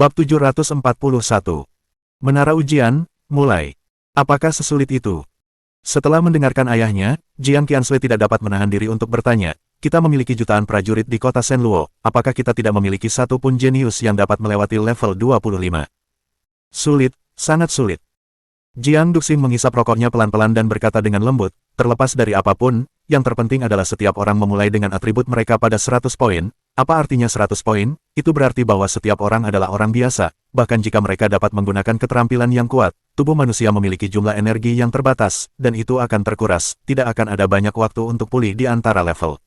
Bab 741. Menara ujian, mulai. Apakah sesulit itu? Setelah mendengarkan ayahnya, Jiang Qiansui tidak dapat menahan diri untuk bertanya, kita memiliki jutaan prajurit di kota Shenluo, apakah kita tidak memiliki satu pun jenius yang dapat melewati level 25? Sulit, sangat sulit. Jiang Duxing menghisap rokoknya pelan-pelan dan berkata dengan lembut, terlepas dari apapun, yang terpenting adalah setiap orang memulai dengan atribut mereka pada 100 poin. Apa artinya 100 poin? Itu berarti bahwa setiap orang adalah orang biasa, bahkan jika mereka dapat menggunakan keterampilan yang kuat, tubuh manusia memiliki jumlah energi yang terbatas, dan itu akan terkuras, tidak akan ada banyak waktu untuk pulih di antara level.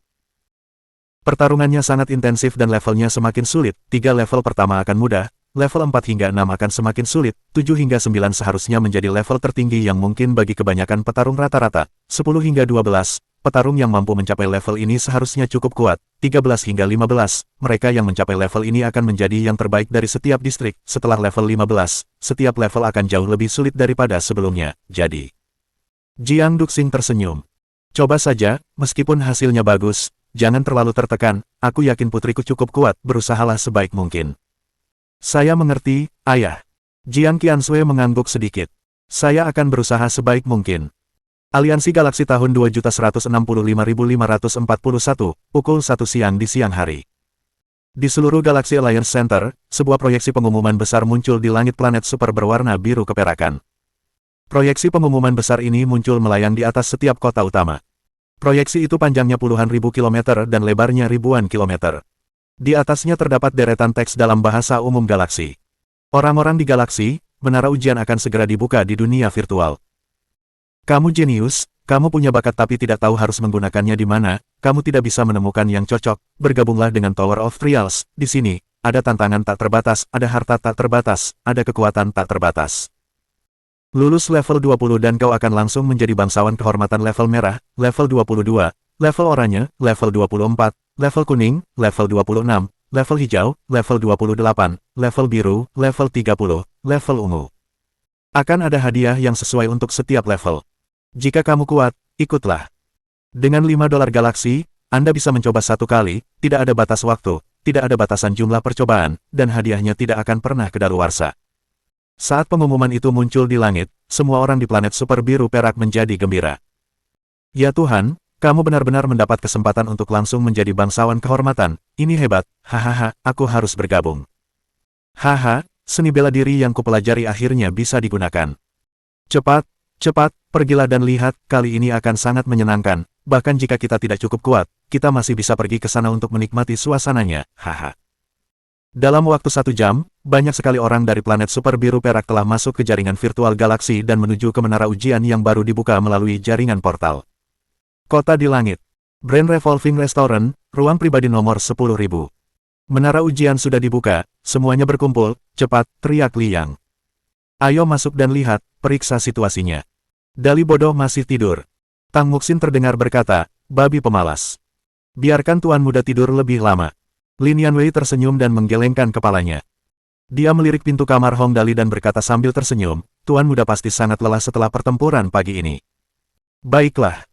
Pertarungannya sangat intensif dan levelnya semakin sulit, 3 level pertama akan mudah, level 4 hingga 6 akan semakin sulit, 7 hingga 9 seharusnya menjadi level tertinggi yang mungkin bagi kebanyakan petarung rata-rata, 10 hingga 12. Petarung yang mampu mencapai level ini seharusnya cukup kuat, 13 hingga 15, mereka yang mencapai level ini akan menjadi yang terbaik dari setiap distrik, setelah level 15, setiap level akan jauh lebih sulit daripada sebelumnya, jadi. Jiang Duxing tersenyum. Coba saja, meskipun hasilnya bagus, jangan terlalu tertekan, aku yakin putriku cukup kuat, berusahalah sebaik mungkin. Saya mengerti, ayah. Jiang Qiansui mengangguk sedikit. Saya akan berusaha sebaik mungkin. Aliansi Galaksi tahun 2.165.541, pukul 1 siang di siang hari. Di seluruh Galaxy Alliance Center, sebuah proyeksi pengumuman besar muncul di langit planet super berwarna biru keperakan. Proyeksi pengumuman besar ini muncul melayang di atas setiap kota utama. Proyeksi itu panjangnya puluhan ribu kilometer dan lebarnya ribuan kilometer. Di atasnya terdapat deretan teks dalam bahasa umum galaksi. Orang-orang di galaksi, menara ujian akan segera dibuka di dunia virtual. Kamu jenius, kamu punya bakat tapi tidak tahu harus menggunakannya di mana, kamu tidak bisa menemukan yang cocok, bergabunglah dengan Tower of Trials, di sini, ada tantangan tak terbatas, ada harta tak terbatas, ada kekuatan tak terbatas. Lulus level 20 dan kau akan langsung menjadi bangsawan kehormatan level merah, level 22, level oranye, level 24, level kuning, level 26, level hijau, level 28, level biru, level 30, level ungu. Akan ada hadiah yang sesuai untuk setiap level. Jika kamu kuat, ikutlah. Dengan $5 galaksi, Anda bisa mencoba satu kali, tidak ada batas waktu, tidak ada batasan jumlah percobaan, dan hadiahnya tidak akan pernah kedaluarsa. Saat pengumuman itu muncul di langit, semua orang di planet super biru perak menjadi gembira. Ya Tuhan, kamu benar-benar mendapat kesempatan untuk langsung menjadi bangsawan kehormatan, ini hebat, hahaha, aku harus bergabung. Haha, seni bela diri yang kupelajari akhirnya bisa digunakan. Cepat, pergilah dan lihat, kali ini akan sangat menyenangkan, bahkan jika kita tidak cukup kuat, kita masih bisa pergi ke sana untuk menikmati suasananya, haha. Dalam waktu 1 jam, banyak sekali orang dari planet super biru perak telah masuk ke jaringan virtual galaksi dan menuju ke menara ujian yang baru dibuka melalui jaringan portal. Kota di langit. Brand Revolving Restaurant, ruang pribadi nomor 10.000. Menara ujian sudah dibuka, semuanya berkumpul, cepat, teriak Liang. Ayo masuk dan lihat, periksa situasinya. Dali bodoh masih tidur. Tang Muxin terdengar berkata, babi pemalas. Biarkan tuan muda tidur lebih lama. Lin Yanwei tersenyum dan menggelengkan kepalanya. Dia melirik pintu kamar Hong Dali dan berkata sambil tersenyum, tuan muda pasti sangat lelah setelah pertempuran pagi ini. Baiklah.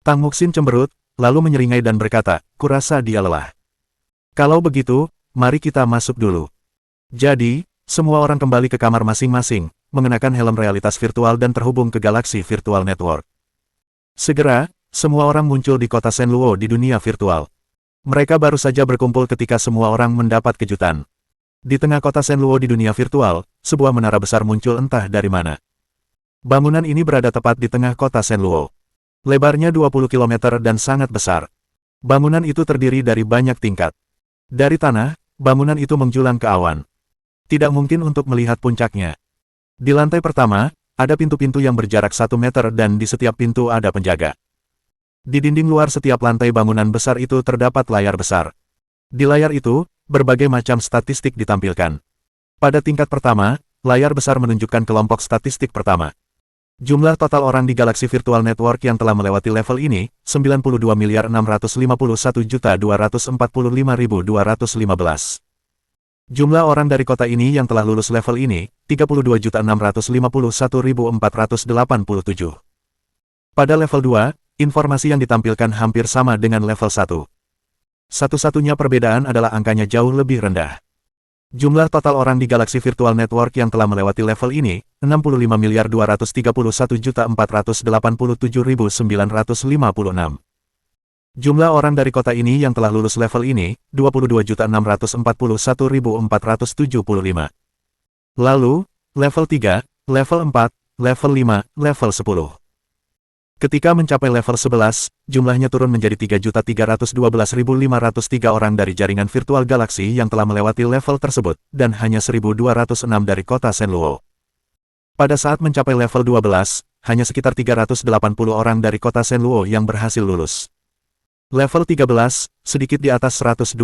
Tang Muxin cemberut, lalu menyeringai dan berkata, kurasa dia lelah. Kalau begitu, mari kita masuk dulu. Jadi, semua orang kembali ke kamar masing-masing, mengenakan helm realitas virtual dan terhubung ke Galaxy Virtual Network. Segera, semua orang muncul di kota Shenluo di dunia virtual. Mereka baru saja berkumpul ketika semua orang mendapat kejutan. Di tengah kota Shenluo di dunia virtual, sebuah menara besar muncul entah dari mana. Bangunan ini berada tepat di tengah kota Shenluo. Lebarnya 20 km dan sangat besar. Bangunan itu terdiri dari banyak tingkat. Dari tanah, bangunan itu menjulang ke awan. Tidak mungkin untuk melihat puncaknya. Di lantai pertama, ada pintu-pintu yang berjarak 1 meter dan di setiap pintu ada penjaga. Di dinding luar setiap lantai bangunan besar itu terdapat layar besar. Di layar itu, berbagai macam statistik ditampilkan. Pada tingkat pertama, layar besar menunjukkan kelompok statistik pertama. Jumlah total orang di Galaxy Virtual Network yang telah melewati level ini, 92.651.245.215. Jumlah orang dari kota ini yang telah lulus level ini, 32.651.487. Pada level 2, informasi yang ditampilkan hampir sama dengan level 1. Satu-satunya perbedaan adalah angkanya jauh lebih rendah. Jumlah total orang di Galaxy Virtual Network yang telah melewati level ini, 65.231.487.956. Jumlah orang dari kota ini yang telah lulus level ini, 22.641.475. Lalu, level 3, level 4, level 5, level 10. Ketika mencapai level 11, jumlahnya turun menjadi 3.312.503 orang dari jaringan virtual galaksi yang telah melewati level tersebut, dan hanya 1.206 dari kota Senluo. Pada saat mencapai level 12, hanya sekitar 380 orang dari kota Senluo yang berhasil lulus. Level 13, sedikit di atas 120.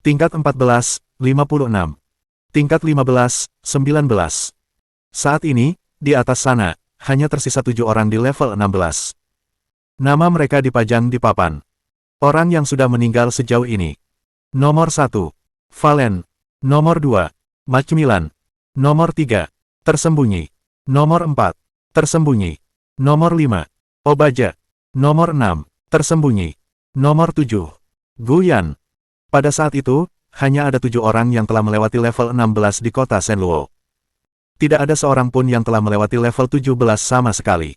Tingkat 14, 56. Tingkat 15, 19. Saat ini, di atas sana, hanya tersisa 7 orang di level 16. Nama mereka dipajang di papan. Orang yang sudah meninggal sejauh ini. Nomor 1. Valen. Nomor 2. Macmillan. Nomor 3. Tersembunyi. Nomor 4. Tersembunyi. Nomor 5. Obaja. Nomor 6. Tersembunyi. Nomor 7. Guyan. Pada saat itu, hanya ada 7 orang yang telah melewati level 16 di kota Senluo. Tidak ada seorang pun yang telah melewati level 17 sama sekali.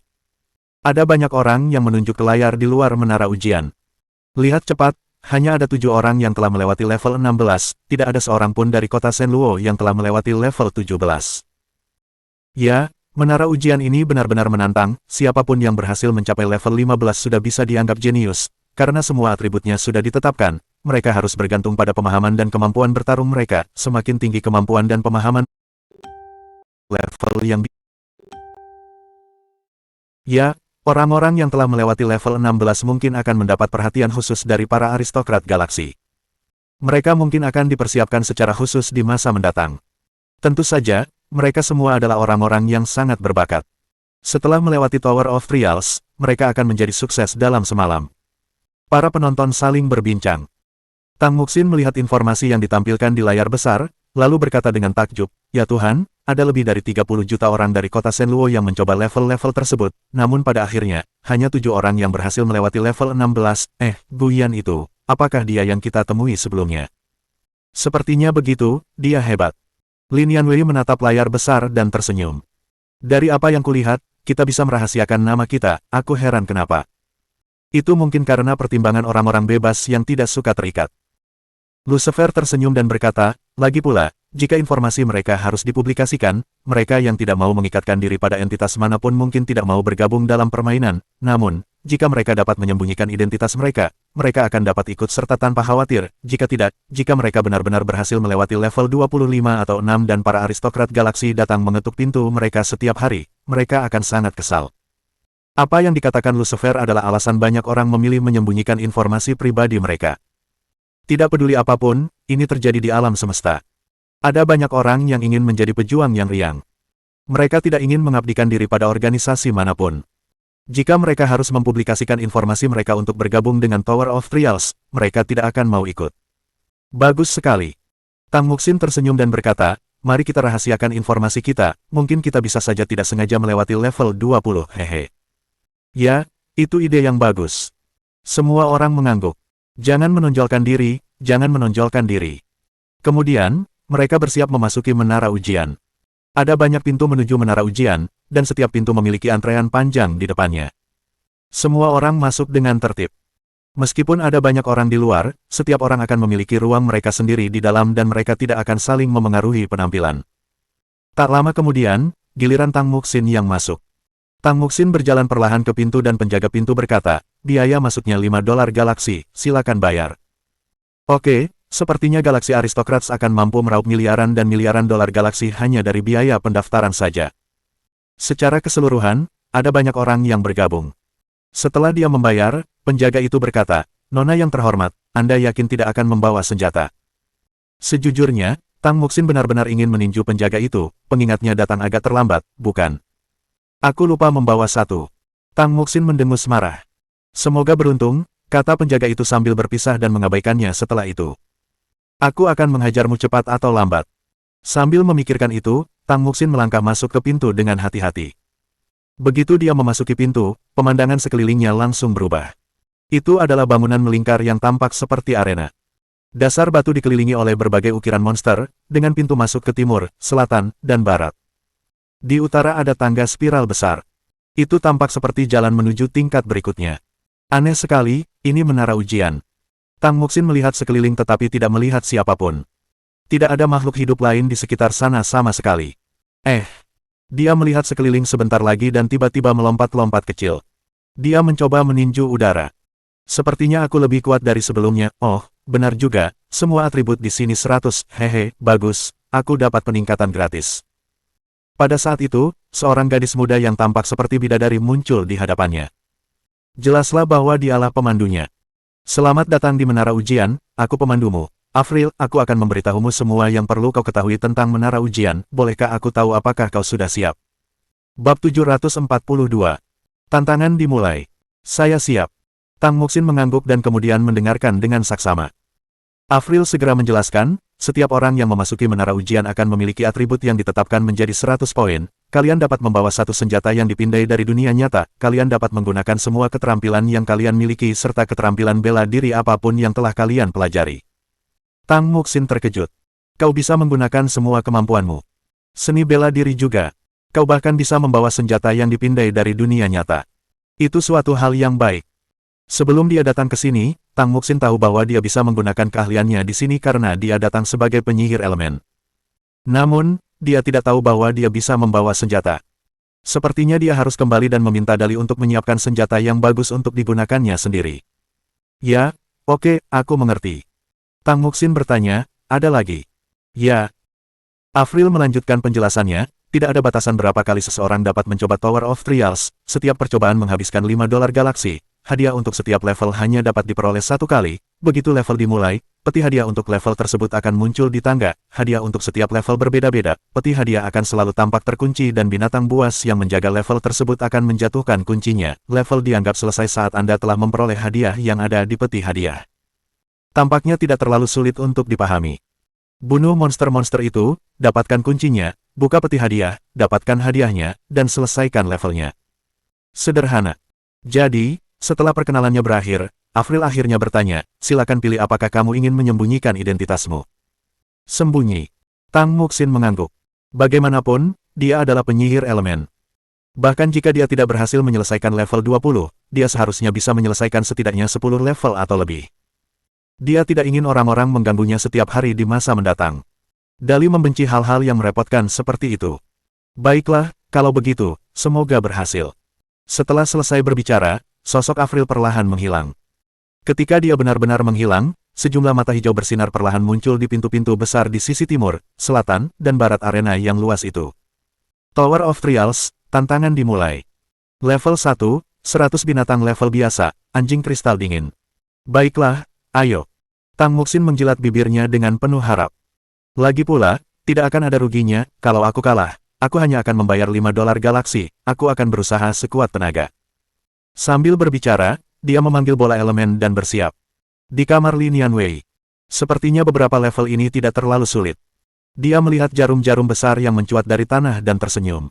Ada banyak orang yang menunjuk ke layar di luar menara ujian. Lihat cepat, hanya ada 7 orang yang telah melewati level 16, tidak ada seorang pun dari kota Senluo yang telah melewati level 17. Ya, menara ujian ini benar-benar menantang, siapapun yang berhasil mencapai level 15 sudah bisa dianggap jenius, karena semua atributnya sudah ditetapkan, mereka harus bergantung pada pemahaman dan kemampuan bertarung mereka, semakin tinggi kemampuan dan pemahaman level yang ya, orang-orang yang telah melewati level 16 mungkin akan mendapat perhatian khusus dari para aristokrat galaksi. Mereka mungkin akan dipersiapkan secara khusus di masa mendatang. Tentu saja, mereka semua adalah orang-orang yang sangat berbakat. Setelah melewati Tower of Trials, mereka akan menjadi sukses dalam semalam. Para penonton saling berbincang. Tang Muxin melihat informasi yang ditampilkan di layar besar, lalu berkata dengan takjub, "Ya Tuhan, ada lebih dari 30 juta orang dari kota Senluo yang mencoba level-level tersebut, namun pada akhirnya, hanya 7 orang yang berhasil melewati level 16, Guyan itu, apakah dia yang kita temui sebelumnya?" Sepertinya begitu, dia hebat. Lin Yanwei menatap layar besar dan tersenyum. Dari apa yang kulihat, kita bisa merahasiakan nama kita, aku heran kenapa. Itu mungkin karena pertimbangan orang-orang bebas yang tidak suka terikat. Lucifer tersenyum dan berkata, lagi pula, jika informasi mereka harus dipublikasikan, mereka yang tidak mau mengikatkan diri pada entitas manapun mungkin tidak mau bergabung dalam permainan, namun, jika mereka dapat menyembunyikan identitas mereka, mereka akan dapat ikut serta tanpa khawatir, jika tidak, jika mereka benar-benar berhasil melewati level 25 atau 6 dan para aristokrat galaksi datang mengetuk pintu mereka setiap hari, mereka akan sangat kesal. Apa yang dikatakan Lucifer adalah alasan banyak orang memilih menyembunyikan informasi pribadi mereka. Tidak peduli apapun, ini terjadi di alam semesta. Ada banyak orang yang ingin menjadi pejuang yang riang. Mereka tidak ingin mengabdikan diri pada organisasi manapun. Jika mereka harus mempublikasikan informasi mereka untuk bergabung dengan Tower of Trials, mereka tidak akan mau ikut. Bagus sekali. Tang Muxin tersenyum dan berkata, mari kita rahasiakan informasi kita, mungkin kita bisa saja tidak sengaja melewati level 20, hehe. Ya, itu ide yang bagus. Semua orang mengangguk. Jangan menonjolkan diri, jangan menonjolkan diri. Kemudian, mereka bersiap memasuki menara ujian. Ada banyak pintu menuju menara ujian, dan setiap pintu memiliki antrean panjang di depannya. Semua orang masuk dengan tertib. Meskipun ada banyak orang di luar, setiap orang akan memiliki ruang mereka sendiri di dalam dan mereka tidak akan saling memengaruhi penampilan. Tak lama kemudian, giliran Tang Muxin yang masuk. Tang Muxin berjalan perlahan ke pintu dan penjaga pintu berkata, biaya masuknya $5 galaksi, silakan bayar. Oke, sepertinya galaksi aristokrats akan mampu meraup miliaran dan miliaran dolar galaksi hanya dari biaya pendaftaran saja. Secara keseluruhan, ada banyak orang yang bergabung. Setelah dia membayar, penjaga itu berkata, Nona yang terhormat, Anda yakin tidak akan membawa senjata? Sejujurnya, Tang Muxin benar-benar ingin meninju penjaga itu, pengingatnya datang agak terlambat, bukan? Aku lupa membawa satu. Tang Muxin mendengus marah. Semoga beruntung, kata penjaga itu sambil berpisah dan mengabaikannya setelah itu. Aku akan menghajarmu cepat atau lambat. Sambil memikirkan itu, Tang Muxin melangkah masuk ke pintu dengan hati-hati. Begitu dia memasuki pintu, pemandangan sekelilingnya langsung berubah. Itu adalah bangunan melingkar yang tampak seperti arena. Dasar batu dikelilingi oleh berbagai ukiran monster, dengan pintu masuk ke timur, selatan, dan barat. Di utara ada tangga spiral besar. Itu tampak seperti jalan menuju tingkat berikutnya. Aneh sekali, ini menara ujian. Tang Muxin melihat sekeliling tetapi tidak melihat siapapun. Tidak ada makhluk hidup lain di sekitar sana sama sekali. Dia melihat sekeliling sebentar lagi dan tiba-tiba melompat-lompat kecil. Dia mencoba meninju udara. Sepertinya aku lebih kuat dari sebelumnya. Oh, benar juga, semua atribut di sini 100, hehe, bagus, aku dapat peningkatan gratis. Pada saat itu, seorang gadis muda yang tampak seperti bidadari muncul di hadapannya. Jelaslah bahwa dialah pemandunya. Selamat datang di menara ujian, aku pemandumu. Avril, aku akan memberitahumu semua yang perlu kau ketahui tentang menara ujian, bolehkah aku tahu apakah kau sudah siap? Bab 742. Tantangan dimulai. Saya siap. Tang Muxin mengangguk dan kemudian mendengarkan dengan saksama. Avril segera menjelaskan, setiap orang yang memasuki menara ujian akan memiliki atribut yang ditetapkan menjadi 100 poin, kalian dapat membawa satu senjata yang dipindai dari dunia nyata, kalian dapat menggunakan semua keterampilan yang kalian miliki serta keterampilan bela diri apapun yang telah kalian pelajari. Tang Muxin terkejut. Kau bisa menggunakan semua kemampuanmu. Seni bela diri juga. Kau bahkan bisa membawa senjata yang dipindai dari dunia nyata. Itu suatu hal yang baik. Sebelum dia datang ke sini, Tang Muxin tahu bahwa dia bisa menggunakan keahliannya di sini karena dia datang sebagai penyihir elemen. Namun, dia tidak tahu bahwa dia bisa membawa senjata. Sepertinya dia harus kembali dan meminta Dali untuk menyiapkan senjata yang bagus untuk digunakannya sendiri. Ya, oke, aku mengerti. Tang Muxin bertanya, ada lagi? Ya. Avril melanjutkan penjelasannya, tidak ada batasan berapa kali seseorang dapat mencoba Tower of Trials, setiap percobaan menghabiskan $5 galaksi. Hadiah untuk setiap level hanya dapat diperoleh satu kali, begitu level dimulai, peti hadiah untuk level tersebut akan muncul di tangga, hadiah untuk setiap level berbeda-beda, peti hadiah akan selalu tampak terkunci dan binatang buas yang menjaga level tersebut akan menjatuhkan kuncinya, level dianggap selesai saat Anda telah memperoleh hadiah yang ada di peti hadiah. Tampaknya tidak terlalu sulit untuk dipahami. Bunuh monster-monster itu, dapatkan kuncinya, buka peti hadiah, dapatkan hadiahnya, dan selesaikan levelnya. Sederhana. Jadi, setelah perkenalannya berakhir, Avril akhirnya bertanya, silakan pilih apakah kamu ingin menyembunyikan identitasmu. Sembunyi. Tang Muxin mengangguk. Bagaimanapun, dia adalah penyihir elemen. Bahkan jika dia tidak berhasil menyelesaikan level 20, dia seharusnya bisa menyelesaikan setidaknya 10 level atau lebih. Dia tidak ingin orang-orang mengganggunya setiap hari di masa mendatang. Dali membenci hal-hal yang merepotkan seperti itu. Baiklah, kalau begitu, semoga berhasil. Setelah selesai berbicara, sosok Avril perlahan menghilang. Ketika dia benar-benar menghilang, sejumlah mata hijau bersinar perlahan muncul di pintu-pintu besar di sisi timur, selatan, dan barat arena yang luas itu. Tower of Trials, tantangan dimulai. Level 1, 100 binatang level biasa, anjing kristal dingin. Baiklah, ayo. Tang Muxin menjilat bibirnya dengan penuh harap. Lagi pula, tidak akan ada ruginya, kalau aku kalah, aku hanya akan membayar $5 galaksi, aku akan berusaha sekuat tenaga. Sambil berbicara, dia memanggil bola elemen dan bersiap. Di kamar Lin Yanwei. Sepertinya beberapa level ini tidak terlalu sulit. Dia melihat jarum-jarum besar yang mencuat dari tanah dan tersenyum.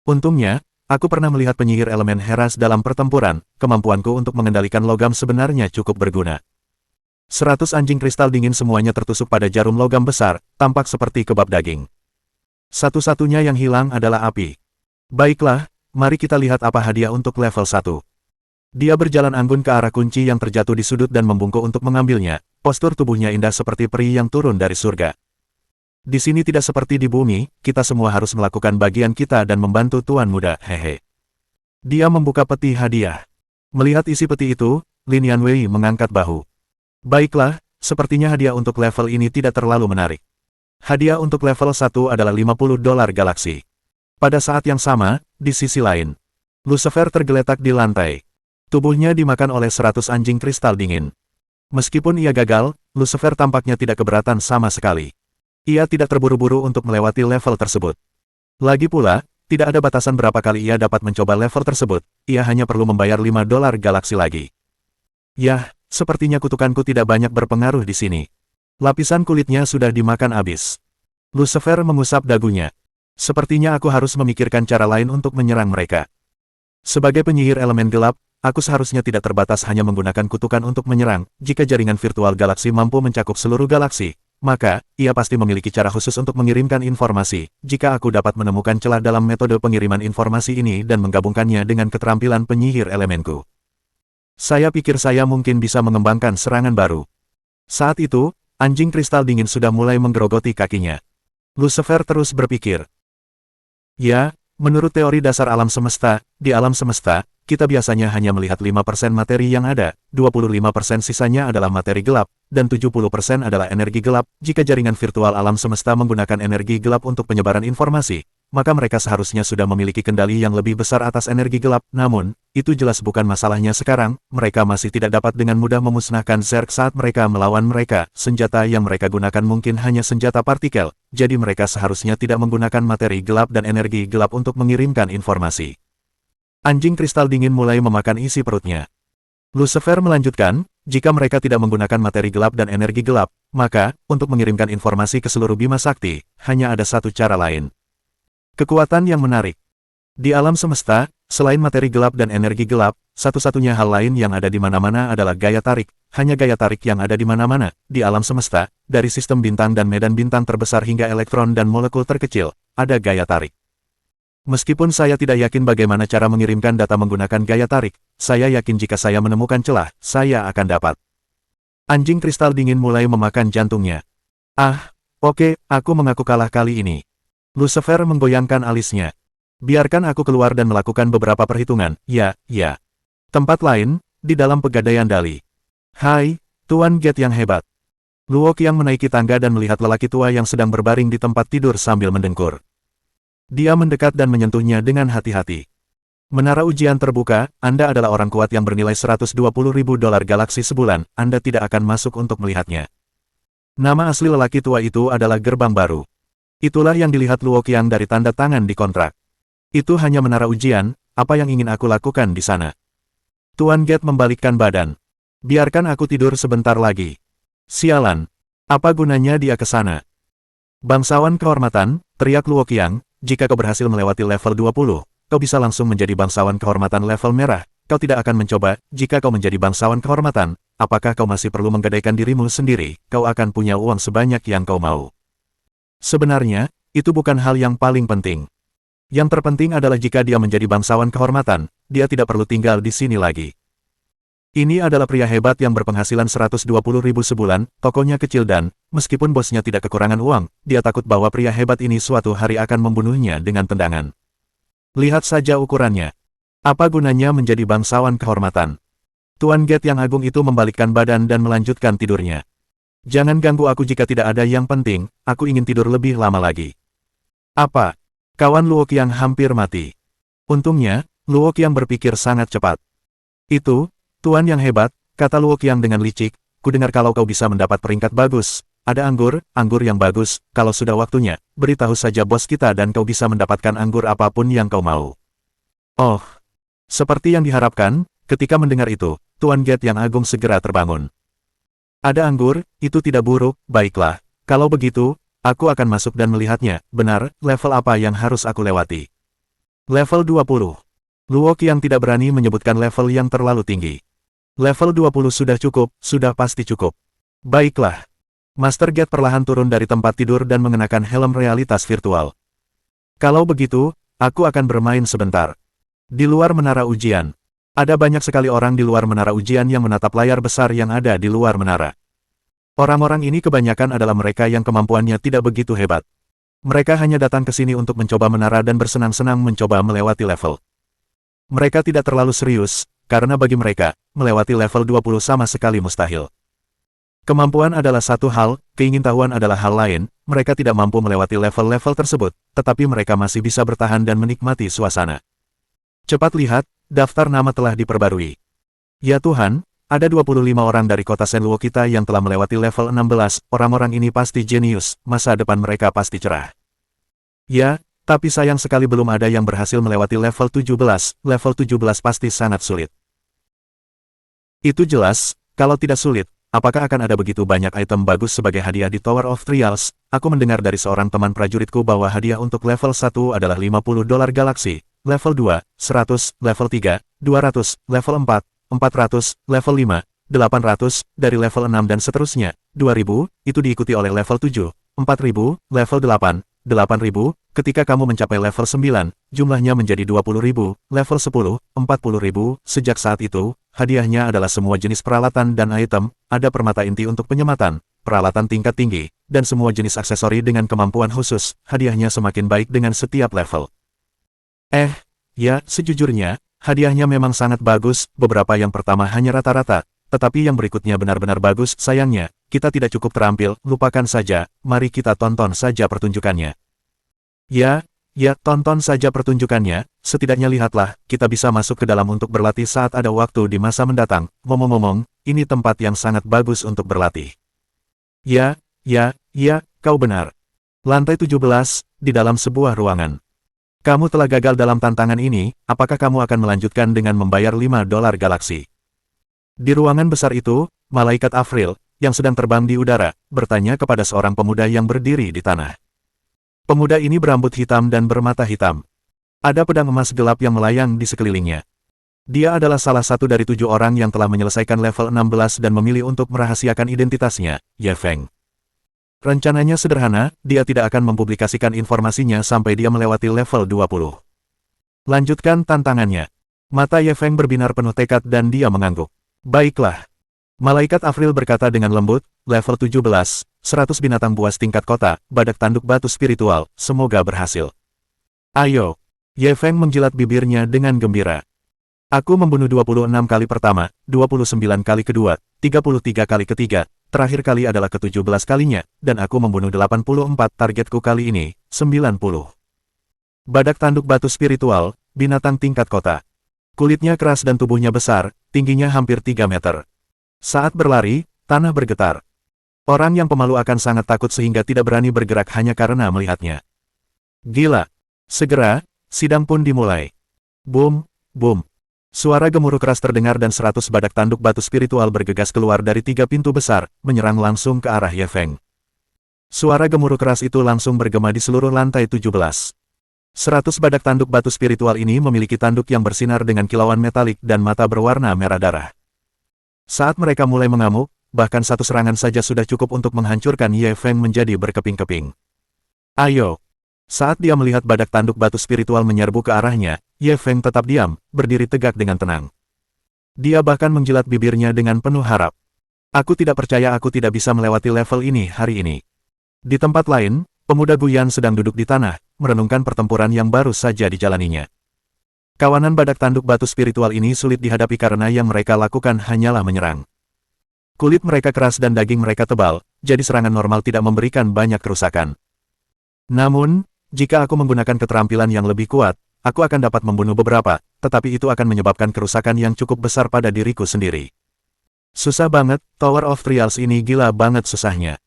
Untungnya, aku pernah melihat penyihir elemen Heras dalam pertempuran, kemampuanku untuk mengendalikan logam sebenarnya cukup berguna. 100 anjing kristal dingin semuanya tertusuk pada jarum logam besar, tampak seperti kebab daging. Satu-satunya yang hilang adalah api. Baiklah, mari kita lihat apa hadiah untuk level 1. Dia berjalan anggun ke arah kunci yang terjatuh di sudut dan membungkuk untuk mengambilnya, postur tubuhnya indah seperti peri yang turun dari surga. Di sini tidak seperti di bumi, kita semua harus melakukan bagian kita dan membantu Tuan Muda, hehe. Dia membuka peti hadiah. Melihat isi peti itu, Lin Yanwei mengangkat bahu. Baiklah, sepertinya hadiah untuk level ini tidak terlalu menarik. Hadiah untuk level 1 adalah $50 galaksi. Pada saat yang sama, di sisi lain, Lucifer tergeletak di lantai. Tubuhnya dimakan oleh 100 anjing kristal dingin. Meskipun ia gagal, Lucifer tampaknya tidak keberatan sama sekali. Ia tidak terburu-buru untuk melewati level tersebut. Lagi pula, tidak ada batasan berapa kali ia dapat mencoba level tersebut, ia hanya perlu membayar $5 galaksi lagi. Yah, sepertinya kutukanku tidak banyak berpengaruh di sini. Lapisan kulitnya sudah dimakan habis. Lucifer mengusap dagunya. Sepertinya aku harus memikirkan cara lain untuk menyerang mereka. Sebagai penyihir elemen gelap, aku seharusnya tidak terbatas hanya menggunakan kutukan untuk menyerang. Jika jaringan virtual galaksi mampu mencakup seluruh galaksi, maka ia pasti memiliki cara khusus untuk mengirimkan informasi. Jika aku dapat menemukan celah dalam metode pengiriman informasi ini dan menggabungkannya dengan keterampilan penyihir elemenku, saya pikir saya mungkin bisa mengembangkan serangan baru. Saat itu, anjing kristal dingin sudah mulai menggerogoti kakinya. Lucifer terus berpikir. Ya, menurut teori dasar alam semesta, di alam semesta, kita biasanya hanya melihat 5% materi yang ada, 25% sisanya adalah materi gelap, dan 70% adalah energi gelap. Jika jaringan virtual alam semesta menggunakan energi gelap untuk penyebaran informasi, maka mereka seharusnya sudah memiliki kendali yang lebih besar atas energi gelap. Namun, itu jelas bukan masalahnya sekarang. Mereka masih tidak dapat dengan mudah memusnahkan Zerg saat mereka melawan mereka. Senjata yang mereka gunakan mungkin hanya senjata partikel, jadi mereka seharusnya tidak menggunakan materi gelap dan energi gelap untuk mengirimkan informasi. Anjing kristal dingin mulai memakan isi perutnya. Lucifer melanjutkan, jika mereka tidak menggunakan materi gelap dan energi gelap, maka, untuk mengirimkan informasi ke seluruh Bima Sakti, hanya ada satu cara lain. Kekuatan yang menarik. Di alam semesta, selain materi gelap dan energi gelap, satu-satunya hal lain yang ada di mana-mana adalah gaya tarik. Hanya gaya tarik yang ada di mana-mana, di alam semesta, dari sistem bintang dan medan bintang terbesar hingga elektron dan molekul terkecil, ada gaya tarik. Meskipun saya tidak yakin bagaimana cara mengirimkan data menggunakan gaya tarik, saya yakin jika saya menemukan celah, saya akan dapat. Anjing kristal dingin mulai memakan jantungnya. Oke, aku mengaku kalah kali ini. Lucifer menggoyangkan alisnya. Biarkan aku keluar dan melakukan beberapa perhitungan. Ya. Tempat lain, di dalam pegadaian Dali. Hai, Tuan Get yang hebat. Luo Qiang menaiki tangga dan melihat lelaki tua yang sedang berbaring di tempat tidur sambil mendengkur. Dia mendekat dan menyentuhnya dengan hati-hati. Menara ujian terbuka, Anda adalah orang kuat yang bernilai $120.000 galaksi sebulan, Anda tidak akan masuk untuk melihatnya. Nama asli lelaki tua itu adalah Gerbang Baru. Itulah yang dilihat Luo Qiang dari tanda tangan di kontrak. Itu hanya menara ujian, apa yang ingin aku lakukan di sana? Tuan Get membalikkan badan. Biarkan aku tidur sebentar lagi. Sialan. Apa gunanya dia ke sana? Bangsawan kehormatan, teriak Luo Qiang, jika kau berhasil melewati level 20, kau bisa langsung menjadi bangsawan kehormatan level merah. Kau tidak akan mencoba, jika kau menjadi bangsawan kehormatan, apakah kau masih perlu menggadaikan dirimu sendiri? Kau akan punya uang sebanyak yang kau mau. Sebenarnya, itu bukan hal yang paling penting. Yang terpenting adalah jika dia menjadi bangsawan kehormatan, dia tidak perlu tinggal di sini lagi. Ini adalah pria hebat yang berpenghasilan 120.000 sebulan, tokonya kecil dan, meskipun bosnya tidak kekurangan uang, dia takut bahwa pria hebat ini suatu hari akan membunuhnya dengan tendangan. Lihat saja ukurannya. Apa gunanya menjadi bangsawan kehormatan? Tuan Get yang agung itu membalikkan badan dan melanjutkan tidurnya. Jangan ganggu aku jika tidak ada yang penting, aku ingin tidur lebih lama lagi. Apa? Kawan Luo Qiang hampir mati. Untungnya, Luo Qiang berpikir sangat cepat. Itu, Tuan yang hebat, kata Luo Qiang dengan licik, kudengar kalau kau bisa mendapat peringkat bagus. Ada anggur yang bagus, kalau sudah waktunya, beritahu saja bos kita dan kau bisa mendapatkan anggur apapun yang kau mau. Oh, seperti yang diharapkan, ketika mendengar itu, Tuan Get yang agung segera terbangun. Ada anggur, itu tidak buruk, baiklah. Kalau begitu, aku akan masuk dan melihatnya. Benar, level apa yang harus aku lewati? Level 20. Luo Qiang tidak berani menyebutkan level yang terlalu tinggi. Level 20 sudah cukup, sudah pasti cukup. Baiklah. Master Get perlahan turun dari tempat tidur dan mengenakan helm realitas virtual. Kalau begitu, aku akan bermain sebentar. Di luar menara ujian. Ada banyak sekali orang di luar menara ujian yang menatap layar besar yang ada di luar menara. Orang-orang ini kebanyakan adalah mereka yang kemampuannya tidak begitu hebat. Mereka hanya datang ke sini untuk mencoba menara dan bersenang-senang mencoba melewati level. Mereka tidak terlalu serius, karena bagi mereka, melewati level 20 sama sekali mustahil. Kemampuan adalah satu hal, keingintahuan adalah hal lain, mereka tidak mampu melewati level-level tersebut, tetapi mereka masih bisa bertahan dan menikmati suasana. Cepat lihat, daftar nama telah diperbarui. Ya Tuhan, ada 25 orang dari kota Shenluo kita yang telah melewati level 16, orang-orang ini pasti jenius, masa depan mereka pasti cerah. Ya, tapi sayang sekali belum ada yang berhasil melewati level 17 pasti sangat sulit. Itu jelas, kalau tidak sulit, apakah akan ada begitu banyak item bagus sebagai hadiah di Tower of Trials? Aku mendengar dari seorang teman prajuritku bahwa hadiah untuk level 1 adalah $50 galaksi, level 2, 100, level 3, 200, level 4, 400, level 5, 800, dari level 6 dan seterusnya, 2000, itu diikuti oleh level 7, 4000, level 8, 8000, ketika kamu mencapai level 9, jumlahnya menjadi 20.000, level 10, 40.000, sejak saat itu, hadiahnya adalah semua jenis peralatan dan item, ada permata inti untuk penyematan, peralatan tingkat tinggi, dan semua jenis aksesori dengan kemampuan khusus, hadiahnya semakin baik dengan setiap level. Ya, sejujurnya, hadiahnya memang sangat bagus, beberapa yang pertama hanya rata-rata, tetapi yang berikutnya benar-benar bagus, sayangnya, kita tidak cukup terampil, lupakan saja, mari kita tonton saja pertunjukannya. Ya, tonton saja pertunjukannya, setidaknya lihatlah, kita bisa masuk ke dalam untuk berlatih saat ada waktu di masa mendatang, ngomong-ngomong, ini tempat yang sangat bagus untuk berlatih. Ya, kau benar. Lantai 17, di dalam sebuah ruangan. Kamu telah gagal dalam tantangan ini, apakah kamu akan melanjutkan dengan membayar $5 galaksi? Di ruangan besar itu, Malaikat Afril, yang sedang terbang di udara, bertanya kepada seorang pemuda yang berdiri di tanah. Pemuda ini berambut hitam dan bermata hitam. Ada pedang emas gelap yang melayang di sekelilingnya. Dia adalah salah satu dari 7 orang yang telah menyelesaikan level 16 dan memilih untuk merahasiakan identitasnya, Ye Feng. Rencananya sederhana, dia tidak akan mempublikasikan informasinya sampai dia melewati level 20. Lanjutkan tantangannya. Mata Ye Feng berbinar penuh tekad dan dia mengangguk. Baiklah. Malaikat Afril berkata dengan lembut, level 17, 100 binatang buas tingkat kota, badak tanduk batu spiritual, semoga berhasil. Ayo. Ye Feng menjilat bibirnya dengan gembira. Aku membunuh 26 kali pertama, 29 kali kedua, 33 kali ketiga, terakhir kali adalah ke-17 kalinya, dan aku membunuh 84 targetku kali ini, 90. Badak tanduk batu spiritual, binatang tingkat kota. Kulitnya keras dan tubuhnya besar, tingginya hampir 3 meter. Saat berlari, tanah bergetar. Orang yang pemalu akan sangat takut sehingga tidak berani bergerak hanya karena melihatnya. Gila. Segera, sidang pun dimulai. Boom, boom. Suara gemuruh keras terdengar dan 100 badak tanduk batu spiritual bergegas keluar dari 3 pintu besar, menyerang langsung ke arah Ye Feng. Suara gemuruh keras itu langsung bergema di seluruh lantai 17. 100 badak tanduk batu spiritual ini memiliki tanduk yang bersinar dengan kilauan metalik dan mata berwarna merah darah. Saat mereka mulai mengamuk, bahkan satu serangan saja sudah cukup untuk menghancurkan Ye Feng menjadi berkeping-keping. Ayo! Saat dia melihat badak tanduk batu spiritual menyerbu ke arahnya, Ye Feng tetap diam, berdiri tegak dengan tenang. Dia bahkan menjilat bibirnya dengan penuh harap. Aku tidak percaya aku tidak bisa melewati level ini hari ini. Di tempat lain, pemuda Guyan sedang duduk di tanah, merenungkan pertempuran yang baru saja dijalaninya. Kawanan badak tanduk batu spiritual ini sulit dihadapi karena yang mereka lakukan hanyalah menyerang. Kulit mereka keras dan daging mereka tebal, jadi serangan normal tidak memberikan banyak kerusakan. Namun, jika aku menggunakan keterampilan yang lebih kuat, aku akan dapat membunuh beberapa, tetapi itu akan menyebabkan kerusakan yang cukup besar pada diriku sendiri. Susah banget, Tower of Trials ini gila banget susahnya.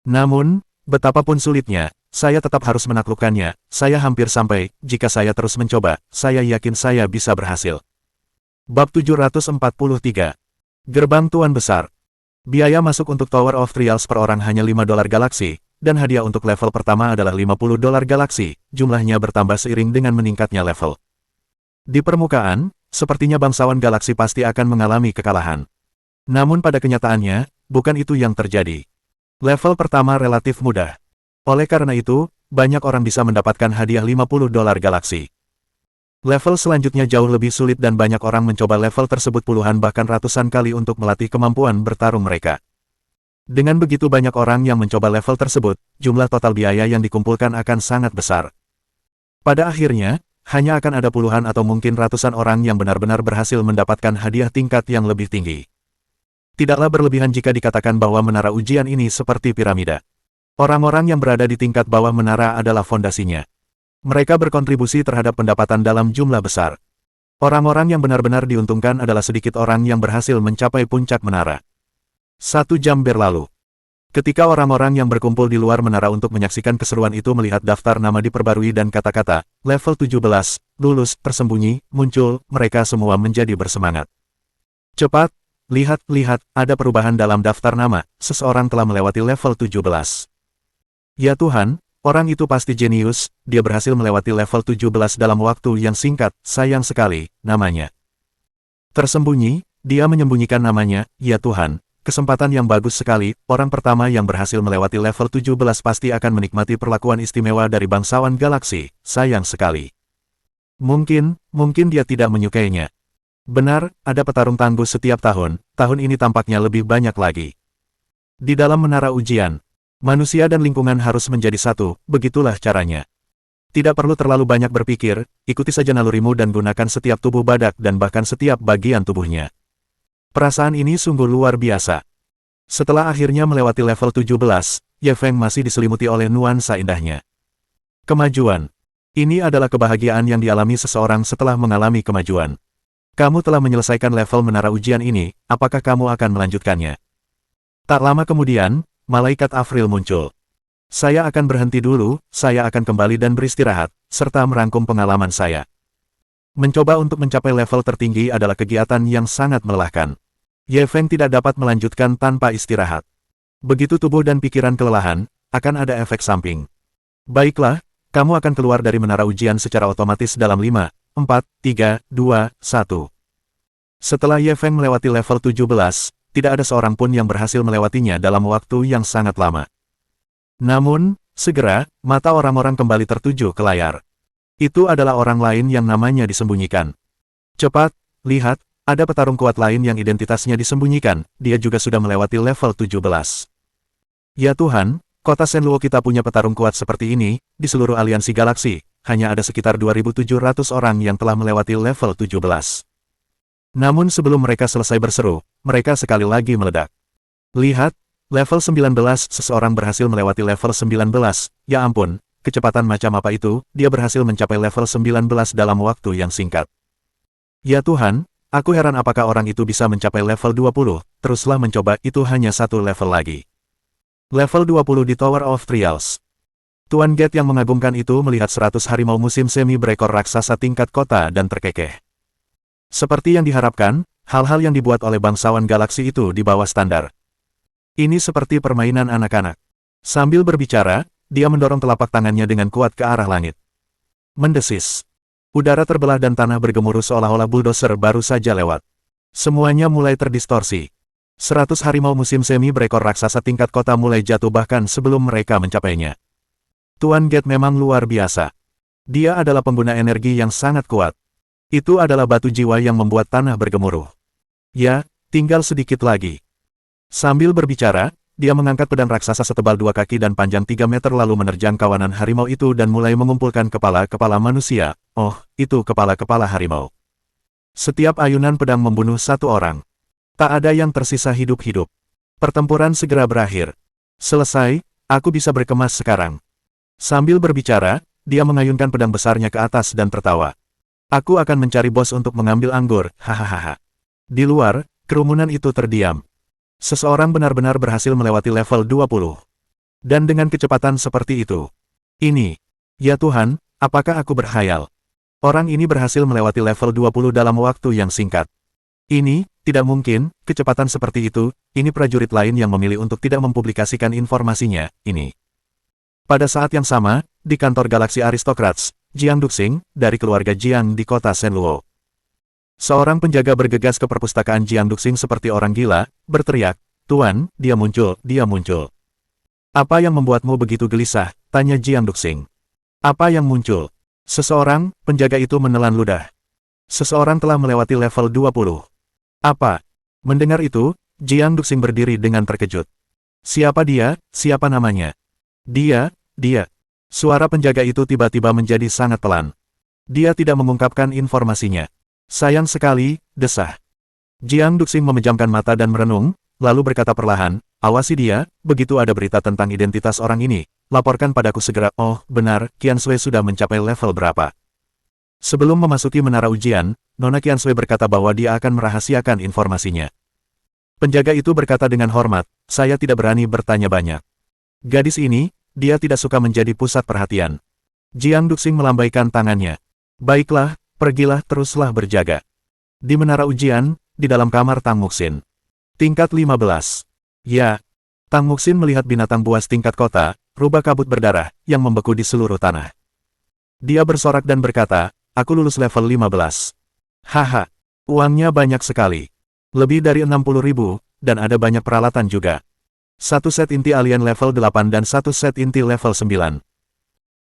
Namun, betapapun sulitnya, saya tetap harus menaklukkannya, saya hampir sampai, jika saya terus mencoba, saya yakin saya bisa berhasil. Bab 743. Gerbang Tuan Besar. Biaya masuk untuk Tower of Trials per orang hanya $5 galaksi, dan hadiah untuk level pertama adalah $50 galaksi, jumlahnya bertambah seiring dengan meningkatnya level. Di permukaan, sepertinya bangsawan galaksi pasti akan mengalami kekalahan. Namun pada kenyataannya, bukan itu yang terjadi. Level pertama relatif mudah. Oleh karena itu, banyak orang bisa mendapatkan hadiah $50 galaksi. Level selanjutnya jauh lebih sulit dan banyak orang mencoba level tersebut puluhan bahkan ratusan kali untuk melatih kemampuan bertarung mereka. Dengan begitu banyak orang yang mencoba level tersebut, jumlah total biaya yang dikumpulkan akan sangat besar. Pada akhirnya, hanya akan ada puluhan atau mungkin ratusan orang yang benar-benar berhasil mendapatkan hadiah tingkat yang lebih tinggi. Tidaklah berlebihan jika dikatakan bahwa menara ujian ini seperti piramida. Orang-orang yang berada di tingkat bawah menara adalah fondasinya. Mereka berkontribusi terhadap pendapatan dalam jumlah besar. Orang-orang yang benar-benar diuntungkan adalah sedikit orang yang berhasil mencapai puncak menara. 1 jam berlalu. Ketika orang-orang yang berkumpul di luar menara untuk menyaksikan keseruan itu melihat daftar nama diperbarui dan kata-kata, level 17, lulus, tersembunyi, muncul, mereka semua menjadi bersemangat. Cepat, lihat, ada perubahan dalam daftar nama, seseorang telah melewati level 17. Ya Tuhan, Orang itu pasti jenius, dia berhasil melewati level 17 dalam waktu yang singkat, sayang sekali, namanya. Tersembunyi, dia menyembunyikan namanya, ya Tuhan, kesempatan yang bagus sekali, orang pertama yang berhasil melewati level 17 pasti akan menikmati perlakuan istimewa dari bangsawan galaksi, sayang sekali. Mungkin dia tidak menyukainya. Benar, ada petarung tangguh setiap tahun ini tampaknya lebih banyak lagi. Di dalam menara ujian, manusia dan lingkungan harus menjadi satu, begitulah caranya. Tidak perlu terlalu banyak berpikir, ikuti saja nalurimu dan gunakan setiap tubuh badak dan bahkan setiap bagian tubuhnya. Perasaan ini sungguh luar biasa. Setelah akhirnya melewati level 17, Ye Feng masih diselimuti oleh nuansa indahnya. Kemajuan. Ini adalah kebahagiaan yang dialami seseorang setelah mengalami kemajuan. Kamu telah menyelesaikan level menara ujian ini, apakah kamu akan melanjutkannya? Tak lama kemudian, Malaikat Afril muncul. Saya akan berhenti dulu, saya akan kembali dan beristirahat, serta merangkum pengalaman saya. Mencoba untuk mencapai level tertinggi adalah kegiatan yang sangat melelahkan. Ye Feng tidak dapat melanjutkan tanpa istirahat. Begitu tubuh dan pikiran kelelahan, akan ada efek samping. Baiklah, kamu akan keluar dari menara ujian secara otomatis dalam 5, 4, 3, 2, 1. Setelah Ye Feng melewati level 17, tidak ada seorang pun yang berhasil melewatinya dalam waktu yang sangat lama. Namun, segera, mata orang-orang kembali tertuju ke layar. Itu adalah orang lain yang namanya disembunyikan. Cepat, lihat, ada petarung kuat lain yang identitasnya disembunyikan, dia juga sudah melewati level 17. Ya Tuhan, kota Shenluo kita punya petarung kuat seperti ini, di seluruh aliansi galaksi, hanya ada sekitar 2.700 orang yang telah melewati level 17. Namun sebelum mereka selesai berseru, mereka sekali lagi meledak. Lihat, level 19, seseorang berhasil melewati level 19, ya ampun, kecepatan macam apa itu, dia berhasil mencapai level 19 dalam waktu yang singkat. Ya Tuhan, aku heran apakah orang itu bisa mencapai level 20, teruslah mencoba, itu hanya satu level lagi. Level 20 di Tower of Trials. Tuan Gate yang mengagumkan itu melihat 100 harimau musim semi berekor raksasa tingkat kota dan terkekeh. Seperti yang diharapkan, hal-hal yang dibuat oleh bangsawan galaksi itu di bawah standar. Ini seperti permainan anak-anak. Sambil berbicara, dia mendorong telapak tangannya dengan kuat ke arah langit. Mendesis. Udara terbelah dan tanah bergemuruh seolah-olah bulldozer baru saja lewat. Semuanya mulai terdistorsi. 100 harimau musim semi berekor raksasa tingkat kota mulai jatuh bahkan sebelum mereka mencapainya. Tuan Gate memang luar biasa. Dia adalah pengguna energi yang sangat kuat. Itu adalah batu jiwa yang membuat tanah bergemuruh. Ya, tinggal sedikit lagi. Sambil berbicara, dia mengangkat pedang raksasa setebal 2 kaki dan panjang 3 meter lalu menerjang kawanan harimau itu dan mulai mengumpulkan kepala-kepala manusia. Oh, itu kepala-kepala harimau. Setiap ayunan pedang membunuh satu orang. Tak ada yang tersisa hidup-hidup. Pertempuran segera berakhir. Selesai, aku bisa berkemas sekarang. Sambil berbicara, dia mengayunkan pedang besarnya ke atas dan tertawa. Aku akan mencari bos untuk mengambil anggur, hahaha. Di luar, kerumunan itu terdiam. Seseorang benar-benar berhasil melewati level 20. Dan dengan kecepatan seperti itu. Ini. Ya Tuhan, apakah aku berkhayal? Orang ini berhasil melewati level 20 dalam waktu yang singkat. Ini, tidak mungkin, kecepatan seperti itu, ini prajurit lain yang memilih untuk tidak mempublikasikan informasinya, ini. Pada saat yang sama, di kantor Galaxy Aristocrats, Jiang Duxing, dari keluarga Jiang di kota Shenluo. Seorang penjaga bergegas ke perpustakaan Jiang Duxing seperti orang gila, berteriak, "Tuan, dia muncul, dia muncul." "Apa yang membuatmu begitu gelisah?" tanya Jiang Duxing. "Apa yang muncul?" Seseorang, penjaga itu menelan ludah. Seseorang telah melewati level 20. Apa? Mendengar itu, Jiang Duxing berdiri dengan terkejut. Siapa dia? Siapa namanya? Dia. Suara penjaga itu tiba-tiba menjadi sangat pelan. Dia tidak mengungkapkan informasinya. Sayang sekali, desah. Jiang Duxing memejamkan mata dan merenung, lalu berkata perlahan, "Awasi dia, begitu ada berita tentang identitas orang ini, laporkan padaku segera." Oh, benar, Qiansui sudah mencapai level berapa? Sebelum memasuki menara ujian, Nona Qiansui berkata bahwa dia akan merahasiakan informasinya. Penjaga itu berkata dengan hormat, "Saya tidak berani bertanya banyak." Gadis ini, dia tidak suka menjadi pusat perhatian. Jiang Duxing melambaikan tangannya. "Baiklah, pergilah teruslah berjaga." Di menara ujian, di dalam kamar Tang Muxin. Tingkat 15. Ya. Tang Muxin melihat binatang buas tingkat kota, rubah kabut berdarah, yang membeku di seluruh tanah. Dia bersorak dan berkata, aku lulus level 15. Haha, uangnya banyak sekali. Lebih dari 60.000, dan ada banyak peralatan juga. Satu set inti alien level 8 dan satu set inti level 9.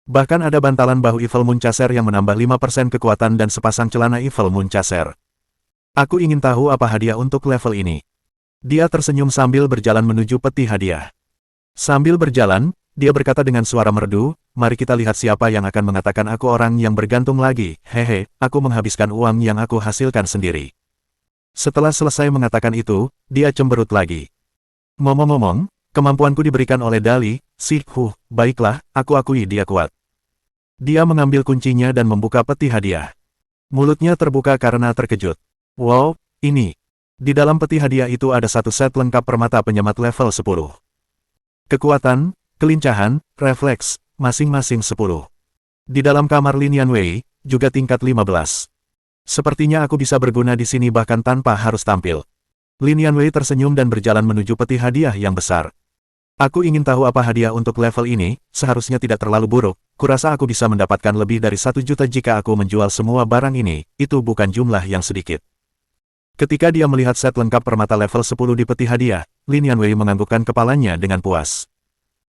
Bahkan ada bantalan bahu Evil Munchaser yang menambah 5% kekuatan dan sepasang celana Evil Munchaser. Aku ingin tahu apa hadiah untuk level ini. Dia tersenyum sambil berjalan menuju peti hadiah. Sambil berjalan, dia berkata dengan suara merdu, mari kita lihat siapa yang akan mengatakan aku orang yang bergantung lagi. Hehe, aku menghabiskan uang yang aku hasilkan sendiri. Setelah selesai mengatakan itu, dia cemberut lagi. Ngomong-ngomong, kemampuanku diberikan oleh Dali, baiklah, aku akui dia kuat. Dia mengambil kuncinya dan membuka peti hadiah. Mulutnya terbuka karena terkejut. Wow, ini. Di dalam peti hadiah itu ada satu set lengkap permata penyemat level 10. Kekuatan, kelincahan, refleks, masing-masing 10. Di dalam kamar Lin Yanwei, juga tingkat 15. Sepertinya aku bisa berguna di sini bahkan tanpa harus tampil. Lin Yanwei tersenyum dan berjalan menuju peti hadiah yang besar. Aku ingin tahu apa hadiah untuk level ini, seharusnya tidak terlalu buruk, kurasa aku bisa mendapatkan lebih dari 1 juta jika aku menjual semua barang ini, itu bukan jumlah yang sedikit. Ketika dia melihat set lengkap permata level 10 di peti hadiah, Lin Yanwei menganggukkan kepalanya dengan puas.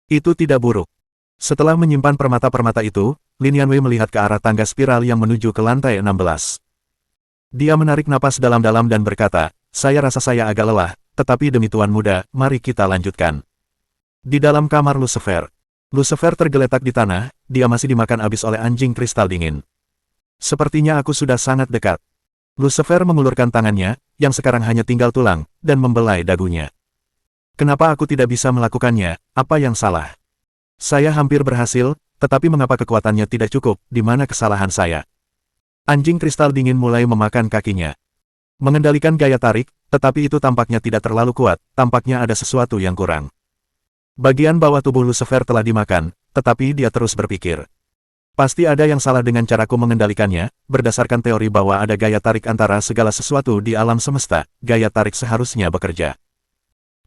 Itu tidak buruk. Setelah menyimpan permata-permata itu, Lin Yanwei melihat ke arah tangga spiral yang menuju ke lantai 16. Dia menarik napas dalam-dalam dan berkata, saya rasa saya agak lelah, tetapi demi Tuan Muda, mari kita lanjutkan. Di dalam kamar Lucifer. Lucifer tergeletak di tanah, dia masih dimakan habis oleh anjing kristal dingin. Sepertinya aku sudah sangat dekat. Lucifer mengulurkan tangannya, yang sekarang hanya tinggal tulang, dan membelai dagunya. Kenapa aku tidak bisa melakukannya, apa yang salah? Saya hampir berhasil, tetapi mengapa kekuatannya tidak cukup, di mana kesalahan saya? Anjing kristal dingin mulai memakan kakinya. Mengendalikan gaya tarik, tetapi itu tampaknya tidak terlalu kuat, tampaknya ada sesuatu yang kurang. Bagian bawah tubuh Lucifer telah dimakan, tetapi dia terus berpikir. Pasti ada yang salah dengan caraku mengendalikannya, berdasarkan teori bahwa ada gaya tarik antara segala sesuatu di alam semesta, gaya tarik seharusnya bekerja.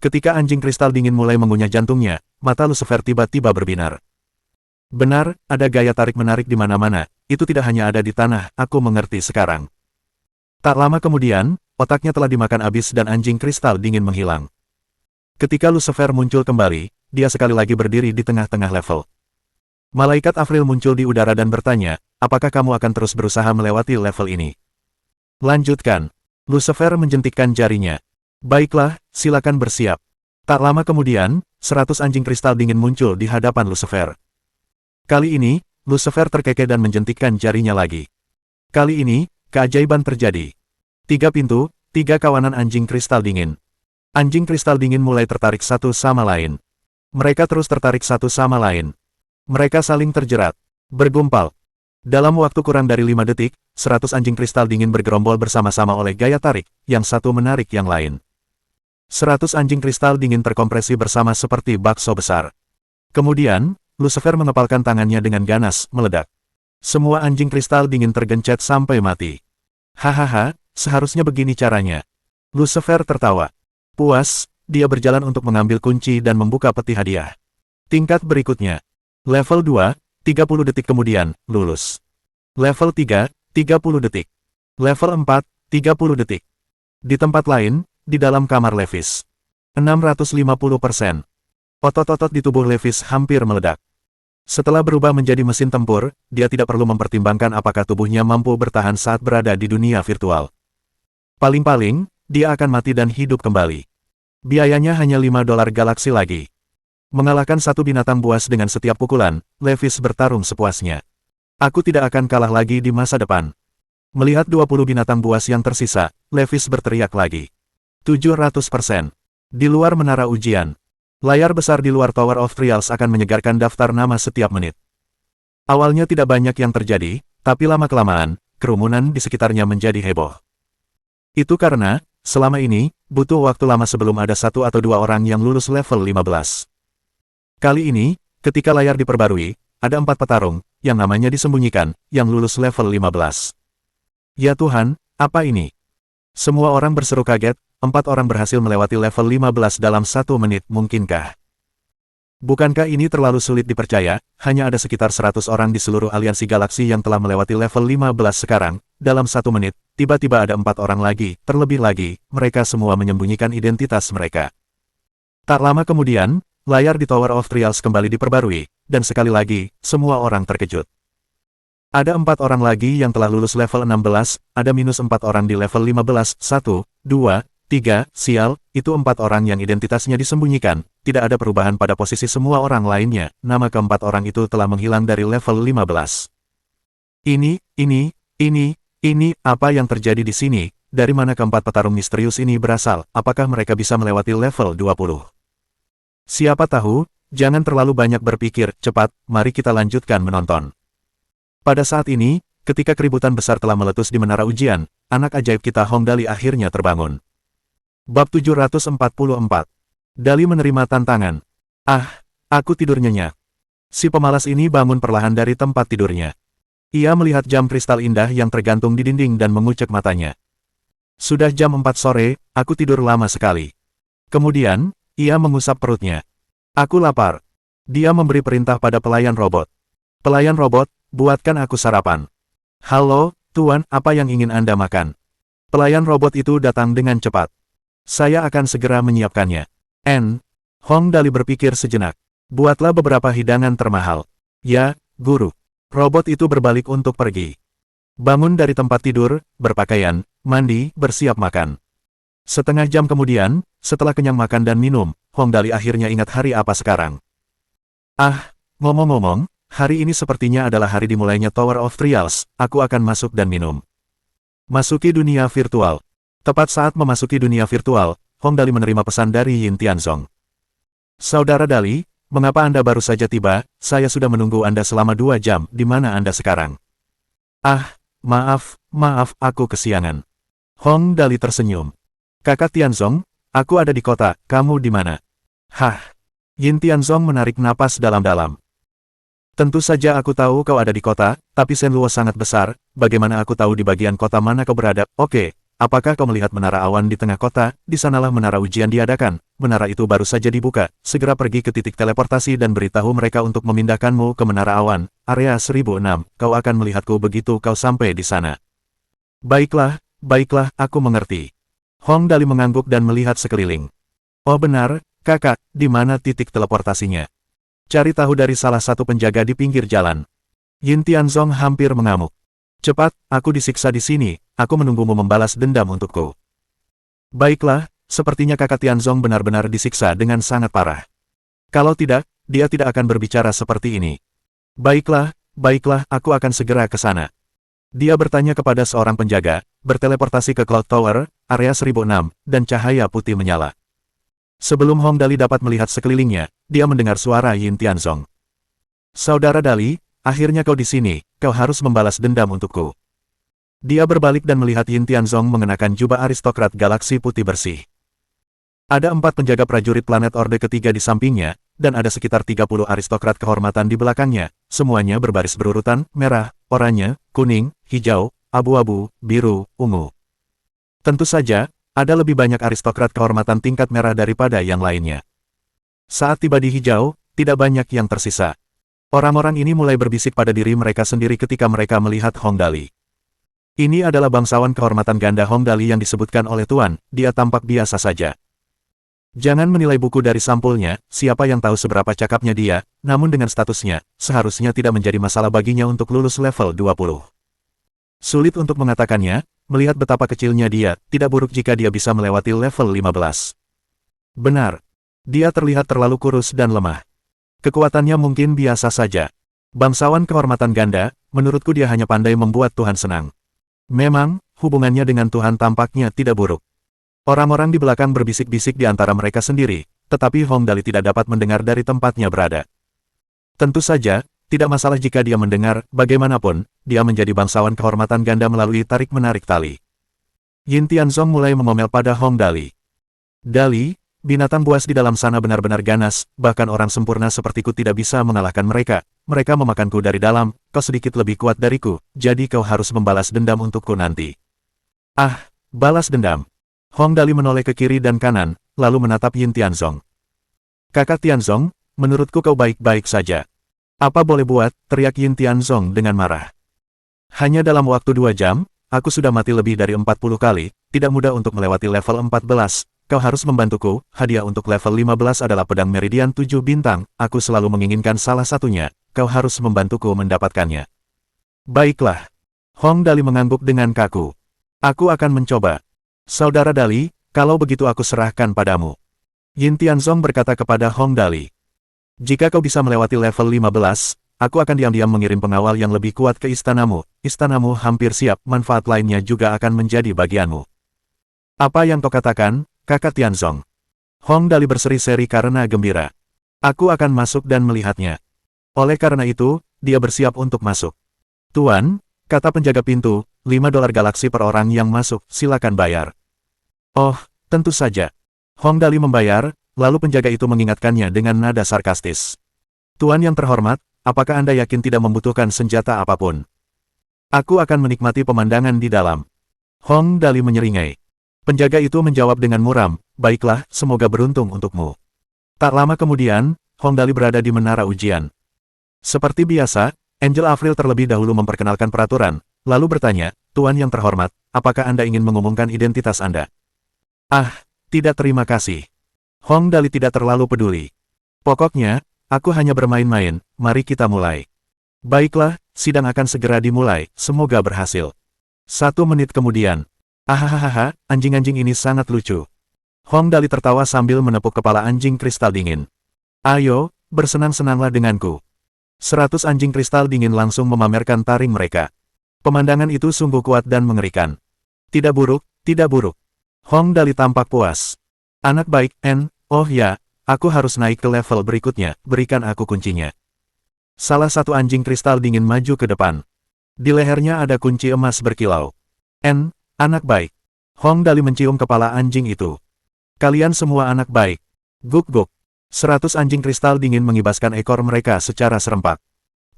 Ketika anjing kristal dingin mulai mengunyah jantungnya, mata Lucifer tiba-tiba berbinar. Benar, ada gaya tarik menarik di mana-mana, itu tidak hanya ada di tanah, aku mengerti sekarang. Tak lama kemudian, otaknya telah dimakan habis dan anjing kristal dingin menghilang. Ketika Lucifer muncul kembali, dia sekali lagi berdiri di tengah-tengah level. Malaikat Afril muncul di udara dan bertanya, apakah kamu akan terus berusaha melewati level ini? Lanjutkan. Lucifer menjentikkan jarinya. Baiklah, silakan bersiap. Tak lama kemudian, 100 anjing kristal dingin muncul di hadapan Lucifer. Kali ini, Lucifer terkekeh dan menjentikkan jarinya lagi. Kali ini, keajaiban terjadi. 3 pintu, 3 kawanan anjing kristal dingin. Anjing kristal dingin mulai tertarik satu sama lain. Mereka terus tertarik satu sama lain. Mereka saling terjerat, bergumpal. Dalam waktu kurang dari 5 detik, 100 anjing kristal dingin bergerombol bersama-sama oleh gaya tarik, yang satu menarik yang lain. 100 anjing kristal dingin terkompresi bersama seperti bakso besar. Kemudian, Lucifer mengepalkan tangannya dengan ganas, meledak. Semua anjing kristal dingin tergencet sampai mati. Hahaha, seharusnya begini caranya. Lucifer tertawa. Puas, dia berjalan untuk mengambil kunci dan membuka peti hadiah. Tingkat berikutnya. Level 2, 30 detik kemudian, lulus. Level 3, 30 detik. Level 4, 30 detik. Di tempat lain, di dalam kamar Levis. 650%. Otot-otot di tubuh Levis hampir meledak. Setelah berubah menjadi mesin tempur, dia tidak perlu mempertimbangkan apakah tubuhnya mampu bertahan saat berada di dunia virtual. Paling-paling, dia akan mati dan hidup kembali. Biayanya hanya $5 galaksi lagi. Mengalahkan satu binatang buas dengan setiap pukulan, Levis bertarung sepuasnya. Aku tidak akan kalah lagi di masa depan. Melihat 20 binatang buas yang tersisa, Levis berteriak lagi. 700%. Di luar menara ujian. Layar besar di luar Tower of Trials akan menyegarkan daftar nama setiap menit. Awalnya tidak banyak yang terjadi, tapi lama-kelamaan, kerumunan di sekitarnya menjadi heboh. Itu karena, selama ini, butuh waktu lama sebelum ada 1 atau 2 orang yang lulus level 15. Kali ini, ketika layar diperbarui, ada 4 petarung, yang namanya disembunyikan, yang lulus level 15. Ya Tuhan, apa ini? Semua orang berseru kaget, 4 orang berhasil melewati level 15 dalam 1 menit, mungkinkah? Bukankah ini terlalu sulit dipercaya? Hanya ada sekitar 100 orang di seluruh aliansi galaksi yang telah melewati level 15 sekarang. Dalam 1 menit, tiba-tiba ada 4 orang lagi. Terlebih lagi, mereka semua menyembunyikan identitas mereka. Tak lama kemudian, layar di Tower of Trials kembali diperbarui, dan sekali lagi, semua orang terkejut. Ada 4 orang lagi yang telah lulus level 16, ada minus 4 orang di level 15, 1, 2, 3, sial, itu 4 orang yang identitasnya disembunyikan, tidak ada perubahan pada posisi semua orang lainnya, nama keempat orang itu telah menghilang dari level 15. Ini, apa yang terjadi di sini? Dari mana keempat petarung misterius ini berasal? Apakah mereka bisa melewati level 20? Siapa tahu, jangan terlalu banyak berpikir, cepat, mari kita lanjutkan menonton. Pada saat ini, ketika keributan besar telah meletus di menara ujian, anak ajaib kita Hong Dali akhirnya terbangun. Bab 744. Dali menerima tantangan. Aku tidur nyenyak. Si pemalas ini bangun perlahan dari tempat tidurnya. Ia melihat jam kristal indah yang tergantung di dinding dan mengucek matanya. Sudah jam 4 sore, aku tidur lama sekali. Kemudian, ia mengusap perutnya. Aku lapar. Dia memberi perintah pada pelayan robot. Pelayan robot, buatkan aku sarapan. Halo, Tuan, apa yang ingin Anda makan? Pelayan robot itu datang dengan cepat. Saya akan segera menyiapkannya. Hong Dali berpikir sejenak. Buatlah beberapa hidangan termahal. Ya, guru. Robot itu berbalik untuk pergi. Bangun dari tempat tidur, berpakaian, mandi, bersiap makan. Setengah jam kemudian, setelah kenyang makan dan minum, Hong Dali akhirnya ingat hari apa sekarang. Ngomong-ngomong, hari ini sepertinya adalah hari dimulainya Tower of Trials, aku akan masuk dan minum. Masuki dunia virtual. Tepat saat memasuki dunia virtual, Hong Dali menerima pesan dari Yin Tianzong. Saudara Dali, mengapa Anda baru saja tiba? Saya sudah menunggu Anda selama 2 jam, di mana Anda sekarang? Maaf, aku kesiangan. Hong Dali tersenyum. Kakak Tianzong, aku ada di kota, kamu di mana? Yin Tianzong menarik napas dalam-dalam. Tentu saja aku tahu kau ada di kota, tapi Shenluo sangat besar, bagaimana aku tahu di bagian kota mana kau berada? Oke. Apakah kau melihat menara awan di tengah kota? Di sanalah menara ujian diadakan. Menara itu baru saja dibuka. Segera pergi ke titik teleportasi dan beritahu mereka untuk memindahkanmu ke menara awan, area 1006. Kau akan melihatku begitu kau sampai di sana. Baiklah, aku mengerti. Hong Dali mengangguk dan melihat sekeliling. Oh benar, kakak, di mana titik teleportasinya? Cari tahu dari salah satu penjaga di pinggir jalan. Yin Tianzong hampir mengamuk. Cepat, aku disiksa di sini, aku menunggumu membalas dendam untukku. Baiklah, sepertinya kakak Tianzong benar-benar disiksa dengan sangat parah. Kalau tidak, dia tidak akan berbicara seperti ini. Baiklah, aku akan segera ke sana. Dia bertanya kepada seorang penjaga, berteleportasi ke Cloud Tower, area 1006, dan cahaya putih menyala. Sebelum Hong Dali dapat melihat sekelilingnya, dia mendengar suara Yin Tianzong. Saudara Dali, akhirnya kau di sini, kau harus membalas dendam untukku. Dia berbalik dan melihat Yin Tianzong mengenakan jubah aristokrat galaksi putih bersih. Ada 4 penjaga prajurit planet Orde ketiga di sampingnya, dan ada sekitar 30 aristokrat kehormatan di belakangnya, semuanya berbaris berurutan, merah, oranye, kuning, hijau, abu-abu, biru, ungu. Tentu saja, ada lebih banyak aristokrat kehormatan tingkat merah daripada yang lainnya. Saat tiba di hijau, tidak banyak yang tersisa. Orang-orang ini mulai berbisik pada diri mereka sendiri ketika mereka melihat Hong Dali. Ini adalah bangsawan kehormatan ganda Hong Dali yang disebutkan oleh Tuan, dia tampak biasa saja. Jangan menilai buku dari sampulnya, siapa yang tahu seberapa cakapnya dia, namun dengan statusnya, seharusnya tidak menjadi masalah baginya untuk lulus level 20. Sulit untuk mengatakannya, melihat betapa kecilnya dia, tidak buruk jika dia bisa melewati level 15. Benar. Dia terlihat terlalu kurus dan lemah. Kekuatannya mungkin biasa saja. Bangsawan kehormatan ganda, menurutku dia hanya pandai membuat Tuhan senang. Memang, hubungannya dengan Tuhan tampaknya tidak buruk. Orang-orang di belakang berbisik-bisik di antara mereka sendiri, tetapi Hong Dali tidak dapat mendengar dari tempatnya berada. Tentu saja, tidak masalah jika dia mendengar, bagaimanapun, dia menjadi bangsawan kehormatan ganda melalui tarik-menarik tali. Yin Tianzong mulai mengomel pada Hong Dali. Dali, binatang buas di dalam sana benar-benar ganas, bahkan orang sempurna sepertiku tidak bisa mengalahkan mereka. Mereka memakanku dari dalam, kau sedikit lebih kuat dariku, jadi kau harus membalas dendam untukku nanti. Balas dendam. Hong Dali menoleh ke kiri dan kanan, lalu menatap Yin Tianzong. Kakak Tianzong, menurutku kau baik-baik saja. Apa boleh buat, teriak Yin Tianzong dengan marah. Hanya dalam waktu 2 jam, aku sudah mati lebih dari 40 kali, tidak mudah untuk melewati level 14. Kau harus membantuku, hadiah untuk level 15 adalah pedang meridian 7 bintang, aku selalu menginginkan salah satunya, kau harus membantuku mendapatkannya. Baiklah. Hong Dali mengangguk dengan kaku. Aku akan mencoba. Saudara Dali, kalau begitu aku serahkan padamu. Yin Tianzong berkata kepada Hong Dali. Jika kau bisa melewati level 15, aku akan diam-diam mengirim pengawal yang lebih kuat ke istanamu. Istanamu hampir siap, manfaat lainnya juga akan menjadi bagianmu. Apa yang kau katakan, Kakak Tianzong? Hong Dali berseri-seri karena gembira. Aku akan masuk dan melihatnya. Oleh karena itu, dia bersiap untuk masuk. Tuan, kata penjaga pintu, $5 galaksi per orang yang masuk, silakan bayar. Oh, tentu saja. Hong Dali membayar, lalu penjaga itu mengingatkannya dengan nada sarkastis. Tuan yang terhormat, apakah Anda yakin tidak membutuhkan senjata apapun? Aku akan menikmati pemandangan di dalam. Hong Dali menyeringai. Penjaga itu menjawab dengan muram, baiklah, semoga beruntung untukmu. Tak lama kemudian, Hong Dali berada di menara ujian. Seperti biasa, Angel Afril terlebih dahulu memperkenalkan peraturan, lalu bertanya, Tuan yang terhormat, apakah Anda ingin mengumumkan identitas Anda? Ah, tidak terima kasih. Hong Dali tidak terlalu peduli. Pokoknya, aku hanya bermain-main, mari kita mulai. Baiklah, sidang akan segera dimulai, semoga berhasil. 1 menit kemudian. Ahahaha, anjing-anjing ini sangat lucu. Hong Dali tertawa sambil menepuk kepala anjing kristal dingin. Ayo, bersenang-senanglah denganku. 100 anjing kristal dingin langsung memamerkan taring mereka. Pemandangan itu sungguh kuat dan mengerikan. Tidak buruk, tidak buruk. Hong Dali tampak puas. Anak baik, oh ya, aku harus naik ke level berikutnya, berikan aku kuncinya. Salah satu anjing kristal dingin maju ke depan. Di lehernya ada kunci emas berkilau. Anak baik. Hong Dali mencium kepala anjing itu. Kalian semua anak baik. Guk-guk. 100 anjing kristal dingin mengibaskan ekor mereka secara serempak.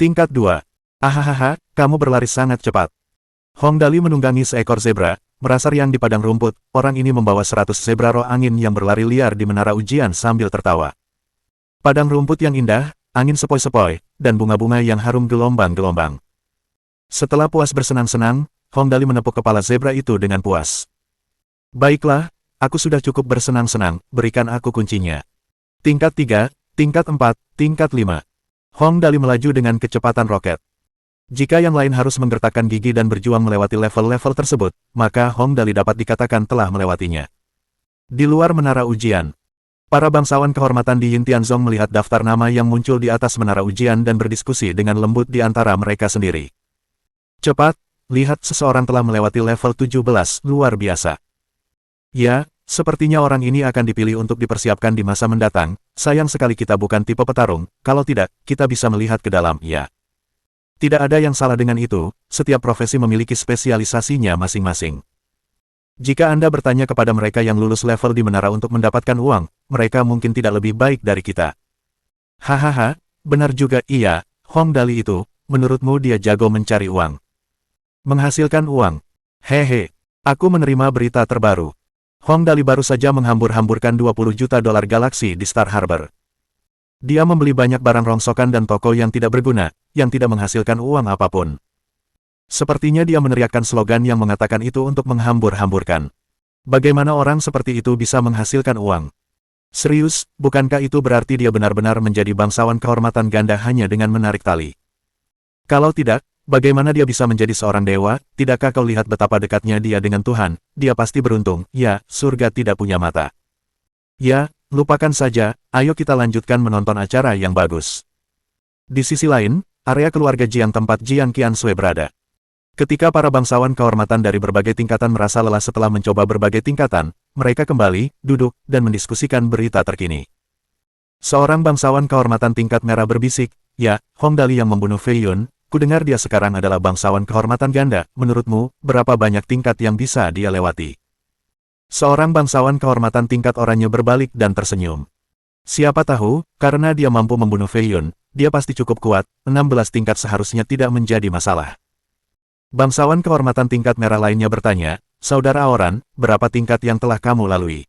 Tingkat 2. Ahahaha, kamu berlari sangat cepat. Hong Dali menunggangi seekor zebra, merasa riang di padang rumput, orang ini membawa 100 zebra roh angin yang berlari liar di menara ujian sambil tertawa. Padang rumput yang indah, angin sepoi-sepoi, dan bunga-bunga yang harum gelombang-gelombang. Setelah puas bersenang-senang, Hong Dali menepuk kepala zebra itu dengan puas. Baiklah, aku sudah cukup bersenang-senang, berikan aku kuncinya. Tingkat 3, tingkat 4, tingkat 5. Hong Dali melaju dengan kecepatan roket. Jika yang lain harus menggertakkan gigi dan berjuang melewati level-level tersebut, maka Hong Dali dapat dikatakan telah melewatinya. Di luar menara ujian, para bangsawan kehormatan di Yin Tianzong melihat daftar nama yang muncul di atas menara ujian dan berdiskusi dengan lembut di antara mereka sendiri. Cepat, lihat seseorang telah melewati level 17, luar biasa. Ya, sepertinya orang ini akan dipilih untuk dipersiapkan di masa mendatang, sayang sekali kita bukan tipe petarung, kalau tidak, kita bisa melihat ke dalam, ya. Tidak ada yang salah dengan itu, setiap profesi memiliki spesialisasinya masing-masing. Jika Anda bertanya kepada mereka yang lulus level di menara untuk mendapatkan uang, mereka mungkin tidak lebih baik dari kita. Hahaha, benar juga, iya, Hong Dali itu, menurutmu dia jago mencari uang. Menghasilkan uang. Hehe, aku menerima berita terbaru. Hong Dali baru saja menghambur-hamburkan $20 juta galaksi di Star Harbor. Dia membeli banyak barang rongsokan dan toko yang tidak berguna, yang tidak menghasilkan uang apapun. Sepertinya dia meneriakkan slogan yang mengatakan itu untuk menghambur-hamburkan. Bagaimana orang seperti itu bisa menghasilkan uang? Serius, bukankah itu berarti dia benar-benar menjadi bangsawan kehormatan ganda hanya dengan menarik tali? Kalau tidak, bagaimana dia bisa menjadi seorang dewa? Tidakkah kau lihat betapa dekatnya dia dengan Tuhan? Dia pasti beruntung. Ya, surga tidak punya mata. Ya, lupakan saja, ayo kita lanjutkan menonton acara yang bagus. Di sisi lain, area keluarga Jiang tempat Jiang Qiansui berada. Ketika para bangsawan kehormatan dari berbagai tingkatan merasa lelah setelah mencoba berbagai tingkatan, mereka kembali, duduk, dan mendiskusikan berita terkini. Seorang bangsawan kehormatan tingkat merah berbisik, ya, Hong Dali yang membunuh Fei Yun, kudengar dia sekarang adalah bangsawan kehormatan ganda, menurutmu, berapa banyak tingkat yang bisa dia lewati? Seorang bangsawan kehormatan tingkat oranye berbalik dan tersenyum. Siapa tahu, karena dia mampu membunuh Fei Yun, dia pasti cukup kuat, 16 tingkat seharusnya tidak menjadi masalah. Bangsawan kehormatan tingkat merah lainnya bertanya, Saudara Aoran, berapa tingkat yang telah kamu lalui?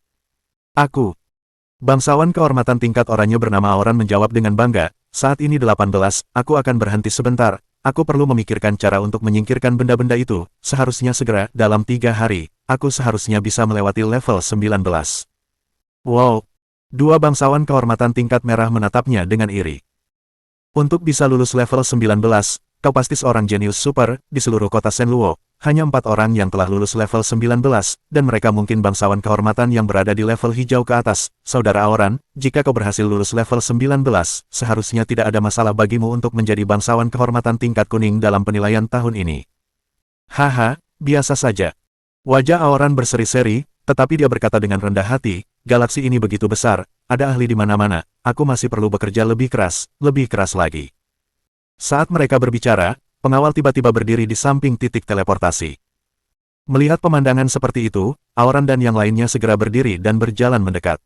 Aku. Bangsawan kehormatan tingkat oranye bernama Auran menjawab dengan bangga, saat ini 18, aku akan berhenti sebentar, aku perlu memikirkan cara untuk menyingkirkan benda-benda itu, seharusnya segera, dalam 3 hari, aku seharusnya bisa melewati level 19. Wow! Dua bangsawan kehormatan tingkat merah menatapnya dengan iri. Untuk bisa lulus level 19, kau pasti seorang jenius super, di seluruh kota Shenluo, hanya 4 orang yang telah lulus level 19, dan mereka mungkin bangsawan kehormatan yang berada di level hijau ke atas. Saudara Auran, jika kau berhasil lulus level 19, seharusnya tidak ada masalah bagimu untuk menjadi bangsawan kehormatan tingkat kuning dalam penilaian tahun ini. Haha, biasa saja. Wajah Auran berseri-seri, tetapi dia berkata dengan rendah hati, galaksi ini begitu besar, ada ahli di mana-mana, aku masih perlu bekerja lebih keras lagi. Saat mereka berbicara, pengawal tiba-tiba berdiri di samping titik teleportasi. Melihat pemandangan seperti itu, Auran dan yang lainnya segera berdiri dan berjalan mendekat.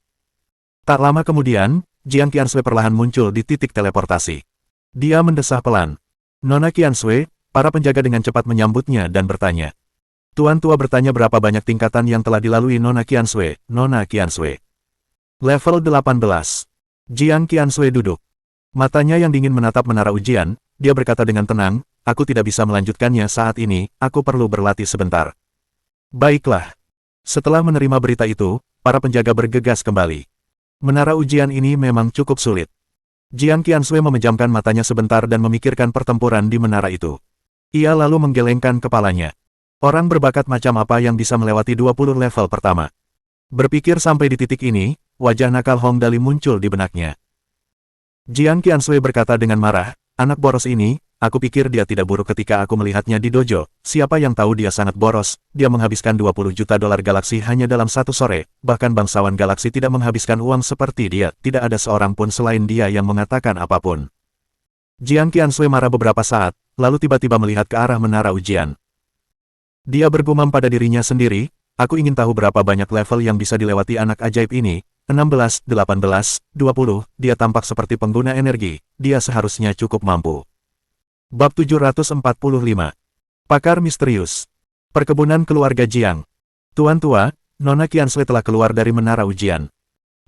Tak lama kemudian, Jiang Qiansui perlahan muncul di titik teleportasi. Dia mendesah pelan. Nona Qiansui, para penjaga dengan cepat menyambutnya dan bertanya. Tuan tua bertanya berapa banyak tingkatan yang telah dilalui Nona Qiansui. Nona Qiansui. Level 18. Jiang Qiansui duduk. Matanya yang dingin menatap menara ujian, dia berkata dengan tenang, aku tidak bisa melanjutkannya saat ini, aku perlu berlatih sebentar. Baiklah. Setelah menerima berita itu, para penjaga bergegas kembali. Menara ujian ini memang cukup sulit. Jiang Qiansui memejamkan matanya sebentar dan memikirkan pertempuran di menara itu. Ia lalu menggelengkan kepalanya. Orang berbakat macam apa yang bisa melewati 20 level pertama? Berpikir sampai di titik ini, wajah nakal Hong Dali muncul di benaknya. Jiang Qiansui berkata dengan marah, anak boros ini, aku pikir dia tidak buruk ketika aku melihatnya di dojo, siapa yang tahu dia sangat boros, dia menghabiskan 20 juta dolar galaksi hanya dalam satu sore, bahkan bangsawan galaksi tidak menghabiskan uang seperti dia, tidak ada seorang pun selain dia yang mengatakan apapun. Jiang Qiansui marah beberapa saat, lalu tiba-tiba melihat ke arah menara ujian. Dia bergumam pada dirinya sendiri, aku ingin tahu berapa banyak level yang bisa dilewati anak ajaib ini. 16, 18, 20, dia tampak seperti pengguna energi, dia seharusnya cukup mampu. Bab 745. Pakar misterius. Perkebunan keluarga Jiang. Tuan tua, Nona Qiansui telah keluar dari menara ujian.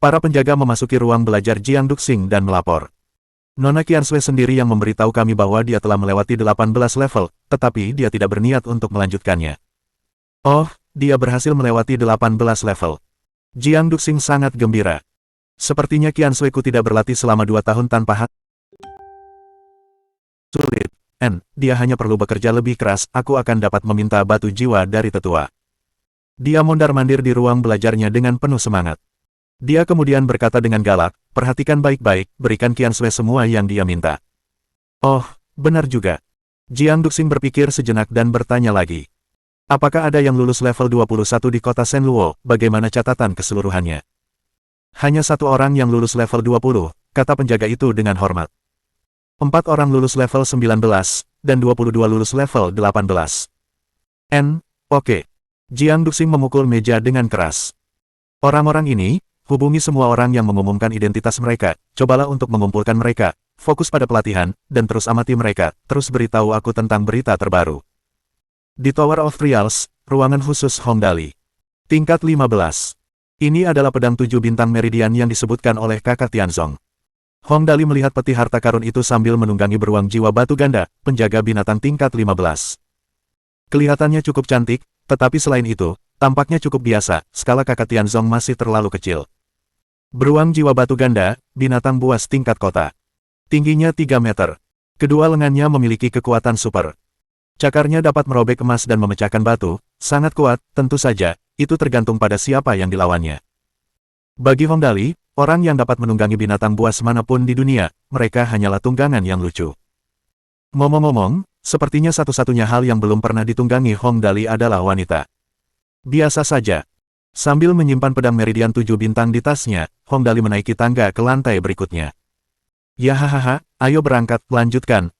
Para penjaga memasuki ruang belajar Jiang Duxing dan melapor. Nona Qiansui sendiri yang memberitahu kami bahwa dia telah melewati 18 level, tetapi dia tidak berniat untuk melanjutkannya. Oh, dia berhasil melewati 18 level. Jiang Duxing sangat gembira. Sepertinya Qiansuiku tidak berlatih selama 2 tahun tanpa sulit. Dia hanya perlu bekerja lebih keras, aku akan dapat meminta batu jiwa dari tetua. Dia mondar-mandir di ruang belajarnya dengan penuh semangat. Dia kemudian berkata dengan galak, perhatikan baik-baik, berikan Qiansui semua yang dia minta. Oh, benar juga. Jiang Duxing berpikir sejenak dan bertanya lagi. Apakah ada yang lulus level 21 di kota Shenluo, bagaimana catatan keseluruhannya? Hanya 1 orang yang lulus level 20, kata penjaga itu dengan hormat. 4 orang lulus level 19, dan 22 lulus level 18. Oke. Jiang Duxing memukul meja dengan keras. Orang-orang ini, hubungi semua orang yang mengumumkan identitas mereka, cobalah untuk mengumpulkan mereka, fokus pada pelatihan, dan terus amati mereka, terus beritahu aku tentang berita terbaru. Di Tower of Trials, ruangan khusus Hong Dali. Tingkat 15. Ini adalah pedang 7 bintang meridian yang disebutkan oleh kakak Tianzong. Hong Dali melihat peti harta karun itu sambil menunggangi beruang jiwa batu ganda, penjaga binatang tingkat 15. Kelihatannya cukup cantik, tetapi selain itu, tampaknya cukup biasa, skala kakak Tianzong masih terlalu kecil. Beruang jiwa batu ganda, binatang buas tingkat kota. Tingginya 3 meter. Kedua lengannya memiliki kekuatan super. Cakarnya dapat merobek emas dan memecahkan batu, sangat kuat, tentu saja, itu tergantung pada siapa yang dilawannya. Bagi Hong Dali, orang yang dapat menunggangi binatang buas manapun di dunia, mereka hanyalah tunggangan yang lucu. Ngomong-ngomong, sepertinya satu-satunya hal yang belum pernah ditunggangi Hong Dali adalah wanita. Biasa saja. Sambil menyimpan pedang meridian 7 bintang di tasnya, Hong Dali menaiki tangga ke lantai berikutnya. Ya hahaha, ayo berangkat, lanjutkan.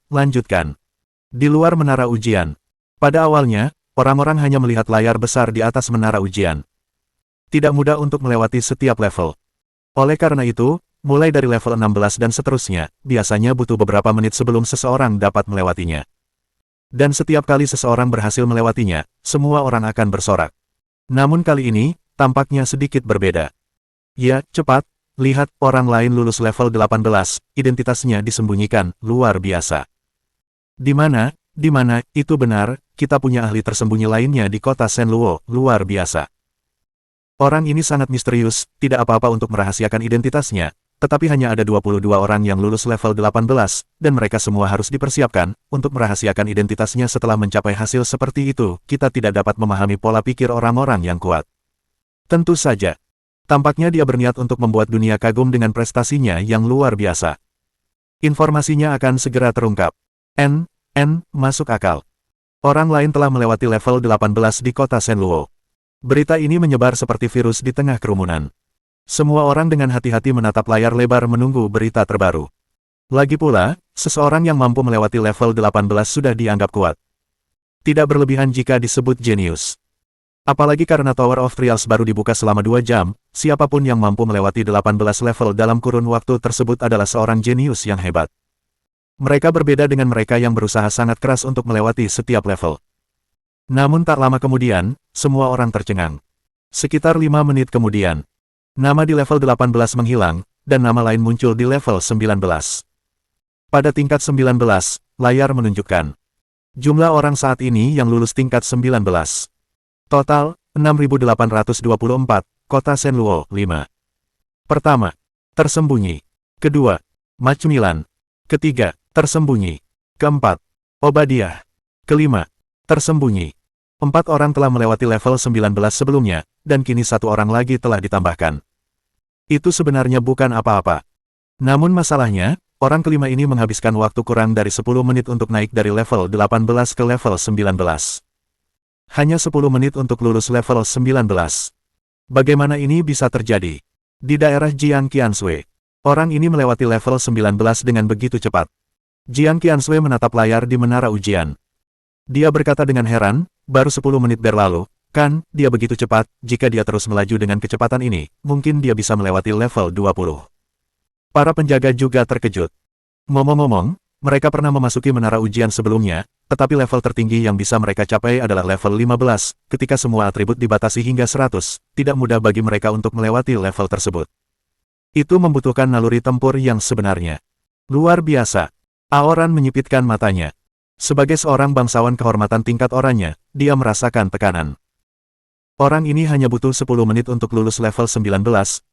Di luar menara ujian. Pada awalnya, orang-orang hanya melihat layar besar di atas menara ujian. Tidak mudah untuk melewati setiap level. Oleh karena itu, mulai dari level 16 dan seterusnya, biasanya butuh beberapa menit sebelum seseorang dapat melewatinya. Dan setiap kali seseorang berhasil melewatinya, semua orang akan bersorak. Namun kali ini, tampaknya sedikit berbeda. Ya, cepat, Lihat, orang lain lulus level 18, identitasnya disembunyikan, luar biasa. Di mana, itu benar, kita punya ahli tersembunyi lainnya di kota Shenluo, luar biasa. Orang ini sangat misterius, tidak apa-apa untuk merahasiakan identitasnya, tetapi hanya ada 22 orang yang lulus level 18, dan mereka semua harus dipersiapkan untuk merahasiakan identitasnya setelah mencapai hasil seperti itu, kita tidak dapat memahami pola pikir orang-orang yang kuat. Tentu saja. Tampaknya dia berniat untuk membuat dunia kagum dengan prestasinya yang luar biasa. Informasinya akan segera terungkap. Masuk akal. Orang lain telah melewati level 18 di kota Shenluo. Berita ini menyebar seperti virus di tengah kerumunan. Semua orang dengan hati-hati menatap layar lebar menunggu berita terbaru. Lagi pula, seseorang yang mampu melewati level 18 sudah dianggap kuat. Tidak berlebihan jika disebut jenius. Apalagi karena Tower of Trials baru dibuka selama 2 jam, siapapun yang mampu melewati 18 level dalam kurun waktu tersebut adalah seorang jenius yang hebat. Mereka berbeda dengan mereka yang berusaha sangat keras untuk melewati setiap level. Namun tak lama kemudian, semua orang tercengang. Sekitar 5 menit kemudian, nama di level 18 menghilang, dan nama lain muncul di level 19. Pada tingkat 19, layar menunjukkan jumlah orang saat ini yang lulus tingkat 19. Total, 6.824, kota Shenluo, 5. Pertama, tersembunyi. Kedua, Macmillan. Ketiga, tersembunyi. Keempat, Obadiah. Kelima, tersembunyi. 4 orang telah melewati level 19 sebelumnya, dan kini 1 orang lagi telah ditambahkan. Itu sebenarnya bukan apa-apa. Namun masalahnya, orang kelima ini menghabiskan waktu kurang dari 10 menit untuk naik dari level 18 ke level 19. Hanya 10 menit untuk lulus level 19. Bagaimana ini bisa terjadi? Di daerah Jiang Qianshui, orang ini melewati level 19 dengan begitu cepat. Jiang Qianshui menatap layar di menara ujian. Dia berkata dengan heran, baru 10 menit berlalu, kan, dia begitu cepat, jika dia terus melaju dengan kecepatan ini, mungkin dia bisa melewati level 20. Para penjaga juga terkejut. Ngomong-ngomong, mereka pernah memasuki menara ujian sebelumnya, tetapi level tertinggi yang bisa mereka capai adalah level 15, ketika semua atribut dibatasi hingga 100, tidak mudah bagi mereka untuk melewati level tersebut. Itu membutuhkan naluri tempur yang sebenarnya. Luar biasa. Aoran menyipitkan matanya. Sebagai seorang bangsawan kehormatan tingkat oranye, dia merasakan tekanan. Orang ini hanya butuh 10 menit untuk lulus level 19,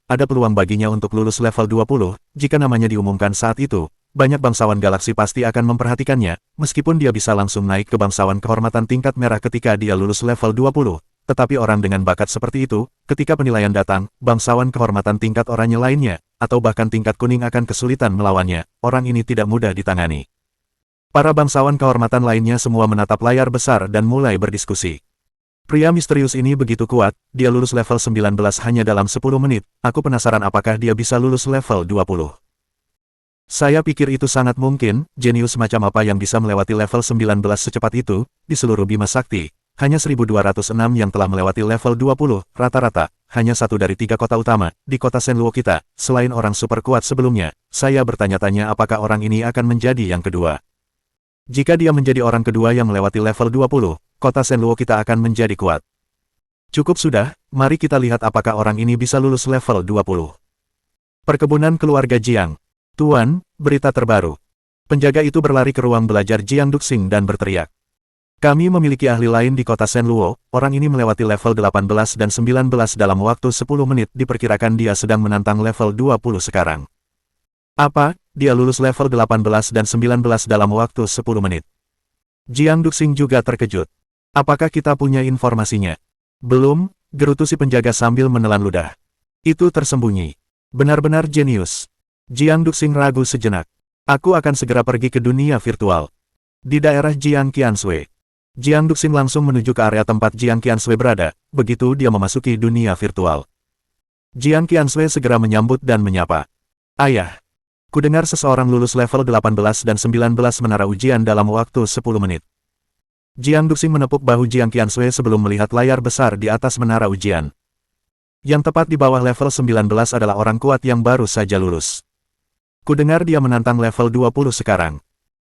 ada peluang baginya untuk lulus level 20, jika namanya diumumkan saat itu. Banyak bangsawan galaksi pasti akan memperhatikannya, meskipun dia bisa langsung naik ke bangsawan kehormatan tingkat merah ketika dia lulus level 20. Tetapi orang dengan bakat seperti itu, ketika penilaian datang, bangsawan kehormatan tingkat oranye lainnya, atau bahkan tingkat kuning akan kesulitan melawannya, orang ini tidak mudah ditangani. Para bangsawan kehormatan lainnya semua menatap layar besar dan mulai berdiskusi. Pria misterius ini begitu kuat, dia lulus level 19 hanya dalam 10 menit, aku penasaran apakah dia bisa lulus level 20. Saya pikir itu sangat mungkin, jenius macam apa yang bisa melewati level 19 secepat itu, di seluruh Bima Sakti, hanya 1206 yang telah melewati level 20, rata-rata, hanya 1 dari 3 kota utama, di kota Shenluo kita, selain orang super kuat sebelumnya, saya bertanya-tanya apakah orang ini akan menjadi yang kedua. Jika dia menjadi orang kedua yang melewati level 20, kota Shenluo kita akan menjadi kuat. Cukup sudah, mari kita lihat apakah orang ini bisa lulus level 20. Perkebunan keluarga Jiang. Tuan, berita terbaru. Penjaga itu berlari ke ruang belajar Jiang Duxing dan berteriak. Kami memiliki ahli lain di kota Shenluo, orang ini melewati level 18 dan 19 dalam waktu 10 menit, diperkirakan dia sedang menantang level 20 sekarang. Apa, dia lulus level 18 dan 19 dalam waktu 10 menit? Jiang Duxing juga terkejut. Apakah kita punya informasinya? Belum, gerutu si penjaga sambil menelan ludah. Itu tersembunyi. Benar-benar jenius. Jiang Duxing ragu sejenak. Aku akan segera pergi ke dunia virtual. Di daerah Jiang Qianshui. Jiang Duxing langsung menuju ke area tempat Jiang Qianshui berada, begitu dia memasuki dunia virtual. Jiang Qianshui segera menyambut dan menyapa. Ayah. Kudengar seseorang lulus level 18 dan 19 menara ujian dalam waktu 10 menit. Jiang Duxing menepuk bahu Jiang Qianshui sebelum melihat layar besar di atas menara ujian. Yang tepat di bawah level 19 adalah orang kuat yang baru saja lulus. Kudengar dia menantang level 20 sekarang.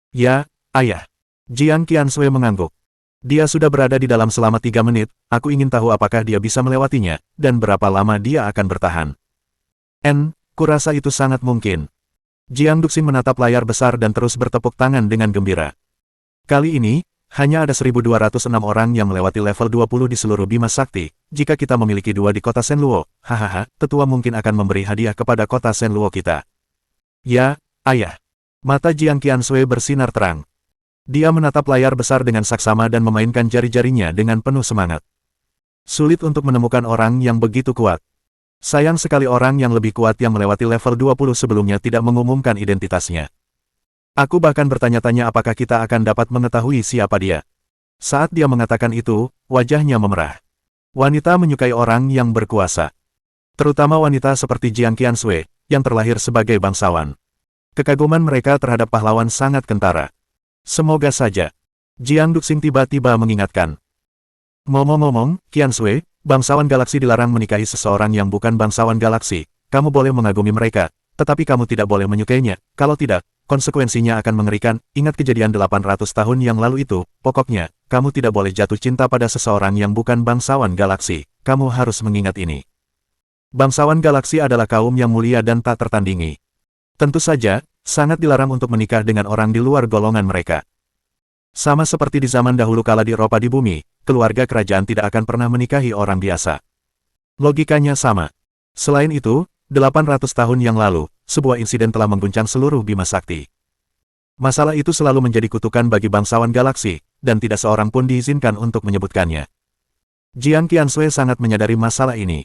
Ya, ayah. Jiang Qianshui mengangguk. Dia sudah berada di dalam selama 3 menit, aku ingin tahu apakah dia bisa melewatinya, dan berapa lama dia akan bertahan. Kurasa itu sangat mungkin. Jiang Duxing menatap layar besar dan terus bertepuk tangan dengan gembira. Kali ini, hanya ada 1.206 orang yang melewati level 20 di seluruh Bima Sakti. Jika kita memiliki 2 di kota Shenluo, hahaha, tetua mungkin akan memberi hadiah kepada kota Shenluo kita. Ya, ayah. Mata Jiang Qiansui bersinar terang. Dia menatap layar besar dengan saksama dan memainkan jari-jarinya dengan penuh semangat. Sulit untuk menemukan orang yang begitu kuat. Sayang sekali orang yang lebih kuat yang melewati level 20 sebelumnya tidak mengumumkan identitasnya. Aku bahkan bertanya-tanya apakah kita akan dapat mengetahui siapa dia. Saat dia mengatakan itu, wajahnya memerah. Wanita menyukai orang yang berkuasa. Terutama wanita seperti Jiang Qiansui, yang terlahir sebagai bangsawan. Kekaguman mereka terhadap pahlawan sangat kentara. Semoga saja. Jiang Duxing tiba-tiba mengingatkan. Ngomong-ngomong, Qiansui, bangsawan galaksi dilarang menikahi seseorang yang bukan bangsawan galaksi. Kamu boleh mengagumi mereka, tetapi kamu tidak boleh menyukainya. Kalau tidak, konsekuensinya akan mengerikan. Ingat kejadian 800 tahun yang lalu itu. Pokoknya, kamu tidak boleh jatuh cinta pada seseorang yang bukan bangsawan galaksi. Kamu harus mengingat ini. Bangsawan galaksi adalah kaum yang mulia dan tak tertandingi. Tentu saja, sangat dilarang untuk menikah dengan orang di luar golongan mereka. Sama seperti di zaman dahulu kala di Eropa di bumi, keluarga kerajaan tidak akan pernah menikahi orang biasa. Logikanya sama. Selain itu, 800 tahun yang lalu, sebuah insiden telah mengguncang seluruh Bima Sakti. Masalah itu selalu menjadi kutukan bagi bangsawan galaksi, dan tidak seorang pun diizinkan untuk menyebutkannya. Jiang Qiansui sangat menyadari masalah ini.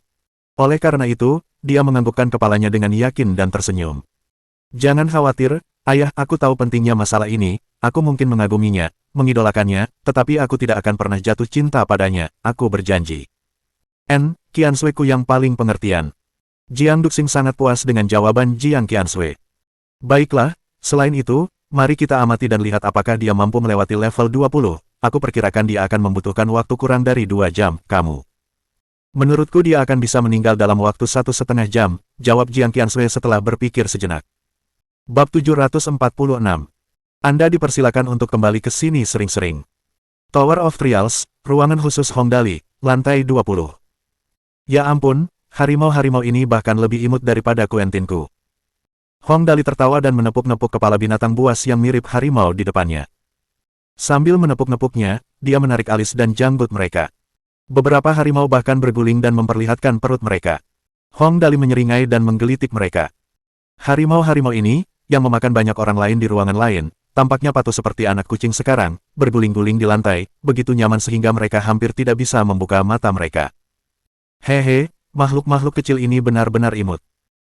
Oleh karena itu, dia menganggukkan kepalanya dengan yakin dan tersenyum. Jangan khawatir, ayah, aku tahu pentingnya masalah ini, aku mungkin mengaguminya, mengidolakannya, tetapi aku tidak akan pernah jatuh cinta padanya, aku berjanji. Qiansui ku yang paling pengertian. Jiang Duxing sangat puas dengan jawaban Jiang Qiansui. Baiklah, selain itu, mari kita amati dan lihat apakah dia mampu melewati level 20. Aku perkirakan dia akan membutuhkan waktu kurang dari 2 jam, kamu. Menurutku dia akan bisa meninggal dalam waktu 1,5 jam, jawab Jiang Qiansui setelah berpikir sejenak. Bab 746. Anda dipersilakan untuk kembali ke sini sering-sering. Tower of Trials, ruangan khusus Hongdali, lantai 20. Ya ampun, harimau-harimau ini bahkan lebih imut daripada Quentinku. Hongdali tertawa dan menepuk-nepuk kepala binatang buas yang mirip harimau di depannya. Sambil menepuk-nepuknya, dia menarik alis dan janggut mereka. Beberapa harimau bahkan berguling dan memperlihatkan perut mereka. Hongdali menyeringai dan menggelitik mereka. Harimau-harimau ini, yang memakan banyak orang lain di ruangan lain, tampaknya patuh seperti anak kucing sekarang, berguling-guling di lantai, begitu nyaman sehingga mereka hampir tidak bisa membuka mata mereka. Hehe, makhluk-makhluk kecil ini benar-benar imut.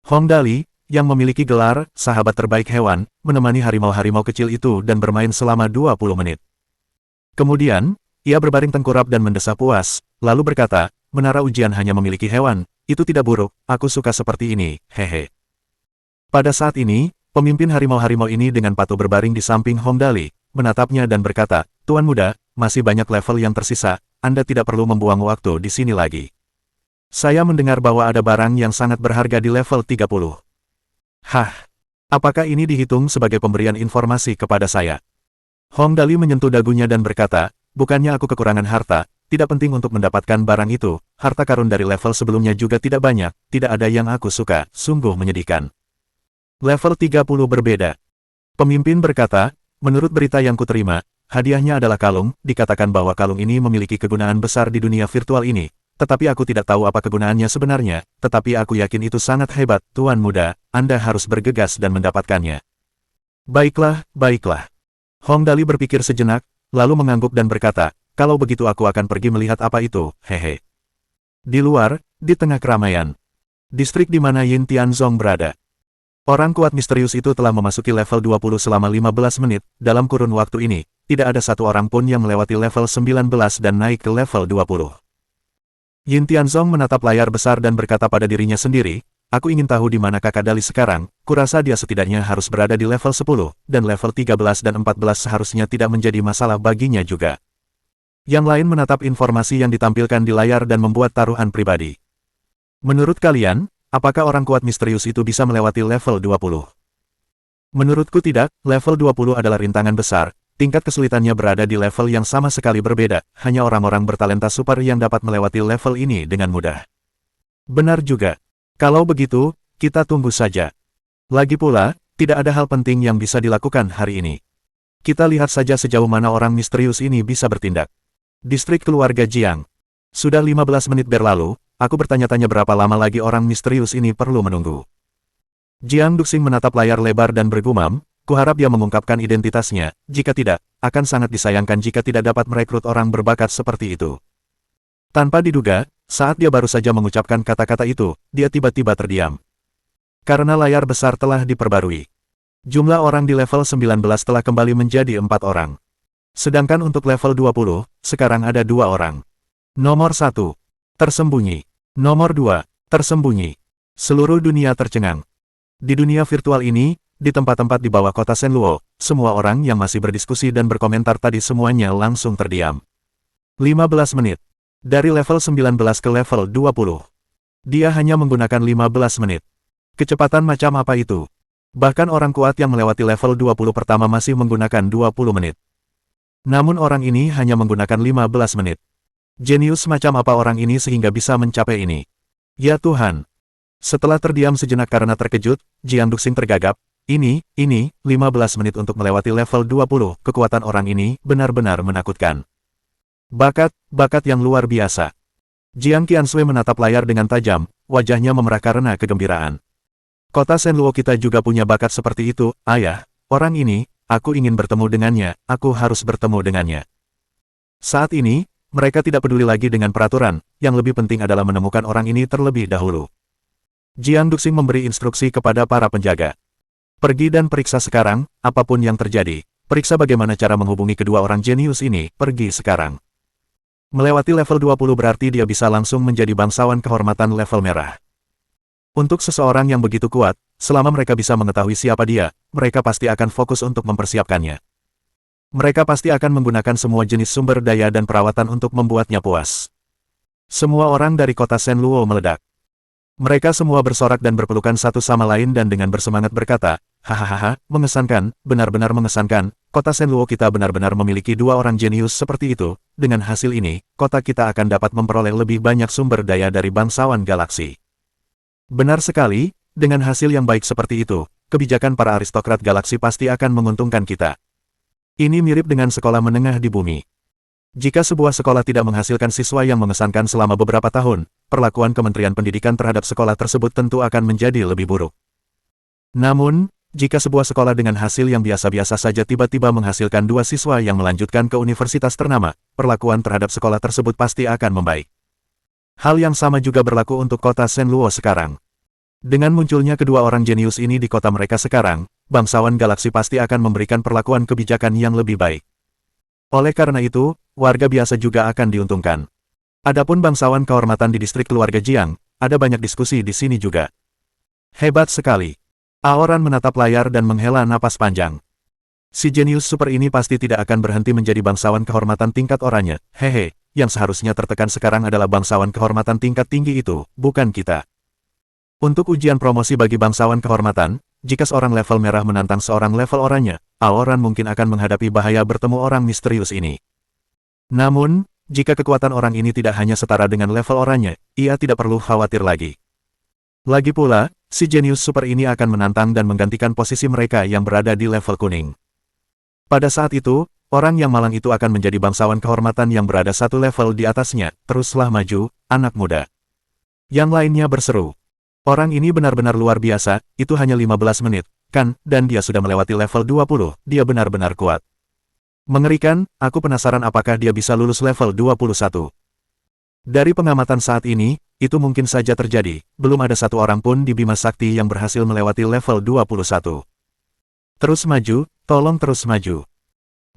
Hongdali, yang memiliki gelar sahabat terbaik hewan, menemani harimau-harimau kecil itu dan bermain selama 20 menit. Kemudian, ia berbaring tengkurap dan mendesah puas, lalu berkata, menara ujian hanya memiliki hewan, itu tidak buruk, aku suka seperti ini, hehe. Pada saat ini, pemimpin harimau-harimau ini dengan patuh berbaring di samping Hongdali, menatapnya dan berkata, Tuan muda, masih banyak level yang tersisa, Anda tidak perlu membuang waktu di sini lagi. Saya mendengar bahwa ada barang yang sangat berharga di level 30. Hah? Apakah ini dihitung sebagai pemberian informasi kepada saya? Hongdali menyentuh dagunya dan berkata, bukannya aku kekurangan harta, tidak penting untuk mendapatkan barang itu, harta karun dari level sebelumnya juga tidak banyak, tidak ada yang aku suka, sungguh menyedihkan. Level 30 berbeda. Pemimpin berkata, menurut berita yang kuterima, hadiahnya adalah kalung, dikatakan bahwa kalung ini memiliki kegunaan besar di dunia virtual ini. Tetapi aku tidak tahu apa kegunaannya sebenarnya, tetapi aku yakin itu sangat hebat, Tuan muda, Anda harus bergegas dan mendapatkannya. Baiklah, baiklah. Hongdali berpikir sejenak, lalu mengangguk dan berkata, kalau begitu aku akan pergi melihat apa itu, hehe. Di luar, di tengah keramaian. Distrik di mana Yin Tianzong berada. Orang kuat misterius itu telah memasuki level 20 selama 15 menit, dalam kurun waktu ini, tidak ada satu orang pun yang melewati level 19 dan naik ke level 20. Yin Tianzong menatap layar besar dan berkata pada dirinya sendiri, aku ingin tahu di mana kakak Dali sekarang, kurasa dia setidaknya harus berada di level 10, dan level 13 dan 14 seharusnya tidak menjadi masalah baginya juga. Yang lain menatap informasi yang ditampilkan di layar dan membuat taruhan pribadi. Menurut kalian, apakah orang kuat misterius itu bisa melewati level 20? Menurutku tidak, level 20 adalah rintangan besar. Tingkat kesulitannya berada di level yang sama sekali berbeda, hanya orang-orang bertalenta super yang dapat melewati level ini dengan mudah. Benar juga. Kalau begitu, Kita tunggu saja. Lagi pula, tidak ada hal penting yang bisa dilakukan hari ini. Kita lihat saja sejauh mana orang misterius ini bisa bertindak. Distrik keluarga Jiang. Sudah 15 menit berlalu, aku bertanya-tanya berapa lama lagi orang misterius ini perlu menunggu. Jiang Duxing menatap layar lebar dan bergumam, kuharap dia mengungkapkan identitasnya, jika tidak, akan sangat disayangkan jika tidak dapat merekrut orang berbakat seperti itu. Tanpa diduga, saat dia baru saja mengucapkan kata-kata itu, dia tiba-tiba terdiam. Karena layar besar telah diperbarui. Jumlah orang di level 19 telah kembali menjadi 4 orang. Sedangkan untuk level 20, sekarang ada 2 orang. Nomor 1. Tersembunyi. Nomor 2. Tersembunyi. Seluruh dunia tercengang. Di dunia virtual ini, di tempat-tempat di bawah kota Shenluo, semua orang yang masih berdiskusi dan berkomentar tadi semuanya langsung terdiam. 15 menit. Dari level 19 ke level 20. Dia hanya menggunakan 15 menit. Kecepatan macam apa itu? Bahkan orang kuat yang melewati level 20 pertama masih menggunakan 20 menit. Namun orang ini hanya menggunakan 15 menit. Jenius macam apa orang ini sehingga bisa mencapai ini? Ya Tuhan! Setelah terdiam sejenak karena terkejut, Jiang Duxing tergagap. Ini, 15 menit untuk melewati level 20, kekuatan orang ini benar-benar menakutkan. Bakat yang luar biasa. Jiang Qiansui menatap layar dengan tajam, wajahnya memerah karena kegembiraan. Kota Shenluo kita juga punya bakat seperti itu, ayah. Orang ini, aku ingin bertemu dengannya, aku harus bertemu dengannya. Saat ini, mereka tidak peduli lagi dengan peraturan, yang lebih penting adalah menemukan orang ini terlebih dahulu. Jiang Duxing memberi instruksi kepada para penjaga. Pergi dan periksa sekarang, apapun yang terjadi. Periksa bagaimana cara menghubungi kedua orang jenius ini, pergi sekarang. Melewati level 20 berarti dia bisa langsung menjadi bangsawan kehormatan level merah. Untuk seseorang yang begitu kuat, selama mereka bisa mengetahui siapa dia, mereka pasti akan fokus untuk mempersiapkannya. Mereka pasti akan menggunakan semua jenis sumber daya dan perawatan untuk membuatnya puas. Semua orang dari kota Shenluo meledak. Mereka semua bersorak dan berpelukan satu sama lain dan dengan bersemangat berkata, hahaha, mengesankan, benar-benar mengesankan, kota Shenluo kita benar-benar memiliki 2 orang jenius seperti itu, dengan hasil ini, kota kita akan dapat memperoleh lebih banyak sumber daya dari bangsawan galaksi. Benar sekali, dengan hasil yang baik seperti itu, kebijakan para aristokrat galaksi pasti akan menguntungkan kita. Ini mirip dengan sekolah menengah di bumi. Jika sebuah sekolah tidak menghasilkan siswa yang mengesankan selama beberapa tahun, perlakuan Kementerian Pendidikan terhadap sekolah tersebut tentu akan menjadi lebih buruk. Namun, jika sebuah sekolah dengan hasil yang biasa-biasa saja tiba-tiba menghasilkan 2 siswa yang melanjutkan ke universitas ternama, perlakuan terhadap sekolah tersebut pasti akan membaik. Hal yang sama juga berlaku untuk kota Shenluo sekarang. Dengan munculnya kedua orang jenius ini di kota mereka sekarang, bangsawan galaksi pasti akan memberikan perlakuan kebijakan yang lebih baik. Oleh karena itu, warga biasa juga akan diuntungkan. Adapun bangsawan kehormatan di distrik keluarga Jiang, ada banyak diskusi di sini juga. Hebat sekali. Aoran menatap layar dan menghela napas panjang. Si jenius super ini pasti tidak akan berhenti menjadi bangsawan kehormatan tingkat oranye. Hehe, yang seharusnya tertekan sekarang adalah bangsawan kehormatan tingkat tinggi itu, bukan kita. Untuk ujian promosi bagi bangsawan kehormatan, jika seorang level merah menantang seorang level oranye, Aoran mungkin akan menghadapi bahaya bertemu orang misterius ini. Namun, jika kekuatan orang ini tidak hanya setara dengan level oranye, ia tidak perlu khawatir lagi. Lagi pula, si jenius super ini akan menantang dan menggantikan posisi mereka yang berada di level kuning. Pada saat itu, orang yang malang itu akan menjadi bangsawan kehormatan yang berada satu level di atasnya. Teruslah maju, anak muda. Yang lainnya berseru. Orang ini benar-benar luar biasa, itu hanya 15 menit, kan, dan dia sudah melewati level 20, dia benar-benar kuat. Mengerikan, aku penasaran apakah dia bisa lulus level 21. Dari pengamatan saat ini, itu mungkin saja terjadi, belum ada satu orang pun di Bima Sakti yang berhasil melewati level 21. Terus maju, tolong terus maju.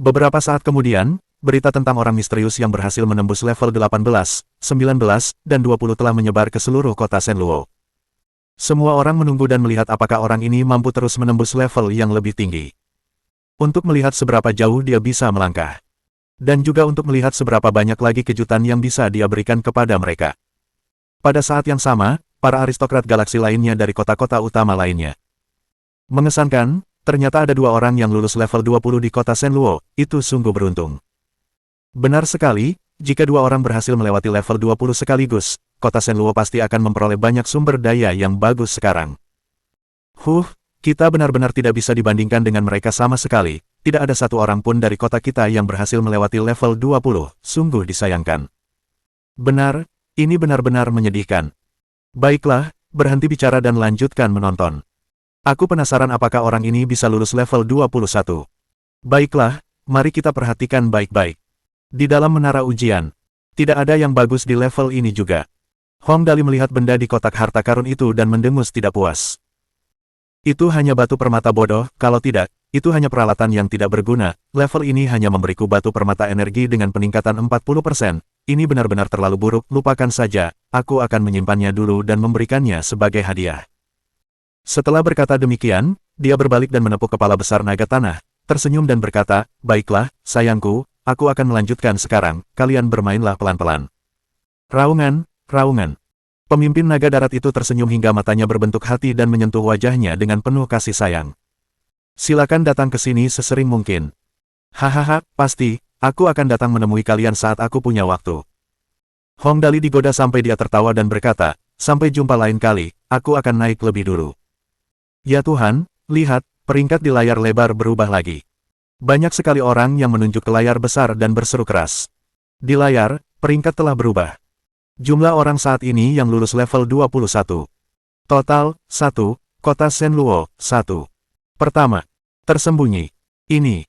Beberapa saat kemudian, berita tentang orang misterius yang berhasil menembus level 18, 19, dan 20 telah menyebar ke seluruh kota Shenluo. Semua orang menunggu dan melihat apakah orang ini mampu terus menembus level yang lebih tinggi. Untuk melihat seberapa jauh dia bisa melangkah. Dan juga untuk melihat seberapa banyak lagi kejutan yang bisa dia berikan kepada mereka. Pada saat yang sama, para aristokrat galaksi lainnya dari kota-kota utama lainnya. Mengesankan, ternyata ada 2 orang yang lulus level 20 di kota Shenluo, itu sungguh beruntung. Benar sekali, jika 2 orang berhasil melewati level 20 sekaligus, kota Shenluo pasti akan memperoleh banyak sumber daya yang bagus sekarang. Kita benar-benar tidak bisa dibandingkan dengan mereka sama sekali. Tidak ada satu orang pun dari kota kita yang berhasil melewati level 20. Sungguh disayangkan. Benar, ini benar-benar menyedihkan. Baiklah, berhenti bicara dan lanjutkan menonton. Aku penasaran apakah orang ini bisa lulus level 21. Baiklah, mari kita perhatikan baik-baik. Di dalam menara ujian, tidak ada yang bagus di level ini juga. Hong Dali melihat benda di kotak harta karun itu dan mendengus tidak puas. Itu hanya batu permata bodoh, kalau tidak, itu hanya peralatan yang tidak berguna. Level ini hanya memberiku batu permata energi dengan peningkatan 40%. Ini benar-benar terlalu buruk, lupakan saja, aku akan menyimpannya dulu dan memberikannya sebagai hadiah. Setelah berkata demikian, dia berbalik dan menepuk kepala besar naga tanah, tersenyum dan berkata, baiklah, sayangku, aku akan melanjutkan sekarang, kalian bermainlah pelan-pelan. Raungan, raungan. Pemimpin naga darat itu tersenyum hingga matanya berbentuk hati dan menyentuh wajahnya dengan penuh kasih sayang. Silakan datang ke sini sesering mungkin. Hahaha, pasti, aku akan datang menemui kalian saat aku punya waktu. Hong Dali digoda sampai dia tertawa dan berkata, sampai jumpa lain kali, aku akan naik lebih dulu. Ya Tuhan, lihat, peringkat di layar lebar berubah lagi. Banyak sekali orang yang menunjuk ke layar besar dan berseru keras. Di layar, peringkat telah berubah. Jumlah orang saat ini yang lulus level 21. Total, 1, kota Shenluo, 1. Pertama, tersembunyi. Ini.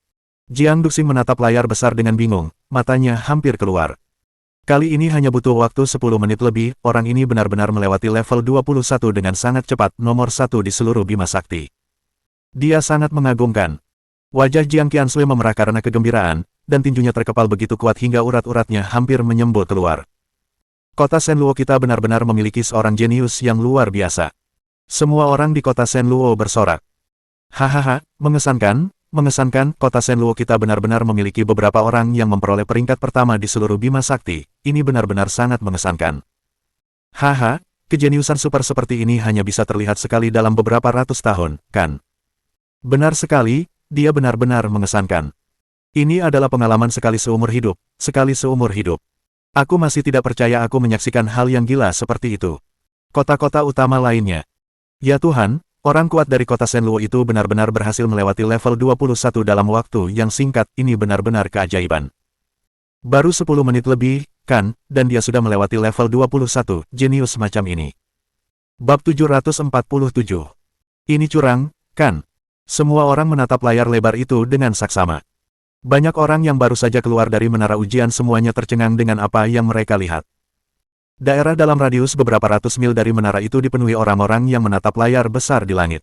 Jiang Duxing menatap layar besar dengan bingung, matanya hampir keluar. Kali ini hanya butuh waktu 10 menit lebih, orang ini benar-benar melewati level 21 dengan sangat cepat, nomor 1 di seluruh Bima Sakti. Dia sangat mengagumkan. Wajah Jiang Qiansui memerah karena kegembiraan, dan tinjunya terkepal begitu kuat hingga urat-uratnya hampir menyembul keluar. Kota Shenluo kita benar-benar memiliki seorang jenius yang luar biasa. Semua orang di kota Shenluo bersorak. Hahaha, mengesankan, kota Shenluo kita benar-benar memiliki beberapa orang yang memperoleh peringkat pertama di seluruh Bima Sakti, ini benar-benar sangat mengesankan. Haha, kejeniusan super seperti ini hanya bisa terlihat sekali dalam beberapa ratus tahun, kan? Benar sekali, dia benar-benar mengesankan. Ini adalah pengalaman sekali seumur hidup, Aku masih tidak percaya aku menyaksikan hal yang gila seperti itu. Kota-kota utama lainnya. Ya Tuhan, orang kuat dari kota Shenluo itu benar-benar berhasil melewati level 21 dalam waktu yang singkat, ini benar-benar keajaiban. Baru 10 menit lebih, kan, dan dia sudah melewati level 21, jenius macam ini. Bab 747. Ini curang, kan? Semua orang menatap layar lebar itu dengan saksama. Banyak orang yang baru saja keluar dari menara ujian semuanya tercengang dengan apa yang mereka lihat. Daerah dalam radius beberapa ratus mil dari menara itu dipenuhi orang-orang yang menatap layar besar di langit.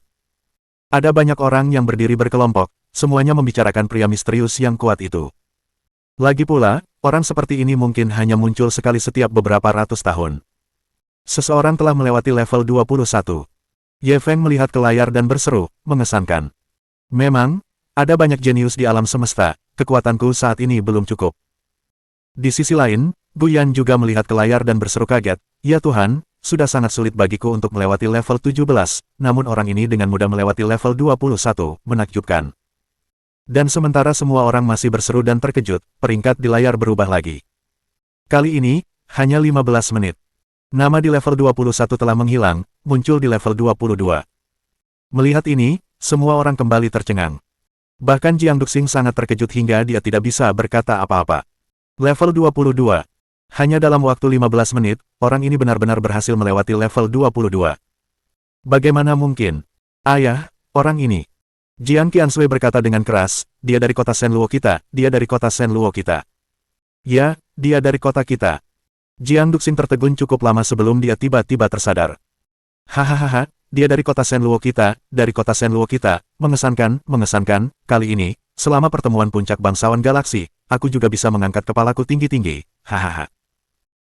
Ada banyak orang yang berdiri berkelompok, semuanya membicarakan pria misterius yang kuat itu. Lagi pula, orang seperti ini mungkin hanya muncul sekali setiap beberapa ratus tahun. Seseorang telah melewati level 21. Ye Feng melihat ke layar dan berseru, mengesankan. Memang, ada banyak jenius di alam semesta, kekuatanku saat ini belum cukup. Di sisi lain, Gu Yan juga melihat ke layar dan berseru kaget, ya Tuhan, sudah sangat sulit bagiku untuk melewati level 17, namun orang ini dengan mudah melewati level 21, menakjubkan. Dan sementara semua orang masih berseru dan terkejut, peringkat di layar berubah lagi. Kali ini, hanya 15 menit. Nama di level 21 telah menghilang, muncul di level 22. Melihat ini, semua orang kembali tercengang. Bahkan Jiang Duxing sangat terkejut hingga dia tidak bisa berkata apa-apa. Level 22. Hanya dalam waktu 15 menit, orang ini benar-benar berhasil melewati level 22. Bagaimana mungkin? Ayah, orang ini. Jiang Qiansui berkata dengan keras, dia dari kota Shenluo kita, dia dari kota Shenluo kita. Ya, dia dari kota kita. Jiang Duxing tertegun cukup lama sebelum dia tiba-tiba tersadar. Hahaha. Dia dari kota Shenluo kita, mengesankan, kali ini, selama pertemuan puncak bangsawan galaksi, aku juga bisa mengangkat kepalaku tinggi-tinggi, hahaha.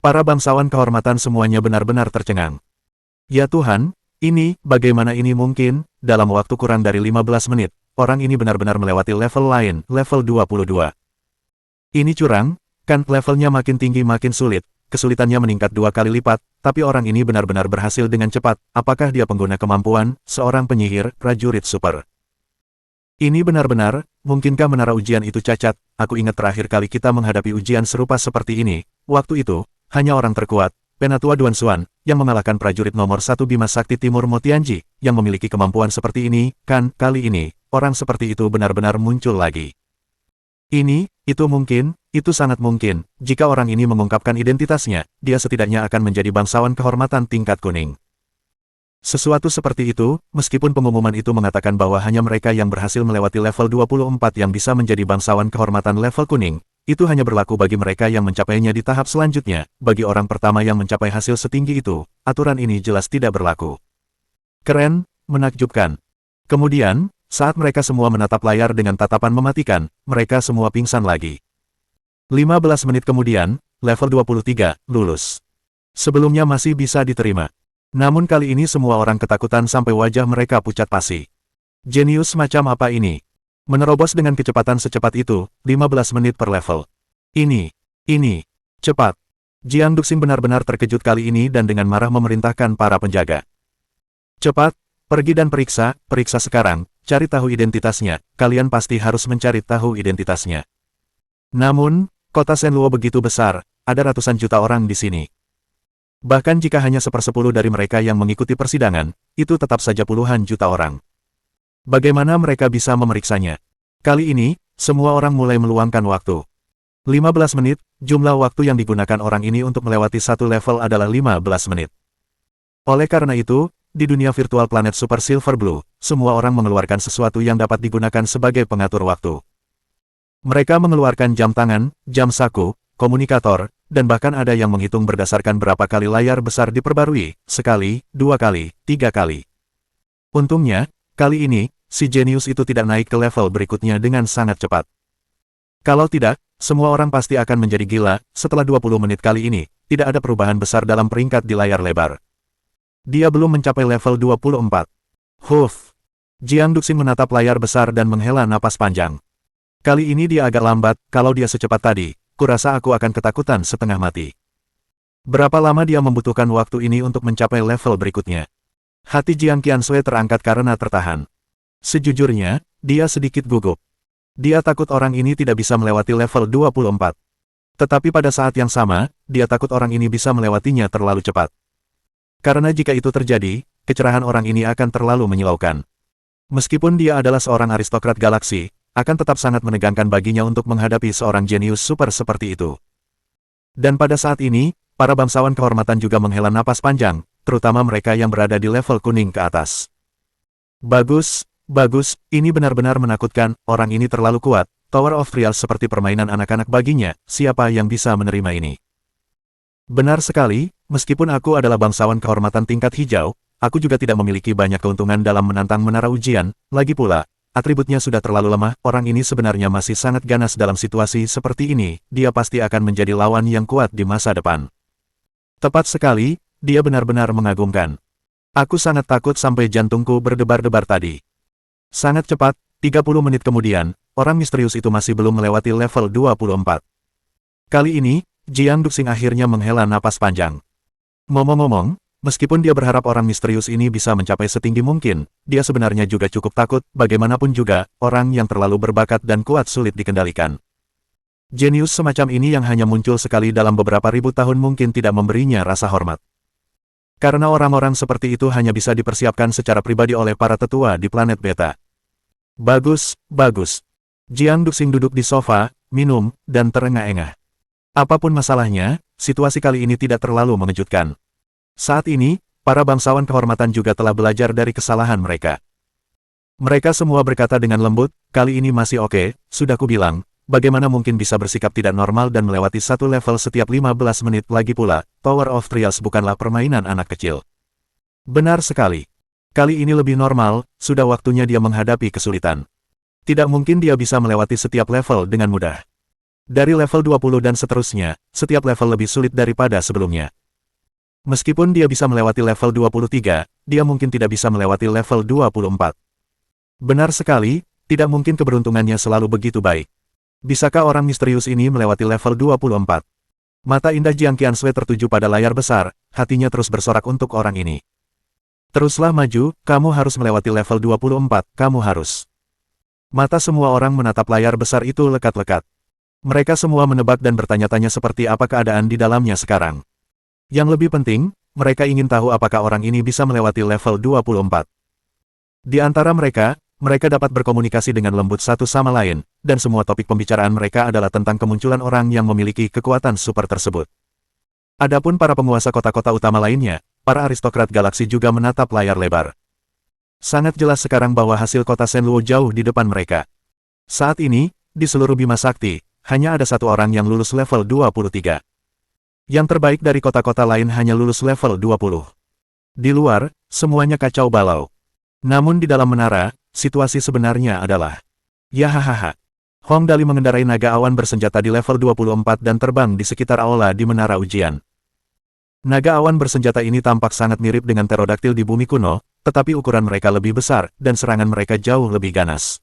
Para bangsawan kehormatan semuanya benar-benar tercengang. Ya Tuhan, ini, bagaimana ini mungkin, dalam waktu kurang dari 15 menit, orang ini benar-benar melewati level lain, level 22. Ini curang, kan levelnya makin tinggi makin sulit. Kesulitannya meningkat 2 kali lipat, tapi orang ini benar-benar berhasil dengan cepat. Apakah dia pengguna kemampuan, seorang penyihir, prajurit super? Ini benar-benar, mungkinkah menara ujian itu cacat? Aku ingat terakhir kali kita menghadapi ujian serupa seperti ini. Waktu itu, hanya orang terkuat, Penatua Duan Xuan, yang mengalahkan prajurit nomor 1 Bima Sakti Timur Mo Tianji, yang memiliki kemampuan seperti ini, kan, kali ini, orang seperti itu benar-benar muncul lagi. Itu mungkin, itu sangat mungkin, jika orang ini mengungkapkan identitasnya, dia setidaknya akan menjadi bangsawan kehormatan tingkat kuning. Sesuatu seperti itu, meskipun pengumuman itu mengatakan bahwa hanya mereka yang berhasil melewati level 24 yang bisa menjadi bangsawan kehormatan level kuning, itu hanya berlaku bagi mereka yang mencapainya di tahap selanjutnya, bagi orang pertama yang mencapai hasil setinggi itu, aturan ini jelas tidak berlaku. Keren, menakjubkan. Kemudian, saat mereka semua menatap layar dengan tatapan mematikan, mereka semua pingsan lagi. 15 menit kemudian, level 23, lulus. Sebelumnya masih bisa diterima. Namun kali ini semua orang ketakutan sampai wajah mereka pucat pasi. Jenius macam apa ini? Menerobos dengan kecepatan secepat itu, 15 menit per level. Ini, cepat. Jiang Duxing benar-benar terkejut kali ini dan dengan marah memerintahkan para penjaga. Cepat, pergi dan periksa sekarang, cari tahu identitasnya, kalian pasti harus mencari tahu identitasnya. Namun, kota Shenluo begitu besar, ada ratusan juta orang di sini. Bahkan jika hanya 1/10 dari mereka yang mengikuti persidangan, itu tetap saja puluhan juta orang. Bagaimana mereka bisa memeriksanya? Kali ini, semua orang mulai meluangkan waktu. 15 menit, jumlah waktu yang digunakan orang ini untuk melewati satu level adalah 15 menit. Oleh karena itu, di dunia virtual planet Super Silver Blue, semua orang mengeluarkan sesuatu yang dapat digunakan sebagai pengatur waktu. Mereka mengeluarkan jam tangan, jam saku, komunikator, dan bahkan ada yang menghitung berdasarkan berapa kali layar besar diperbarui, sekali, 2 kali, 3 kali. Untungnya, kali ini, si jenius itu tidak naik ke level berikutnya dengan sangat cepat. Kalau tidak, semua orang pasti akan menjadi gila, setelah 20 menit kali ini, tidak ada perubahan besar dalam peringkat di layar lebar. Dia belum mencapai level 24. Huff. Jiang Duxing menatap layar besar dan menghela napas panjang. Kali ini dia agak lambat, kalau dia secepat tadi, kurasa aku akan ketakutan setengah mati. Berapa lama dia membutuhkan waktu ini untuk mencapai level berikutnya? Hati Jiang Qiansui terangkat karena tertahan. Sejujurnya, dia sedikit gugup. Dia takut orang ini tidak bisa melewati level 24. Tetapi pada saat yang sama, dia takut orang ini bisa melewatinya terlalu cepat. Karena jika itu terjadi, kecerahan orang ini akan terlalu menyilaukan. Meskipun dia adalah seorang aristokrat galaksi, akan tetap sangat menegangkan baginya untuk menghadapi seorang jenius super seperti itu. Dan pada saat ini, para bangsawan kehormatan juga menghela napas panjang, terutama mereka yang berada di level kuning ke atas. Bagus, ini benar-benar menakutkan, orang ini terlalu kuat, Tower of Trials seperti permainan anak-anak baginya, siapa yang bisa menerima ini? Benar sekali, meskipun aku adalah bangsawan kehormatan tingkat hijau, aku juga tidak memiliki banyak keuntungan dalam menantang menara ujian, lagi pula, atributnya sudah terlalu lemah, orang ini sebenarnya masih sangat ganas dalam situasi seperti ini, dia pasti akan menjadi lawan yang kuat di masa depan. Tepat sekali, dia benar-benar mengagumkan. Aku sangat takut sampai jantungku berdebar-debar tadi. Sangat cepat, 30 menit kemudian, orang misterius itu masih belum melewati level 24. Kali ini, Jiang Duxing akhirnya menghela napas panjang. Ngomong-ngomong, meskipun dia berharap orang misterius ini bisa mencapai setinggi mungkin, dia sebenarnya juga cukup takut, bagaimanapun juga, orang yang terlalu berbakat dan kuat sulit dikendalikan. Jenius semacam ini yang hanya muncul sekali dalam beberapa ribu tahun mungkin tidak memberinya rasa hormat. Karena orang-orang seperti itu hanya bisa dipersiapkan secara pribadi oleh para tetua di planet beta. Bagus. Jiang Duxing duduk di sofa, minum, dan terengah-engah. Apapun masalahnya, situasi kali ini tidak terlalu mengejutkan. Saat ini, para bangsawan kehormatan juga telah belajar dari kesalahan mereka. Mereka semua berkata dengan lembut, kali ini masih oke, sudah kubilang, bagaimana mungkin bisa bersikap tidak normal dan melewati satu level setiap 15 menit lagi pula, Tower of Trials bukanlah permainan anak kecil. Benar sekali. Kali ini lebih normal, sudah waktunya dia menghadapi kesulitan. Tidak mungkin dia bisa melewati setiap level dengan mudah. Dari level 20 dan seterusnya, setiap level lebih sulit daripada sebelumnya. Meskipun dia bisa melewati level 23, dia mungkin tidak bisa melewati level 24. Benar sekali, tidak mungkin keberuntungannya selalu begitu baik. Bisakah orang misterius ini melewati level 24? Mata indah Jiang Qiansui tertuju pada layar besar, hatinya terus bersorak untuk orang ini. Teruslah maju, kamu harus melewati level 24, kamu harus. Mata semua orang menatap layar besar itu lekat-lekat. Mereka semua menebak dan bertanya-tanya seperti apa keadaan di dalamnya sekarang. Yang lebih penting, mereka ingin tahu apakah orang ini bisa melewati level 24. Di antara mereka, mereka dapat berkomunikasi dengan lembut satu sama lain, dan semua topik pembicaraan mereka adalah tentang kemunculan orang yang memiliki kekuatan super tersebut. Adapun para penguasa kota-kota utama lainnya, para aristokrat galaksi juga menatap layar lebar. Sangat jelas sekarang bahwa hasil kota Shenluo jauh di depan mereka. Saat ini, di seluruh Bima Sakti, hanya ada satu orang yang lulus level 23. Yang terbaik dari kota-kota lain hanya lulus level 20. Di luar, semuanya kacau balau. Namun di dalam menara, situasi sebenarnya adalah... Yahahaha. Hong Dali mengendarai naga awan bersenjata di level 24 dan terbang di sekitar aula di menara ujian. Naga awan bersenjata ini tampak sangat mirip dengan pterodaktil di bumi kuno, tetapi ukuran mereka lebih besar, dan serangan mereka jauh lebih ganas.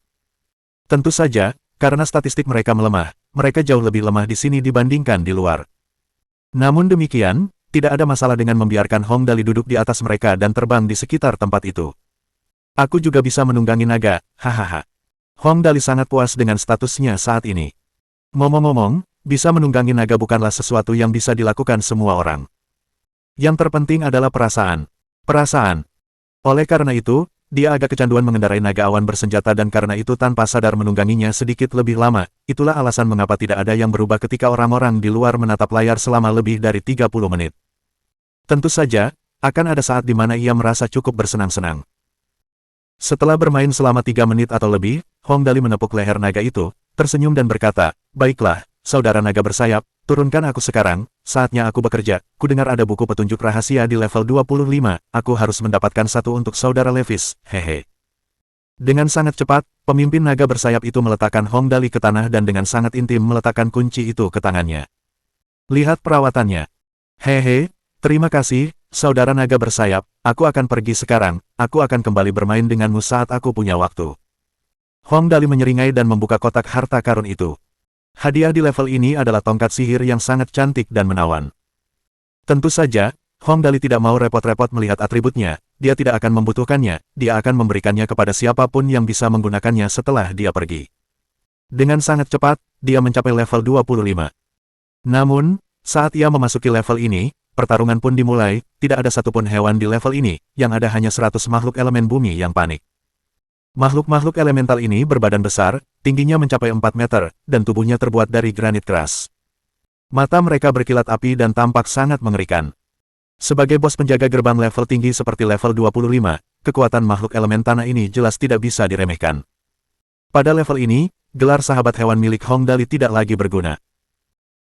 Tentu saja, karena statistik mereka melemah, mereka jauh lebih lemah di sini dibandingkan di luar. Namun demikian, tidak ada masalah dengan membiarkan Hong Dali duduk di atas mereka dan terbang di sekitar tempat itu. Aku juga bisa menunggangi naga, hahaha. Hong Dali sangat puas dengan statusnya saat ini. Ngomong-ngomong, bisa menunggangi naga bukanlah sesuatu yang bisa dilakukan semua orang. Yang terpenting adalah perasaan. Perasaan. Oleh karena itu, dia agak kecanduan mengendarai naga awan bersenjata dan karena itu tanpa sadar menungganginya sedikit lebih lama. Itulah alasan mengapa tidak ada yang berubah ketika orang-orang di luar menatap layar selama lebih dari 30 menit. Tentu saja, akan ada saat di mana ia merasa cukup bersenang-senang. Setelah bermain selama 3 menit atau lebih, Hong Dali menepuk leher naga itu, tersenyum dan berkata, "Baiklah, saudara naga bersayap, turunkan aku sekarang, saatnya aku bekerja. Kudengar ada buku petunjuk rahasia di level 25, aku harus mendapatkan satu untuk saudara Levis, hehe." Dengan sangat cepat, pemimpin naga bersayap itu meletakkan Hong Dali ke tanah dan dengan sangat intim meletakkan kunci itu ke tangannya. "Lihat perawatannya." "Hehe, terima kasih, saudara naga bersayap, aku akan pergi sekarang, aku akan kembali bermain denganmu saat aku punya waktu." Hong Dali menyeringai dan membuka kotak harta karun itu. Hadiah di level ini adalah tongkat sihir yang sangat cantik dan menawan. Tentu saja, Hong Dali tidak mau repot-repot melihat atributnya, dia tidak akan membutuhkannya, dia akan memberikannya kepada siapapun yang bisa menggunakannya setelah dia pergi. Dengan sangat cepat, dia mencapai level 25. Namun, saat ia memasuki level ini, pertarungan pun dimulai, tidak ada satupun hewan di level ini, yang ada hanya 100 makhluk elemen bumi yang panik. Makhluk-makhluk elemental ini berbadan besar, tingginya mencapai 4 meter, dan tubuhnya terbuat dari granit keras. Mata mereka berkilat api dan tampak sangat mengerikan. Sebagai bos penjaga gerbang level tinggi seperti level 25, kekuatan makhluk elemen tanah ini jelas tidak bisa diremehkan. Pada level ini, gelar sahabat hewan milik Hong Dali tidak lagi berguna.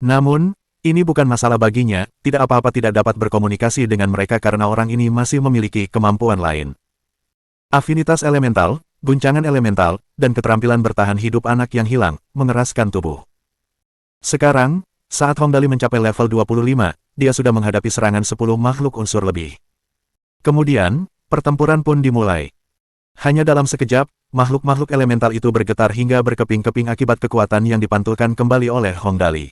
Namun, ini bukan masalah baginya, tidak apa-apa tidak dapat berkomunikasi dengan mereka karena orang ini masih memiliki kemampuan lain. Afinitas elemental, guncangan elemental, dan keterampilan bertahan hidup anak yang hilang, mengeraskan tubuh. Sekarang, saat Hong Dali mencapai level 25, dia sudah menghadapi serangan 10 makhluk unsur lebih. Kemudian, pertempuran pun dimulai. Hanya dalam sekejap, makhluk-makhluk elemental itu bergetar hingga berkeping-keping akibat kekuatan yang dipantulkan kembali oleh Hong Dali.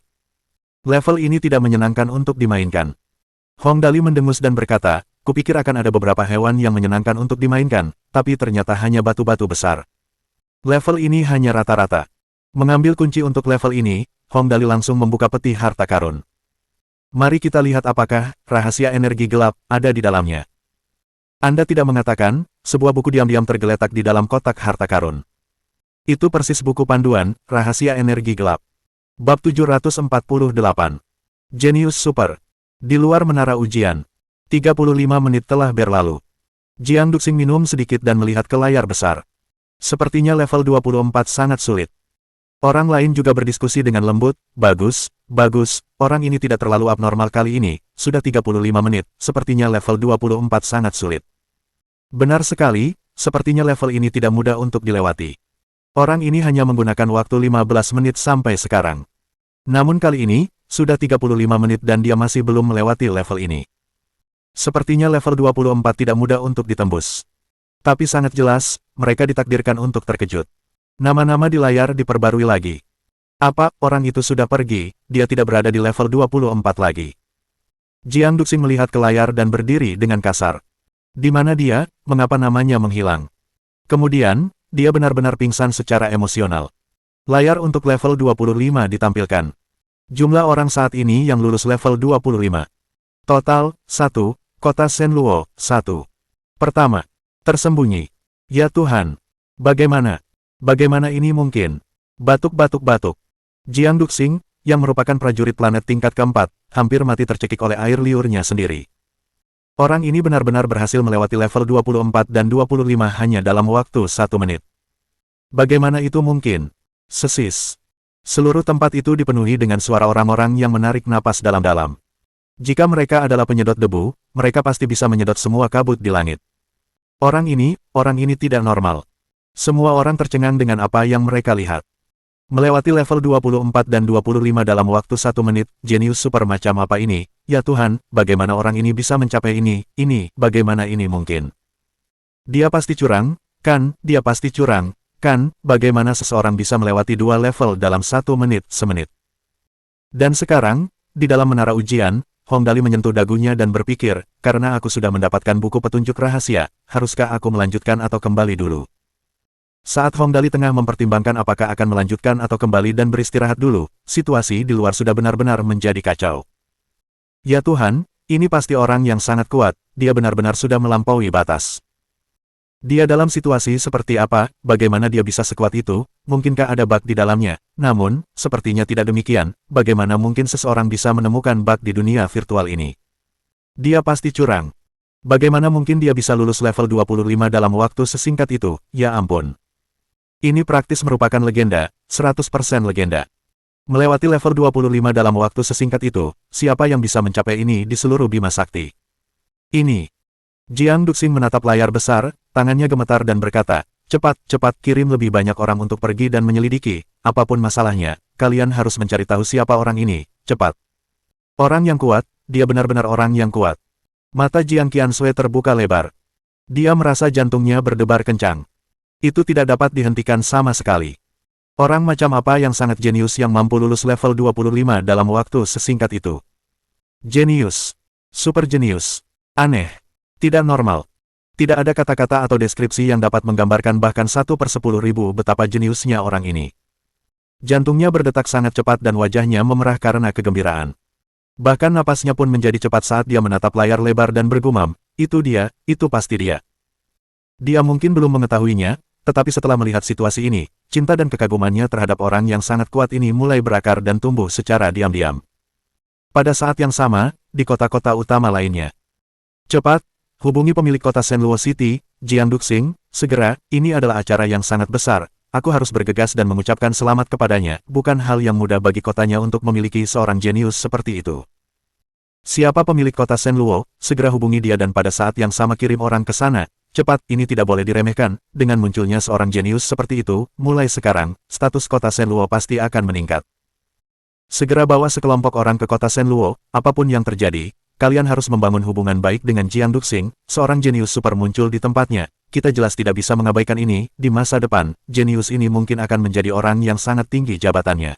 Level ini tidak menyenangkan untuk dimainkan. Hong Dali mendengus dan berkata, "Kupikir akan ada beberapa hewan yang menyenangkan untuk dimainkan, tapi ternyata hanya batu-batu besar. Level ini hanya rata-rata." Mengambil kunci untuk level ini, Hong Dali langsung membuka peti harta karun. Mari kita lihat apakah rahasia energi gelap ada di dalamnya. Anda tidak mengatakan, sebuah buku diam-diam tergeletak di dalam kotak harta karun. Itu persis buku panduan, rahasia energi gelap. Bab 748. Jenius Super. Di luar menara ujian. 35 menit telah berlalu. Jiang Duxing minum sedikit dan melihat ke layar besar. Sepertinya level 24 sangat sulit. Orang lain juga berdiskusi dengan lembut, bagus, orang ini tidak terlalu abnormal kali ini, sudah 35 menit, sepertinya level 24 sangat sulit. Benar sekali, sepertinya level ini tidak mudah untuk dilewati. Orang ini hanya menggunakan waktu 15 menit sampai sekarang. Namun kali ini, sudah 35 menit dan dia masih belum melewati level ini. Sepertinya level 24 tidak mudah untuk ditembus. Tapi sangat jelas, mereka ditakdirkan untuk terkejut. Nama-nama di layar diperbarui lagi. Apa, orang itu sudah pergi, dia tidak berada di level 24 lagi. Jiang Duxing melihat ke layar dan berdiri dengan kasar. Di mana dia, mengapa namanya menghilang? Kemudian, dia benar-benar pingsan secara emosional. Layar untuk level 25 ditampilkan. Jumlah orang saat ini yang lulus level 25. Total, 1, Kota Shenluo, 1. Pertama. Tersembunyi. Ya Tuhan. Bagaimana? Bagaimana ini mungkin? Batuk-batuk-batuk. Jiang Duxing, yang merupakan prajurit planet tingkat keempat, hampir mati tercekik oleh air liurnya sendiri. Orang ini benar-benar berhasil melewati level 24 dan 25 hanya dalam waktu 1 menit. Bagaimana itu mungkin? Sesis. Seluruh tempat itu dipenuhi dengan suara orang-orang yang menarik napas dalam-dalam. Jika mereka adalah penyedot debu, mereka pasti bisa menyedot semua kabut di langit. Orang ini tidak normal. Semua orang tercengang dengan apa yang mereka lihat. Melewati level 24 dan 25 dalam waktu 1 menit, jenius super macam apa ini? Ya Tuhan, bagaimana orang ini bisa mencapai ini, bagaimana ini mungkin? Dia pasti curang, kan, dia pasti curang, kan, bagaimana seseorang bisa melewati 2 level dalam 1 menit semenit? Dan sekarang, di dalam menara ujian, Hongdali menyentuh dagunya dan berpikir, karena aku sudah mendapatkan buku petunjuk rahasia, haruskah aku melanjutkan atau kembali dulu? Saat Hongdali tengah mempertimbangkan apakah akan melanjutkan atau kembali dan beristirahat dulu, situasi di luar sudah benar-benar menjadi kacau. Ya Tuhan, ini pasti orang yang sangat kuat, dia benar-benar sudah melampaui batas. Dia dalam situasi seperti apa, bagaimana dia bisa sekuat itu, mungkinkah ada bug di dalamnya? Namun, sepertinya tidak demikian, bagaimana mungkin seseorang bisa menemukan bug di dunia virtual ini? Dia pasti curang. Bagaimana mungkin dia bisa lulus level 25 dalam waktu sesingkat itu, ya ampun. Ini praktis merupakan legenda, 100% legenda. Melewati level 25 dalam waktu sesingkat itu, siapa yang bisa mencapai ini di seluruh Bima Sakti? Ini. Jiang Duxing menatap layar besar, tangannya gemetar dan berkata, cepat kirim lebih banyak orang untuk pergi dan menyelidiki, apapun masalahnya, kalian harus mencari tahu siapa orang ini, cepat. Orang yang kuat, dia benar-benar orang yang kuat. Mata Jiang Qiansui terbuka lebar. Dia merasa jantungnya berdebar kencang. Itu tidak dapat dihentikan sama sekali. Orang macam apa yang sangat jenius yang mampu lulus level 25 dalam waktu sesingkat itu? Jenius. Super jenius. Aneh. Tidak normal. Tidak ada kata-kata atau deskripsi yang dapat menggambarkan bahkan 1/10.000 betapa jeniusnya orang ini. Jantungnya berdetak sangat cepat dan wajahnya memerah karena kegembiraan. Bahkan napasnya pun menjadi cepat saat dia menatap layar lebar dan bergumam, itu dia, itu pasti dia. Dia mungkin belum mengetahuinya, tetapi setelah melihat situasi ini, cinta dan kekagumannya terhadap orang yang sangat kuat ini mulai berakar dan tumbuh secara diam-diam. Pada saat yang sama, di kota-kota utama lainnya. Cepat, hubungi pemilik kota Shenluo City, Jiang Duxing, segera, ini adalah acara yang sangat besar, aku harus bergegas dan mengucapkan selamat kepadanya, bukan hal yang mudah bagi kotanya untuk memiliki seorang jenius seperti itu. Siapa pemilik kota Shenluo, segera hubungi dia dan pada saat yang sama kirim orang ke sana, cepat, ini tidak boleh diremehkan, dengan munculnya seorang jenius seperti itu, mulai sekarang, status kota Shenluo pasti akan meningkat. Segera bawa sekelompok orang ke kota Shenluo, apapun yang terjadi, kalian harus membangun hubungan baik dengan Jiang Duxing, seorang jenius super muncul di tempatnya. Kita jelas tidak bisa mengabaikan ini, di masa depan, jenius ini mungkin akan menjadi orang yang sangat tinggi jabatannya.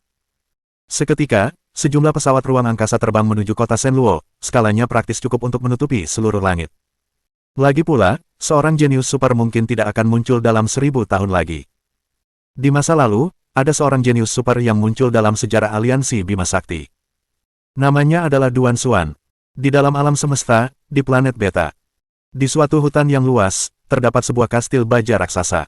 Seketika, sejumlah pesawat ruang angkasa terbang menuju kota Shenluo, skalanya praktis cukup untuk menutupi seluruh langit. Lagi pula, seorang jenius super mungkin tidak akan muncul dalam 1000 tahun lagi. Di masa lalu, ada seorang jenius super yang muncul dalam sejarah aliansi Bima Sakti. Namanya adalah Duan Xuan. Di dalam alam semesta, di planet Beta. Di suatu hutan yang luas, terdapat sebuah kastil baja raksasa.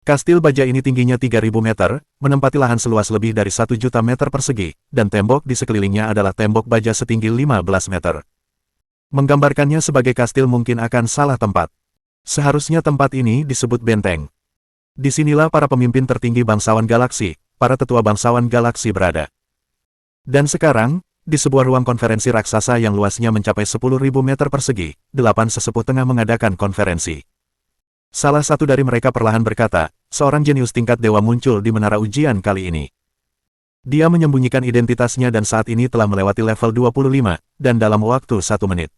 Kastil baja ini tingginya 3000 meter, menempati lahan seluas lebih dari 1 juta meter persegi, dan tembok di sekelilingnya adalah tembok baja setinggi 15 meter. Menggambarkannya sebagai kastil mungkin akan salah tempat. Seharusnya tempat ini disebut benteng. Disinilah para pemimpin tertinggi bangsawan galaksi, para tetua bangsawan galaksi berada. Dan sekarang, di sebuah ruang konferensi raksasa yang luasnya mencapai 10.000 meter persegi, 8 sesepuh tengah mengadakan konferensi. Salah satu dari mereka perlahan berkata, seorang jenius tingkat dewa muncul di menara ujian kali ini. Dia menyembunyikan identitasnya dan saat ini telah melewati level 25, dan dalam waktu 1 menit.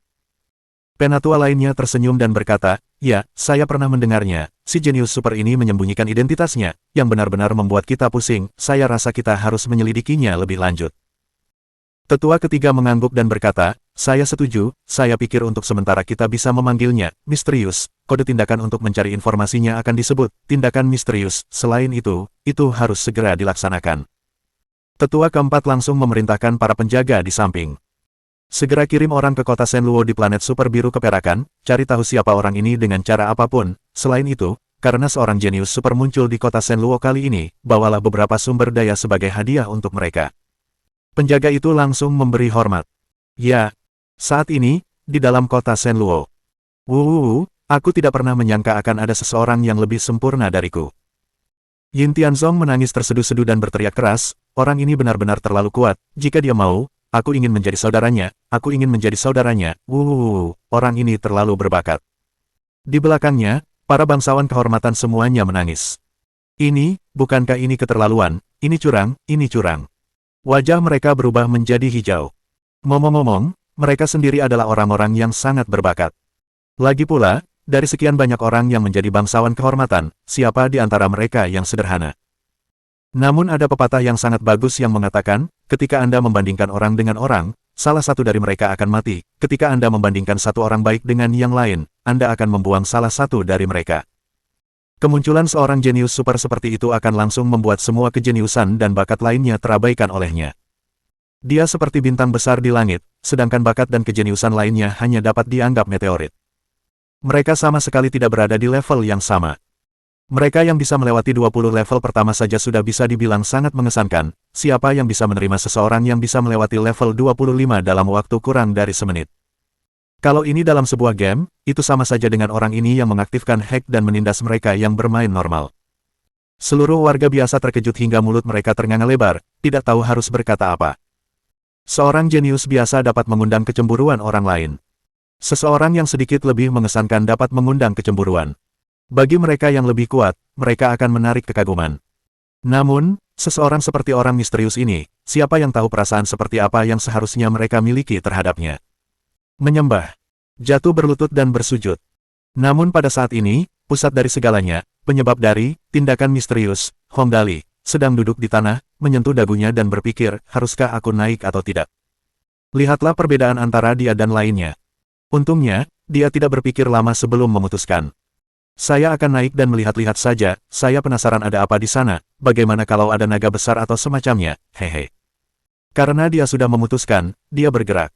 Penatua lainnya tersenyum dan berkata, ya, saya pernah mendengarnya, si jenius super ini menyembunyikan identitasnya, yang benar-benar membuat kita pusing, saya rasa kita harus menyelidikinya lebih lanjut. Tetua ketiga mengangguk dan berkata, saya setuju, saya pikir untuk sementara kita bisa memanggilnya, misterius, kode tindakan untuk mencari informasinya akan disebut, tindakan misterius, selain itu harus segera dilaksanakan. Tetua keempat langsung memerintahkan para penjaga di samping. Segera kirim orang ke kota Shenluo di planet super biru keperakan, cari tahu siapa orang ini dengan cara apapun. Selain itu, karena seorang jenius super muncul di kota Shenluo kali ini, bawalah beberapa sumber daya sebagai hadiah untuk mereka. Penjaga itu langsung memberi hormat. Ya, saat ini, di dalam kota Shenluo. Aku tidak pernah menyangka akan ada seseorang yang lebih sempurna dariku. Yin Tianzong menangis terseduh-seduh dan berteriak keras, orang ini benar-benar terlalu kuat, jika dia mau, aku ingin menjadi saudaranya, aku ingin menjadi saudaranya, orang ini terlalu berbakat. Di belakangnya, para bangsawan kehormatan semuanya menangis. Bukankah ini keterlaluan, ini curang, ini curang. Wajah mereka berubah menjadi hijau. Ngomong-ngomong, mereka sendiri adalah orang-orang yang sangat berbakat. Lagi pula, dari sekian banyak orang yang menjadi bangsawan kehormatan, siapa di antara mereka yang sederhana? Namun ada pepatah yang sangat bagus yang mengatakan, ketika Anda membandingkan orang dengan orang, salah satu dari mereka akan mati. Ketika Anda membandingkan satu orang baik dengan yang lain, Anda akan membuang salah satu dari mereka. Kemunculan seorang jenius super seperti itu akan langsung membuat semua kejeniusan dan bakat lainnya terabaikan olehnya. Dia seperti bintang besar di langit, sedangkan bakat dan kejeniusan lainnya hanya dapat dianggap meteorit. Mereka sama sekali tidak berada di level yang sama. Mereka yang bisa melewati 20 level pertama saja sudah bisa dibilang sangat mengesankan. Siapa yang bisa menerima seseorang yang bisa melewati level 25 dalam waktu kurang dari semenit? Kalau ini dalam sebuah game, itu sama saja dengan orang ini yang mengaktifkan hack dan menindas mereka yang bermain normal. Seluruh warga biasa terkejut hingga mulut mereka ternganga lebar, tidak tahu harus berkata apa. Seorang jenius biasa dapat mengundang kecemburuan orang lain. Seseorang yang sedikit lebih mengesankan dapat mengundang kecemburuan. Bagi mereka yang lebih kuat, mereka akan menarik kekaguman. Namun, seseorang seperti orang misterius ini, siapa yang tahu perasaan seperti apa yang seharusnya mereka miliki terhadapnya? Menyembah, jatuh berlutut dan bersujud. Namun pada saat ini, pusat dari segalanya, penyebab dari tindakan misterius, Hong Dali, sedang duduk di tanah, menyentuh dagunya dan berpikir, haruskah aku naik atau tidak? Lihatlah perbedaan antara dia dan lainnya. Untungnya, dia tidak berpikir lama sebelum memutuskan. Saya akan naik dan melihat-lihat saja, saya penasaran ada apa di sana, bagaimana kalau ada naga besar atau semacamnya, hehe. Karena dia sudah memutuskan, dia bergerak.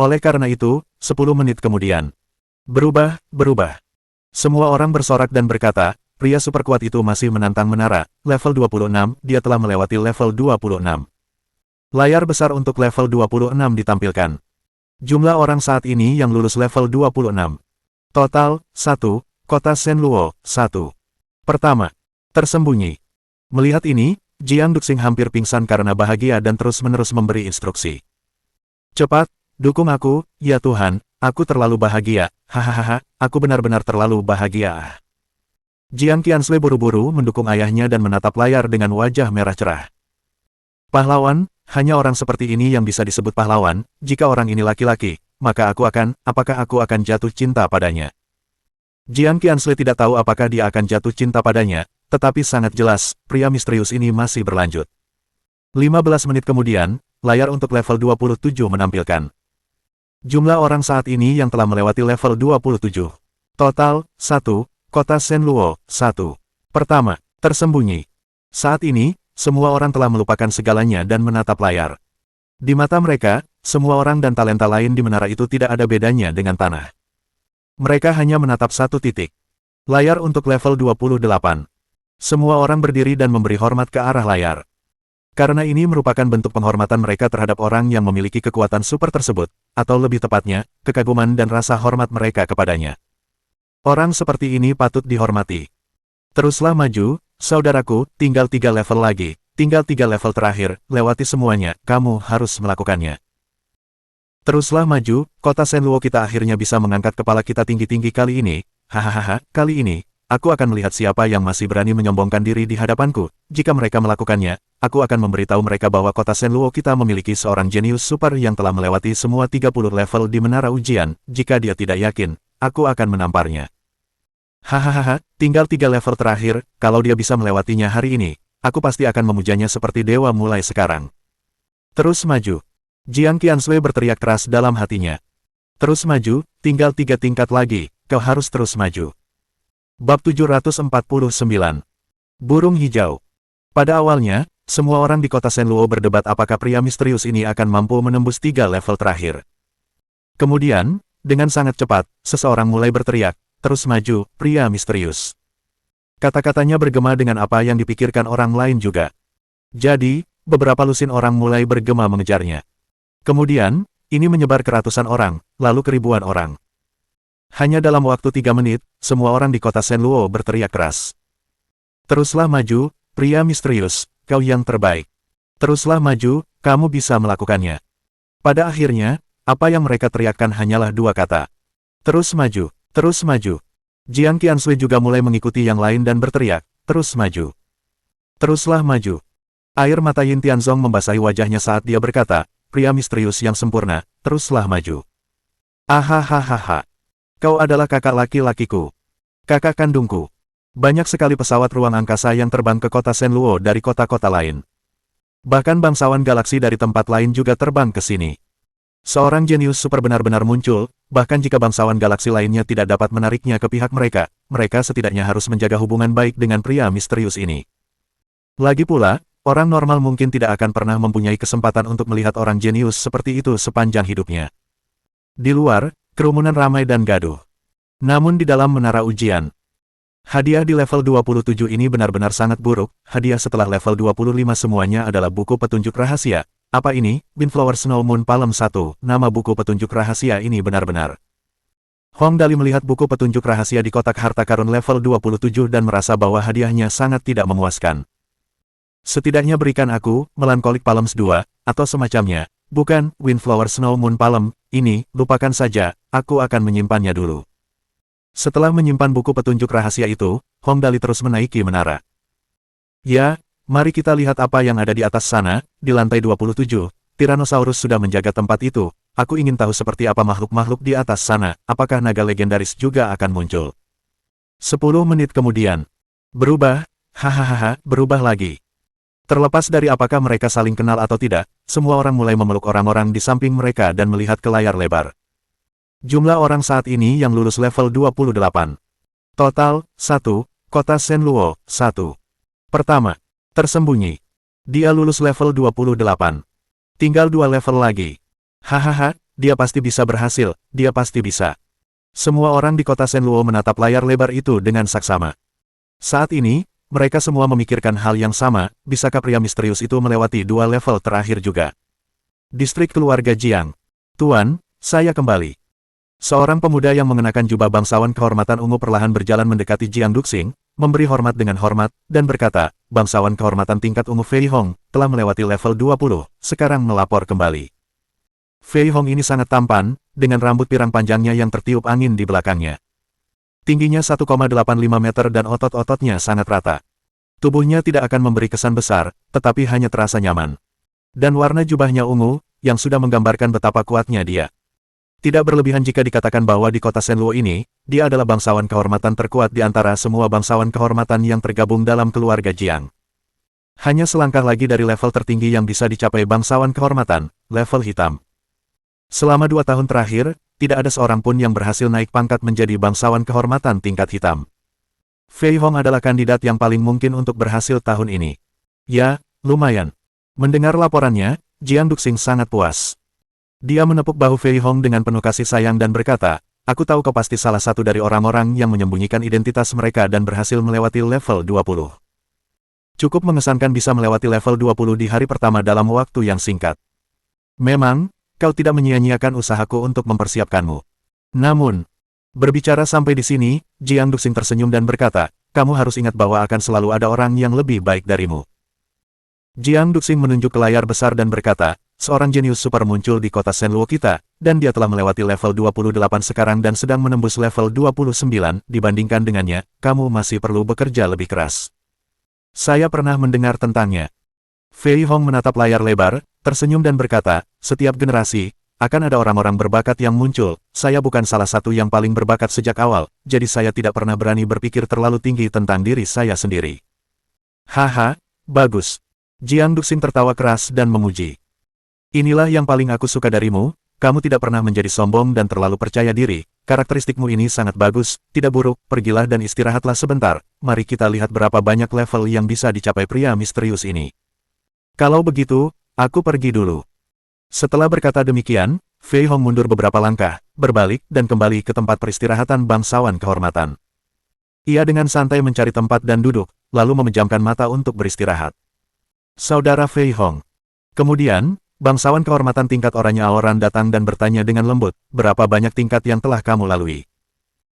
Oleh karena itu, 10 menit kemudian. Berubah. Semua orang bersorak dan berkata, pria super kuat itu masih menantang menara, level 26, dia telah melewati level 26. Layar besar untuk level 26 ditampilkan. Jumlah orang saat ini yang lulus level 26. Total, 1. Kota Shenluo, 1. Pertama, tersembunyi. Melihat ini, Jiang Duxing hampir pingsan karena bahagia dan terus-menerus memberi instruksi. Cepat, dukung aku, ya Tuhan, aku terlalu bahagia, hahaha, aku benar-benar terlalu bahagia. Jiang Qianxue buru-buru mendukung ayahnya dan menatap layar dengan wajah merah cerah. Pahlawan, hanya orang seperti ini yang bisa disebut pahlawan, jika orang ini laki-laki, maka apakah aku akan jatuh cinta padanya? Jiang Qianxue tidak tahu apakah dia akan jatuh cinta padanya, tetapi sangat jelas, pria misterius ini masih berlanjut. 15 menit kemudian, layar untuk level 27 menampilkan. Jumlah orang saat ini yang telah melewati level 27. Total, 1. Kota Shenluo, 1. Pertama, tersembunyi. Saat ini, semua orang telah melupakan segalanya dan menatap layar. Di mata mereka, semua orang dan talenta lain di menara itu tidak ada bedanya dengan tanah. Mereka hanya menatap satu titik. Layar untuk level 28. Semua orang berdiri dan memberi hormat ke arah layar. Karena ini merupakan bentuk penghormatan mereka terhadap orang yang memiliki kekuatan super tersebut, atau lebih tepatnya, kekaguman dan rasa hormat mereka kepadanya. Orang seperti ini patut dihormati. Teruslah maju, saudaraku, tinggal 3 level lagi, tinggal 3 level terakhir, lewati semuanya, kamu harus melakukannya. Teruslah maju, kota Shenluo kita akhirnya bisa mengangkat kepala kita tinggi-tinggi kali ini, hahaha, kali ini, aku akan melihat siapa yang masih berani menyombongkan diri di hadapanku, jika mereka melakukannya, aku akan memberitahu mereka bahwa kota Shenluo kita memiliki seorang jenius super yang telah melewati semua 30 level di menara ujian, jika dia tidak yakin, aku akan menamparnya. Hahaha, tinggal 3 level terakhir, kalau dia bisa melewatinya hari ini, aku pasti akan memujanya seperti dewa mulai sekarang. Terus maju. Jiang Qianxue berteriak keras dalam hatinya. Terus maju, tinggal 3 tingkat lagi, kau harus terus maju. Bab 749. Burung Hijau. Pada awalnya, semua orang di kota Shenluo berdebat apakah pria misterius ini akan mampu menembus 3 level terakhir. Kemudian, dengan sangat cepat, seseorang mulai berteriak, terus maju, pria misterius. Kata-katanya bergema dengan apa yang dipikirkan orang lain juga. Jadi, beberapa lusin orang mulai bergema mengejarnya. Kemudian, ini menyebar ke ratusan orang, lalu ke ribuan orang. Hanya dalam waktu 3 menit, semua orang di kota Shenluo berteriak keras. Teruslah maju, pria misterius, kau yang terbaik. Teruslah maju, kamu bisa melakukannya. Pada akhirnya, apa yang mereka teriakkan hanyalah 2 kata. Terus maju, terus maju. Jiang Qiansui juga mulai mengikuti yang lain dan berteriak, terus maju. Teruslah maju. Air mata Yin Tianzong membasahi wajahnya saat dia berkata, pria misterius yang sempurna, teruslah maju. Ahahaha. Kau adalah kakak laki-lakiku. Kakak kandungku. Banyak sekali pesawat ruang angkasa yang terbang ke kota Shenluo dari kota-kota lain. Bahkan bangsawan galaksi dari tempat lain juga terbang ke sini. Seorang jenius super benar-benar muncul, bahkan jika bangsawan galaksi lainnya tidak dapat menariknya ke pihak mereka, mereka setidaknya harus menjaga hubungan baik dengan pria misterius ini. Lagi pula, orang normal mungkin tidak akan pernah mempunyai kesempatan untuk melihat orang jenius seperti itu sepanjang hidupnya. Di luar, kerumunan ramai dan gaduh. Namun di dalam menara ujian, hadiah di level 27 ini benar-benar sangat buruk. Hadiah setelah level 25 semuanya adalah buku petunjuk rahasia. Apa ini? Windflower Snow Moon Palm 1, nama buku petunjuk rahasia ini benar-benar. Hong Dali melihat buku petunjuk rahasia di kotak harta karun level 27 dan merasa bahwa hadiahnya sangat tidak memuaskan. Setidaknya berikan aku, Melancholic Palms 2, atau semacamnya. Bukan, Windflower Snow Moon Palm, ini, lupakan saja, aku akan menyimpannya dulu. Setelah menyimpan buku petunjuk rahasia itu, Hong Dali terus menaiki menara. Ya, mari kita lihat apa yang ada di atas sana, di lantai 27, Tyrannosaurus sudah menjaga tempat itu, aku ingin tahu seperti apa makhluk-makhluk di atas sana, apakah naga legendaris juga akan muncul. 10 menit kemudian. Berubah, hahaha, berubah lagi. Terlepas dari apakah mereka saling kenal atau tidak, semua orang mulai memeluk orang-orang di samping mereka dan melihat ke layar lebar. Jumlah orang saat ini yang lulus level 28. Total, 1, kota Shenluo, 1. Pertama, tersembunyi. Dia lulus level 28. Tinggal 2 level lagi. Hahaha, dia pasti bisa berhasil, dia pasti bisa. Semua orang di kota Shenluo menatap layar lebar itu dengan saksama. Saat ini, mereka semua memikirkan hal yang sama, bisakah pria misterius itu melewati 2 level terakhir juga? Distrik keluarga Jiang. Tuan, saya kembali. Seorang pemuda yang mengenakan jubah bangsawan kehormatan ungu perlahan berjalan mendekati Jiang Duxing, memberi hormat dengan hormat, dan berkata, bangsawan kehormatan tingkat ungu Fei Hong, telah melewati level 20, sekarang melapor kembali. Fei Hong ini sangat tampan, dengan rambut pirang panjangnya yang tertiup angin di belakangnya. Tingginya 1,85 meter dan otot-ototnya sangat rata. Tubuhnya tidak akan memberi kesan besar, tetapi hanya terasa nyaman. Dan warna jubahnya ungu, yang sudah menggambarkan betapa kuatnya dia. Tidak berlebihan jika dikatakan bahwa di kota Shenluo ini, dia adalah bangsawan kehormatan terkuat di antara semua bangsawan kehormatan yang tergabung dalam keluarga Jiang. Hanya selangkah lagi dari level tertinggi yang bisa dicapai bangsawan kehormatan, level hitam. Selama 2 tahun terakhir, tidak ada seorang pun yang berhasil naik pangkat menjadi bangsawan kehormatan tingkat hitam. Fei Hong adalah kandidat yang paling mungkin untuk berhasil tahun ini. Ya, lumayan. Mendengar laporannya, Jiang Duxing sangat puas. Dia menepuk bahu Fei Hong dengan penuh kasih sayang dan berkata, aku tahu kau pasti salah satu dari orang-orang yang menyembunyikan identitas mereka dan berhasil melewati level 20. Cukup mengesankan bisa melewati level 20 di hari pertama dalam waktu yang singkat. Memang, kau tidak menyia-nyiakan usahaku untuk mempersiapkanmu. Namun, berbicara sampai di sini, Jiang Duxing tersenyum dan berkata, kamu harus ingat bahwa akan selalu ada orang yang lebih baik darimu. Jiang Duxing menunjuk ke layar besar dan berkata, seorang jenius super muncul di kota Shenluo kita, dan dia telah melewati level 28 sekarang dan sedang menembus level 29, dibandingkan dengannya, kamu masih perlu bekerja lebih keras. Saya pernah mendengar tentangnya. Fei Hong menatap layar lebar, tersenyum dan berkata, setiap generasi, akan ada orang-orang berbakat yang muncul, saya bukan salah satu yang paling berbakat sejak awal, jadi saya tidak pernah berani berpikir terlalu tinggi tentang diri saya sendiri. Haha, bagus. Jiang Duxing tertawa keras dan memuji. Inilah yang paling aku suka darimu, kamu tidak pernah menjadi sombong dan terlalu percaya diri, karakteristikmu ini sangat bagus, tidak buruk, pergilah dan istirahatlah sebentar, mari kita lihat berapa banyak level yang bisa dicapai pria misterius ini. Kalau begitu, aku pergi dulu. Setelah berkata demikian, Fei Hong mundur beberapa langkah, berbalik, dan kembali ke tempat peristirahatan bangsawan kehormatan. Ia dengan santai mencari tempat dan duduk, lalu memejamkan mata untuk beristirahat. Saudara Fei Hong. Kemudian, bangsawan kehormatan tingkat oranye Aoran datang dan bertanya dengan lembut, berapa banyak tingkat yang telah kamu lalui?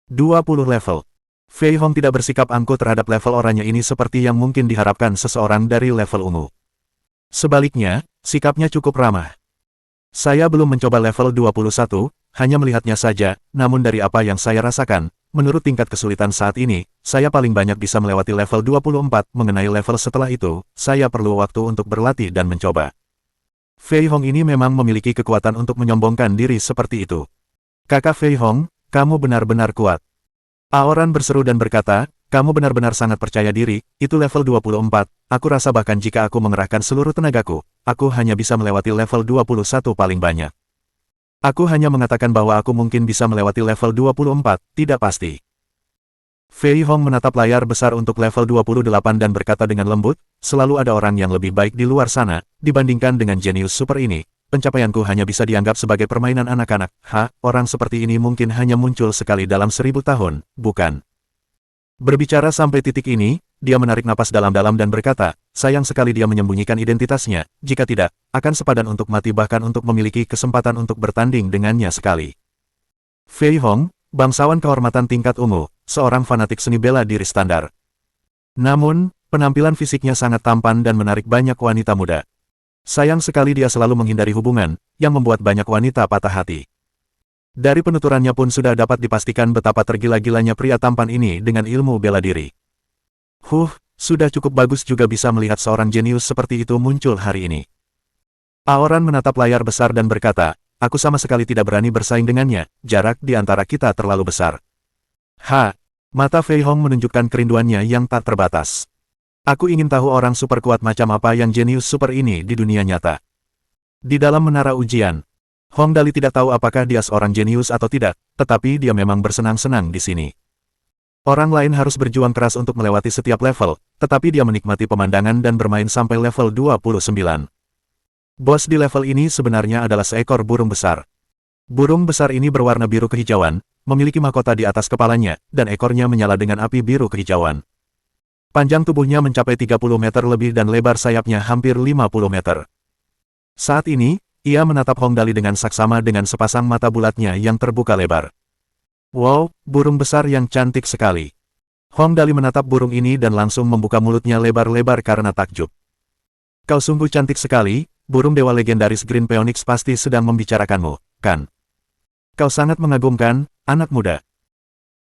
20 level. Fei Hong tidak bersikap angkuh terhadap level oranye ini seperti yang mungkin diharapkan seseorang dari level ungu. Sebaliknya, sikapnya cukup ramah. Saya belum mencoba level 21, hanya melihatnya saja, namun dari apa yang saya rasakan, menurut tingkat kesulitan saat ini, saya paling banyak bisa melewati level 24, mengenai level setelah itu, saya perlu waktu untuk berlatih dan mencoba. Fei Hong ini memang memiliki kekuatan untuk menyombongkan diri seperti itu. Kakak Fei Hong, kamu benar-benar kuat. Aoran berseru dan berkata, kamu benar-benar sangat percaya diri, itu level 24, aku rasa bahkan jika aku mengerahkan seluruh tenagaku, aku hanya bisa melewati level 21 paling banyak. Aku hanya mengatakan bahwa aku mungkin bisa melewati level 24, tidak pasti. Fei Hong menatap layar besar untuk level 28 dan berkata dengan lembut, selalu ada orang yang lebih baik di luar sana, dibandingkan dengan jenius super ini. Pencapaianku hanya bisa dianggap sebagai permainan anak-anak. Orang seperti ini mungkin hanya muncul sekali dalam 1000 tahun, bukan? Berbicara sampai titik ini, dia menarik napas dalam-dalam dan berkata, sayang sekali dia menyembunyikan identitasnya, jika tidak, akan sepadan untuk mati bahkan untuk memiliki kesempatan untuk bertanding dengannya sekali. Fei Hong, bangsawan kehormatan tingkat ungu, seorang fanatik seni bela diri standar. Namun, penampilan fisiknya sangat tampan dan menarik banyak wanita muda. Sayang sekali dia selalu menghindari hubungan, yang membuat banyak wanita patah hati. Dari penuturannya pun sudah dapat dipastikan betapa tergila-gilanya pria tampan ini dengan ilmu bela diri. Sudah cukup bagus juga bisa melihat seorang jenius seperti itu muncul hari ini. Aoran menatap layar besar dan berkata, aku sama sekali tidak berani bersaing dengannya, jarak di antara kita terlalu besar. Mata Fei Hong menunjukkan kerinduannya yang tak terbatas. Aku ingin tahu orang super kuat macam apa yang jenius super ini di dunia nyata. Di dalam menara ujian, Hong Dali tidak tahu apakah dia seorang jenius atau tidak, tetapi dia memang bersenang-senang di sini. Orang lain harus berjuang keras untuk melewati setiap level, tetapi dia menikmati pemandangan dan bermain sampai level 29. Bos di level ini sebenarnya adalah seekor burung besar. Burung besar ini berwarna biru kehijauan, memiliki mahkota di atas kepalanya, dan ekornya menyala dengan api biru kehijauan. Panjang tubuhnya mencapai 30 meter lebih dan lebar sayapnya hampir 50 meter. Saat ini, ia menatap Hong Dali dengan saksama dengan sepasang mata bulatnya yang terbuka lebar. Wow, burung besar yang cantik sekali. Hong Dali menatap burung ini dan langsung membuka mulutnya lebar-lebar karena takjub. Kau sungguh cantik sekali, burung dewa legendaris Green Phoenix pasti sedang membicarakanmu, kan? Kau sangat mengagumkan, anak muda.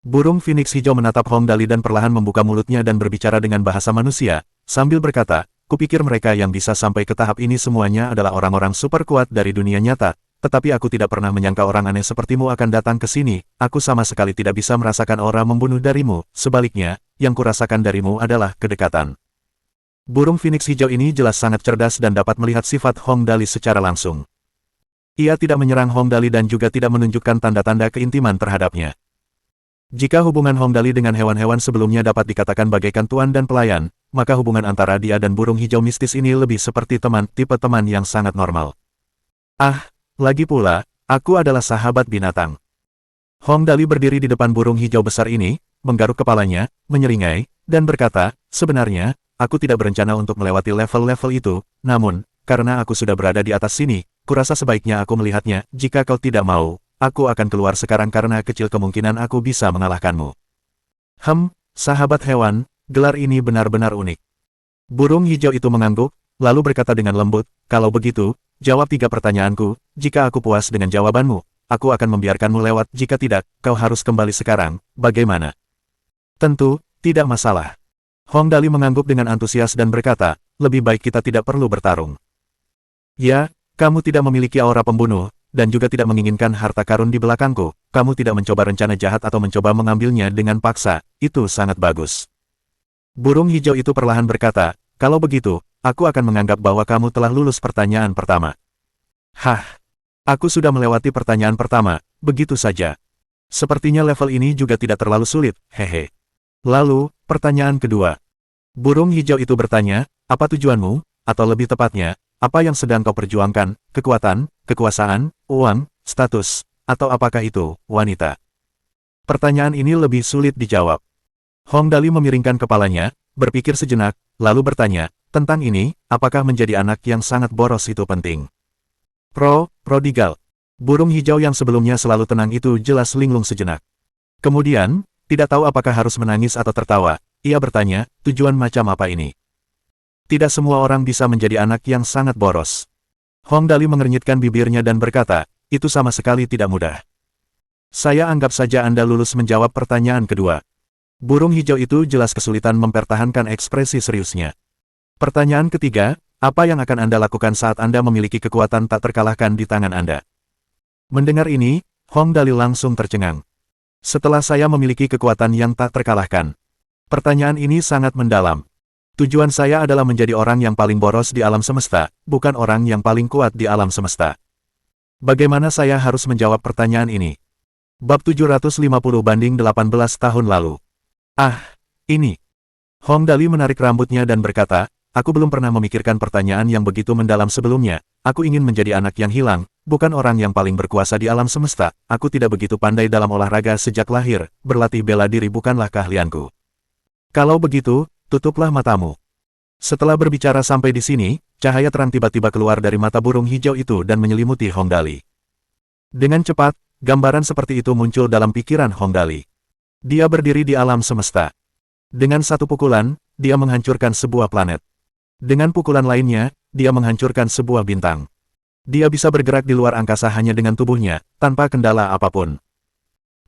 Burung Phoenix hijau menatap Hong Dali dan perlahan membuka mulutnya dan berbicara dengan bahasa manusia, sambil berkata, kupikir mereka yang bisa sampai ke tahap ini semuanya adalah orang-orang super kuat dari dunia nyata, tetapi aku tidak pernah menyangka orang aneh sepertimu akan datang ke sini, aku sama sekali tidak bisa merasakan aura membunuh darimu, sebaliknya, yang kurasakan darimu adalah kedekatan. Burung Phoenix hijau ini jelas sangat cerdas dan dapat melihat sifat Hong Dali secara langsung. Ia tidak menyerang Hong Dali dan juga tidak menunjukkan tanda-tanda keintiman terhadapnya. Jika hubungan Hong Dali dengan hewan-hewan sebelumnya dapat dikatakan bagaikan tuan dan pelayan, maka hubungan antara dia dan burung hijau mistis ini lebih seperti teman, tipe teman yang sangat normal. Lagi pula, aku adalah sahabat binatang. Hong Dali berdiri di depan burung hijau besar ini, menggaruk kepalanya, menyeringai, dan berkata, sebenarnya, aku tidak berencana untuk melewati level-level itu, namun, karena aku sudah berada di atas sini, kurasa sebaiknya aku melihatnya, jika kau tidak mau. Aku akan keluar sekarang karena kecil kemungkinan aku bisa mengalahkanmu. Sahabat hewan, gelar ini benar-benar unik. Burung hijau itu mengangguk, lalu berkata dengan lembut, kalau begitu, jawab 3 pertanyaanku, jika aku puas dengan jawabanmu, aku akan membiarkanmu lewat, jika tidak, kau harus kembali sekarang, bagaimana? Tentu, tidak masalah. Hong Dali mengangguk dengan antusias dan berkata, lebih baik kita tidak perlu bertarung. Ya, kamu tidak memiliki aura pembunuh, dan juga tidak menginginkan harta karun di belakangku, kamu tidak mencoba rencana jahat atau mencoba mengambilnya dengan paksa, itu sangat bagus. Burung hijau itu perlahan berkata, kalau begitu, aku akan menganggap bahwa kamu telah lulus pertanyaan pertama. Aku sudah melewati pertanyaan pertama, begitu saja. Sepertinya level ini juga tidak terlalu sulit, hehe. Lalu, pertanyaan kedua. Burung hijau itu bertanya, apa tujuanmu, atau lebih tepatnya, apa yang sedang kau perjuangkan, kekuatan, kekuasaan, uang, status, atau apakah itu wanita? Pertanyaan ini lebih sulit dijawab. Hong Dali memiringkan kepalanya, berpikir sejenak, lalu bertanya, tentang ini, apakah menjadi anak yang sangat boros itu penting? Prodigal. Burung hijau yang sebelumnya selalu tenang itu jelas linglung sejenak. Kemudian, tidak tahu apakah harus menangis atau tertawa, ia bertanya, tujuan macam apa ini? Tidak semua orang bisa menjadi anak yang sangat boros. Hong Dali mengernyitkan bibirnya dan berkata, itu sama sekali tidak mudah. Saya anggap saja Anda lulus menjawab pertanyaan kedua. Burung hijau itu jelas kesulitan mempertahankan ekspresi seriusnya. Pertanyaan ketiga, apa yang akan Anda lakukan saat Anda memiliki kekuatan tak terkalahkan di tangan Anda? Mendengar ini, Hong Dali langsung tercengang. Setelah saya memiliki kekuatan yang tak terkalahkan. Pertanyaan ini sangat mendalam. Tujuan saya adalah menjadi orang yang paling boros di alam semesta, bukan orang yang paling kuat di alam semesta. Bagaimana saya harus menjawab pertanyaan ini? Bab 750-18 tahun lalu. Ini. Hong Dali menarik rambutnya dan berkata, aku belum pernah memikirkan pertanyaan yang begitu mendalam sebelumnya. Aku ingin menjadi anak yang hilang, bukan orang yang paling berkuasa di alam semesta. Aku tidak begitu pandai dalam olahraga sejak lahir, berlatih bela diri bukanlah keahlianku. Kalau begitu, tutuplah matamu. Setelah berbicara sampai di sini, cahaya terang tiba-tiba keluar dari mata burung hijau itu dan menyelimuti Hong Dali. Dengan cepat, gambaran seperti itu muncul dalam pikiran Hong Dali. Dia berdiri di alam semesta. Dengan satu pukulan, dia menghancurkan sebuah planet. Dengan pukulan lainnya, dia menghancurkan sebuah bintang. Dia bisa bergerak di luar angkasa hanya dengan tubuhnya, tanpa kendala apapun.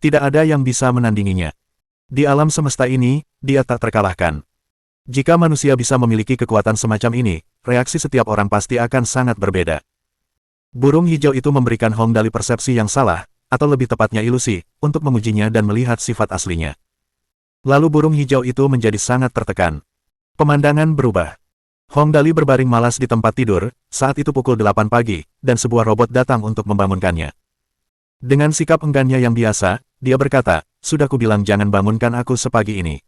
Tidak ada yang bisa menandinginya. Di alam semesta ini, dia tak terkalahkan. Jika manusia bisa memiliki kekuatan semacam ini, reaksi setiap orang pasti akan sangat berbeda. Burung hijau itu memberikan Hong Dali persepsi yang salah, atau lebih tepatnya ilusi, untuk mengujinya dan melihat sifat aslinya. Lalu burung hijau itu menjadi sangat tertekan. Pemandangan berubah. Hong Dali berbaring malas di tempat tidur, saat itu pukul 8 pagi, dan sebuah robot datang untuk membangunkannya. Dengan sikap enggannya yang biasa, dia berkata, sudah kubilang jangan bangunkan aku sepagi ini.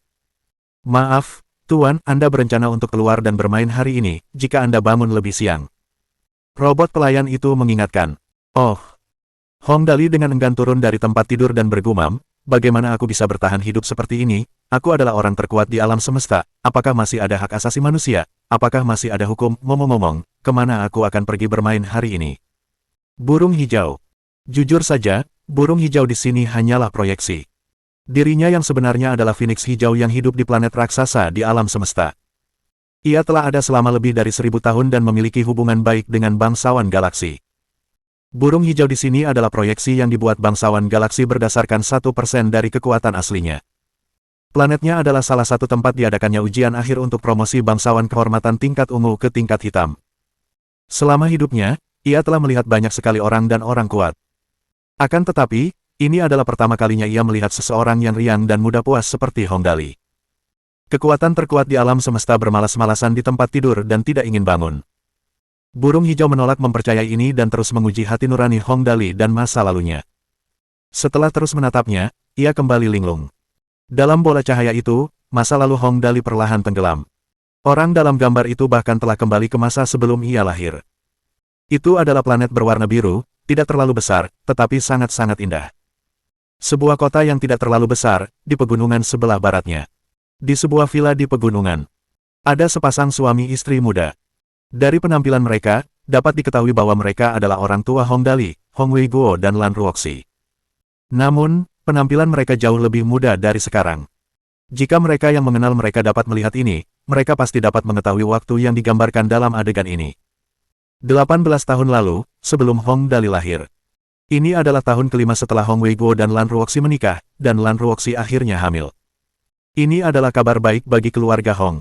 Maaf, Tuan, Anda berencana untuk keluar dan bermain hari ini, jika Anda bangun lebih siang. Robot pelayan itu mengingatkan. Oh. Hong Dali dengan enggan turun dari tempat tidur dan bergumam, bagaimana aku bisa bertahan hidup seperti ini? Aku adalah orang terkuat di alam semesta, apakah masih ada hak asasi manusia? Apakah masih ada hukum? Ngomong-ngomong, kemana aku akan pergi bermain hari ini? Burung hijau. Jujur saja, burung hijau di sini hanyalah proyeksi. Dirinya yang sebenarnya adalah Phoenix hijau yang hidup di planet raksasa di alam semesta. Ia telah ada selama lebih dari 1000 tahun dan memiliki hubungan baik dengan bangsawan galaksi. Burung hijau di sini adalah proyeksi yang dibuat bangsawan galaksi berdasarkan 1% dari kekuatan aslinya. Planetnya adalah salah satu tempat diadakannya ujian akhir untuk promosi bangsawan kehormatan tingkat ungu ke tingkat hitam. Selama hidupnya, ia telah melihat banyak sekali orang dan orang kuat. Akan tetapi, ini adalah pertama kalinya ia melihat seseorang yang riang dan mudah puas seperti Hong Dali. Kekuatan terkuat di alam semesta bermalas-malasan di tempat tidur dan tidak ingin bangun. Burung hijau menolak mempercayai ini dan terus menguji hati nurani Hong Dali dan masa lalunya. Setelah terus menatapnya, ia kembali linglung. Dalam bola cahaya itu, masa lalu Hong Dali perlahan tenggelam. Orang dalam gambar itu bahkan telah kembali ke masa sebelum ia lahir. Itu adalah planet berwarna biru, tidak terlalu besar, tetapi sangat-sangat indah. Sebuah kota yang tidak terlalu besar, di pegunungan sebelah baratnya. Di sebuah villa di pegunungan. Ada sepasang suami istri muda. Dari penampilan mereka, dapat diketahui bahwa mereka adalah orang tua Hong Dali, Hong Weiguo dan Lan Ruoxi. Namun, penampilan mereka jauh lebih muda dari sekarang. Jika mereka yang mengenal mereka dapat melihat ini, mereka pasti dapat mengetahui waktu yang digambarkan dalam adegan ini. 18 tahun lalu, sebelum Hong Dali lahir. Ini adalah tahun kelima setelah Hong Weiguo dan Lan Ruoxi menikah, dan Lan Ruoxi akhirnya hamil. Ini adalah kabar baik bagi keluarga Hong.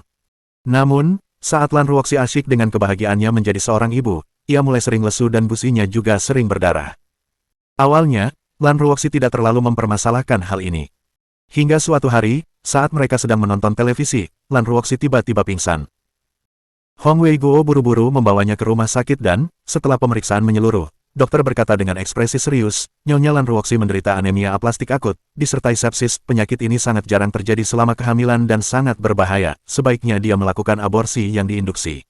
Namun, saat Lan Ruoxi asyik dengan kebahagiaannya menjadi seorang ibu, ia mulai sering lesu dan businya juga sering berdarah. Awalnya, Lan Ruoxi tidak terlalu mempermasalahkan hal ini. Hingga suatu hari, saat mereka sedang menonton televisi, Lan Ruoxi tiba-tiba pingsan. Hong Weiguo buru-buru membawanya ke rumah sakit dan, setelah pemeriksaan menyeluruh, dokter berkata dengan ekspresi serius, Nyonya Lan Ruoxi menderita anemia aplastik akut, disertai sepsis. Penyakit ini sangat jarang terjadi selama kehamilan dan sangat berbahaya. Sebaiknya dia melakukan aborsi yang diinduksi.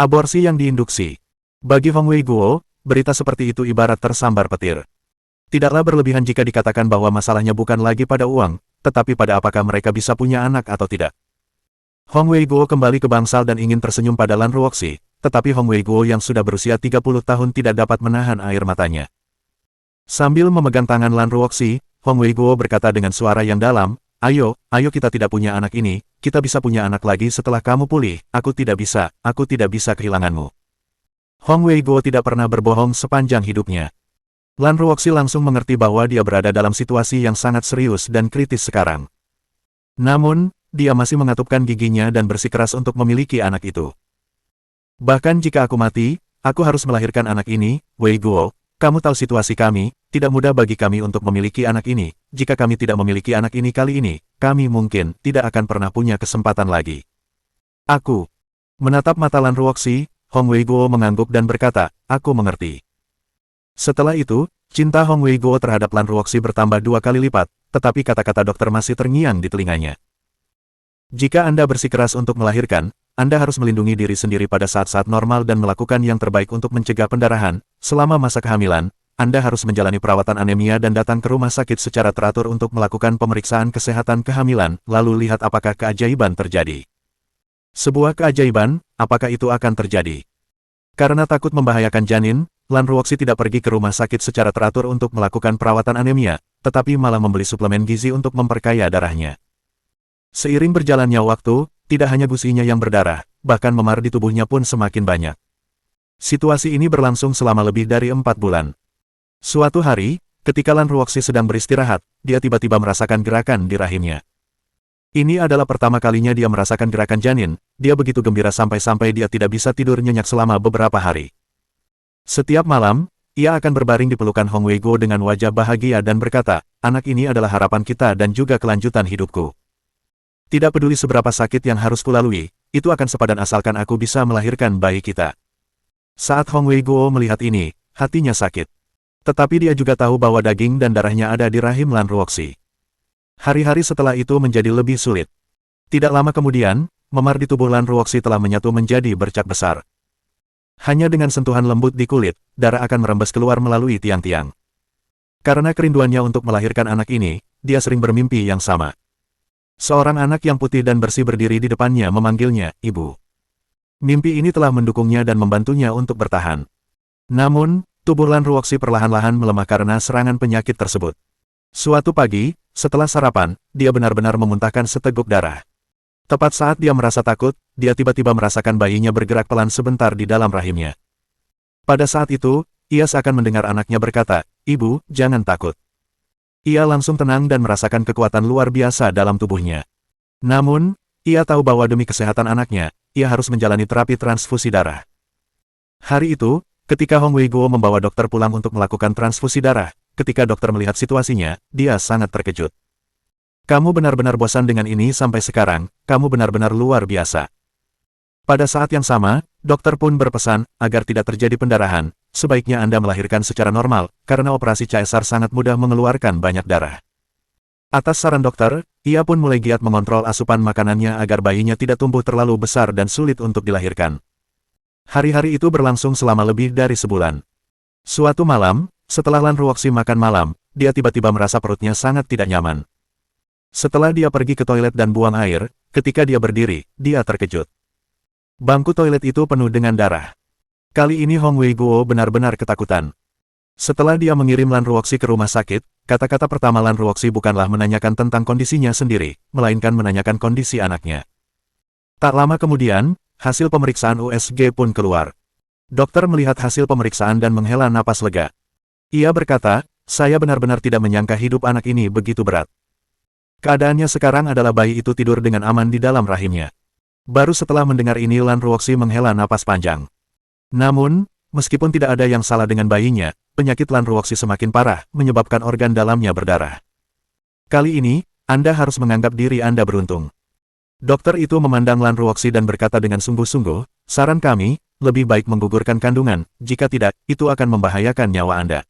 Aborsi yang diinduksi. Bagi Hong Weiguo, berita seperti itu ibarat tersambar petir. Tidaklah berlebihan jika dikatakan bahwa masalahnya bukan lagi pada uang, tetapi pada apakah mereka bisa punya anak atau tidak. Hong Wei-guo kembali ke bangsal dan ingin tersenyum pada Lan Ruoxi, tetapi Hong Wei-guo yang sudah berusia 30 tahun tidak dapat menahan air matanya. Sambil memegang tangan Lan Ruoxi, Hong Wei-guo berkata dengan suara yang dalam, ayo kita tidak punya anak ini, kita bisa punya anak lagi setelah kamu pulih, aku tidak bisa kehilanganmu. Hong Wei-guo tidak pernah berbohong sepanjang hidupnya. Lan Ruoxi langsung mengerti bahwa dia berada dalam situasi yang sangat serius dan kritis sekarang. Namun, dia masih mengatupkan giginya dan bersikeras untuk memiliki anak itu. Bahkan jika aku mati, aku harus melahirkan anak ini, Wei-guo, kamu tahu situasi kami, tidak mudah bagi kami untuk memiliki anak ini, jika kami tidak memiliki anak ini kali ini, kami mungkin tidak akan pernah punya kesempatan lagi. Aku menatap mata Lan Ruoxi, Hong Wei-guo mengangguk dan berkata, aku mengerti. Setelah itu, cinta Hong Wei-guo terhadap Lan Ruoxi bertambah 2 kali lipat, tetapi kata-kata dokter masih terngiang di telinganya. Jika Anda bersikeras untuk melahirkan, Anda harus melindungi diri sendiri pada saat-saat normal dan melakukan yang terbaik untuk mencegah pendarahan. Selama masa kehamilan, Anda harus menjalani perawatan anemia dan datang ke rumah sakit secara teratur untuk melakukan pemeriksaan kesehatan kehamilan, lalu lihat apakah keajaiban terjadi. Sebuah keajaiban, apakah itu akan terjadi? Karena takut membahayakan janin, Lan Ruoxi tidak pergi ke rumah sakit secara teratur untuk melakukan perawatan anemia, tetapi malah membeli suplemen gizi untuk memperkaya darahnya. Seiring berjalannya waktu, tidak hanya gusinya yang berdarah, bahkan memar di tubuhnya pun semakin banyak. Situasi ini berlangsung selama lebih dari 4 bulan. Suatu hari, ketika Lan Ruoxi sedang beristirahat, dia tiba-tiba merasakan gerakan di rahimnya. Ini adalah pertama kalinya dia merasakan gerakan janin, dia begitu gembira sampai-sampai dia tidak bisa tidur nyenyak selama beberapa hari. Setiap malam, ia akan berbaring di pelukan Hong Wei-guo dengan wajah bahagia dan berkata, anak ini adalah harapan kita dan juga kelanjutan hidupku. Tidak peduli seberapa sakit yang harus kulalui, itu akan sepadan asalkan aku bisa melahirkan bayi kita. Saat Hong Wei-guo melihat ini, hatinya sakit. Tetapi dia juga tahu bahwa daging dan darahnya ada di rahim Lan Ruoxi. Hari-hari setelah itu menjadi lebih sulit. Tidak lama kemudian, memar di tubuh Lan Ruoxi telah menyatu menjadi bercak besar. Hanya dengan sentuhan lembut di kulit, darah akan merembes keluar melalui tiang-tiang. Karena kerinduannya untuk melahirkan anak ini, dia sering bermimpi yang sama. Seorang anak yang putih dan bersih berdiri di depannya memanggilnya, Ibu. Mimpi ini telah mendukungnya dan membantunya untuk bertahan. Namun, tubuh Lan Ruoxi perlahan-lahan melemah karena serangan penyakit tersebut. Suatu pagi, setelah sarapan, dia benar-benar memuntahkan seteguk darah. Tepat saat dia merasa takut, dia tiba-tiba merasakan bayinya bergerak pelan sebentar di dalam rahimnya. Pada saat itu, ia seakan mendengar anaknya berkata, Ibu, jangan takut. Ia langsung tenang dan merasakan kekuatan luar biasa dalam tubuhnya. Namun, ia tahu bahwa demi kesehatan anaknya, ia harus menjalani terapi transfusi darah. Hari itu, ketika Hong Wei-guo membawa dokter pulang untuk melakukan transfusi darah, ketika dokter melihat situasinya, dia sangat terkejut. Kamu benar-benar bosan dengan ini sampai sekarang, kamu benar-benar luar biasa. Pada saat yang sama, dokter pun berpesan, agar tidak terjadi pendarahan, sebaiknya Anda melahirkan secara normal, karena operasi caesar sangat mudah mengeluarkan banyak darah. Atas saran dokter, ia pun mulai giat mengontrol asupan makanannya agar bayinya tidak tumbuh terlalu besar dan sulit untuk dilahirkan. Hari-hari itu berlangsung selama lebih dari sebulan. Suatu malam, setelah Lan Ruoxi makan malam, dia tiba-tiba merasa perutnya sangat tidak nyaman. Setelah dia pergi ke toilet dan buang air, ketika dia berdiri, dia terkejut. Bangku toilet itu penuh dengan darah. Kali ini Hong Wei-guo benar-benar ketakutan. Setelah dia mengirim Lan Ruoxi ke rumah sakit, kata-kata pertama Lan Ruoxi bukanlah menanyakan tentang kondisinya sendiri, melainkan menanyakan kondisi anaknya. Tak lama kemudian, hasil pemeriksaan USG pun keluar. Dokter melihat hasil pemeriksaan dan menghela napas lega. Ia berkata, saya benar-benar tidak menyangka hidup anak ini begitu berat. Keadaannya sekarang adalah bayi itu tidur dengan aman di dalam rahimnya. Baru setelah mendengar ini Lan Ruoxi menghela napas panjang. Namun, meskipun tidak ada yang salah dengan bayinya, penyakit Lan Ruoxi semakin parah, menyebabkan organ dalamnya berdarah. Kali ini, Anda harus menganggap diri Anda beruntung. Dokter itu memandang Lan Ruoxi dan berkata dengan sungguh-sungguh, saran kami, lebih baik menggugurkan kandungan, jika tidak, itu akan membahayakan nyawa Anda.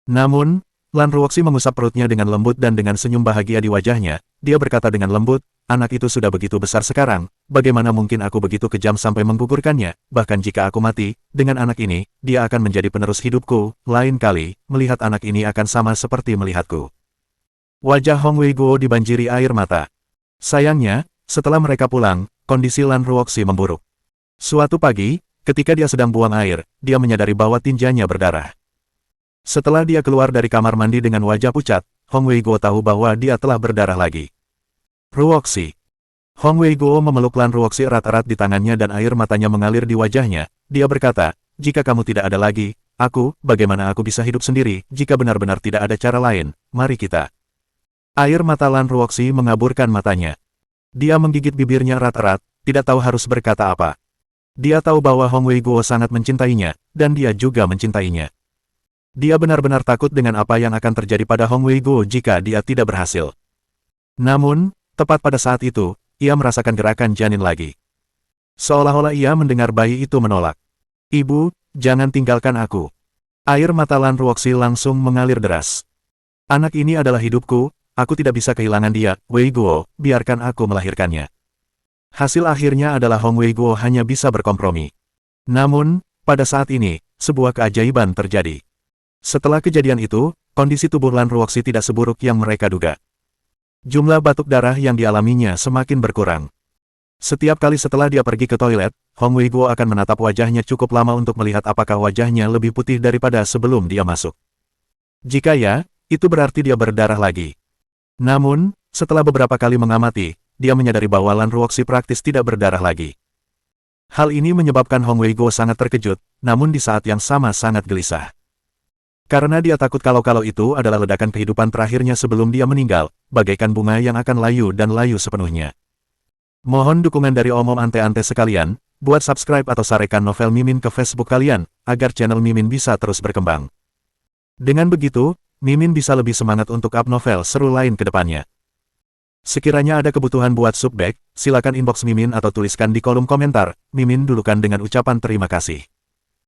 Namun, Lan Ruoxi mengusap perutnya dengan lembut dan dengan senyum bahagia di wajahnya, dia berkata dengan lembut, anak itu sudah begitu besar sekarang, bagaimana mungkin aku begitu kejam sampai menggugurkannya, bahkan jika aku mati, dengan anak ini, dia akan menjadi penerus hidupku, lain kali, melihat anak ini akan sama seperti melihatku. Wajah Hong Wei-guo dibanjiri air mata. Sayangnya, setelah mereka pulang, kondisi Lan Ruoxi memburuk. Suatu pagi, ketika dia sedang buang air, dia menyadari bahwa tinjanya berdarah. Setelah dia keluar dari kamar mandi dengan wajah pucat, Hong Wei-guo tahu bahwa dia telah berdarah lagi. Ruoxi. Hong Wei-guo memeluk Lan Ruoxi erat-erat di tangannya dan air matanya mengalir di wajahnya. Dia berkata, jika kamu tidak ada lagi, bagaimana aku bisa hidup sendiri, jika benar-benar tidak ada cara lain, mari kita. Air mata Lan Ruoxi mengaburkan matanya. Dia menggigit bibirnya erat-erat, tidak tahu harus berkata apa. Dia tahu bahwa Hong Wei-guo sangat mencintainya, dan dia juga mencintainya. Dia benar-benar takut dengan apa yang akan terjadi pada Hong Wei-guo jika dia tidak berhasil. Namun, tepat pada saat itu, ia merasakan gerakan janin lagi. Seolah-olah ia mendengar bayi itu menolak. Ibu, jangan tinggalkan aku. Air mata Lan Ruoxi langsung mengalir deras. Anak ini adalah hidupku, aku tidak bisa kehilangan dia, Wei-guo, biarkan aku melahirkannya. Hasil akhirnya adalah Hong Wei-guo hanya bisa berkompromi. Namun, pada saat ini, sebuah keajaiban terjadi. Setelah kejadian itu, kondisi tubuh Lan Ruoxi tidak seburuk yang mereka duga. Jumlah batuk darah yang dialaminya semakin berkurang. Setiap kali setelah dia pergi ke toilet, Hong Wei-guo akan menatap wajahnya cukup lama untuk melihat apakah wajahnya lebih putih daripada sebelum dia masuk. Jika ya, itu berarti dia berdarah lagi. Namun, setelah beberapa kali mengamati, dia menyadari bahwa Lan Ruoxi praktis tidak berdarah lagi. Hal ini menyebabkan Hong Wei-guo sangat terkejut, namun di saat yang sama sangat gelisah. Karena dia takut kalau itu adalah ledakan kehidupan terakhirnya sebelum dia meninggal, bagaikan bunga yang akan layu dan layu sepenuhnya. Mohon dukungan dari om-om ante-ante sekalian, buat subscribe atau sarekan novel Mimin ke Facebook kalian, agar channel Mimin bisa terus berkembang. Dengan begitu, Mimin bisa lebih semangat untuk up novel seru lain ke depannya. Sekiranya ada kebutuhan buat subback, silakan inbox Mimin atau tuliskan di kolom komentar, Mimin dulukan dengan ucapan terima kasih.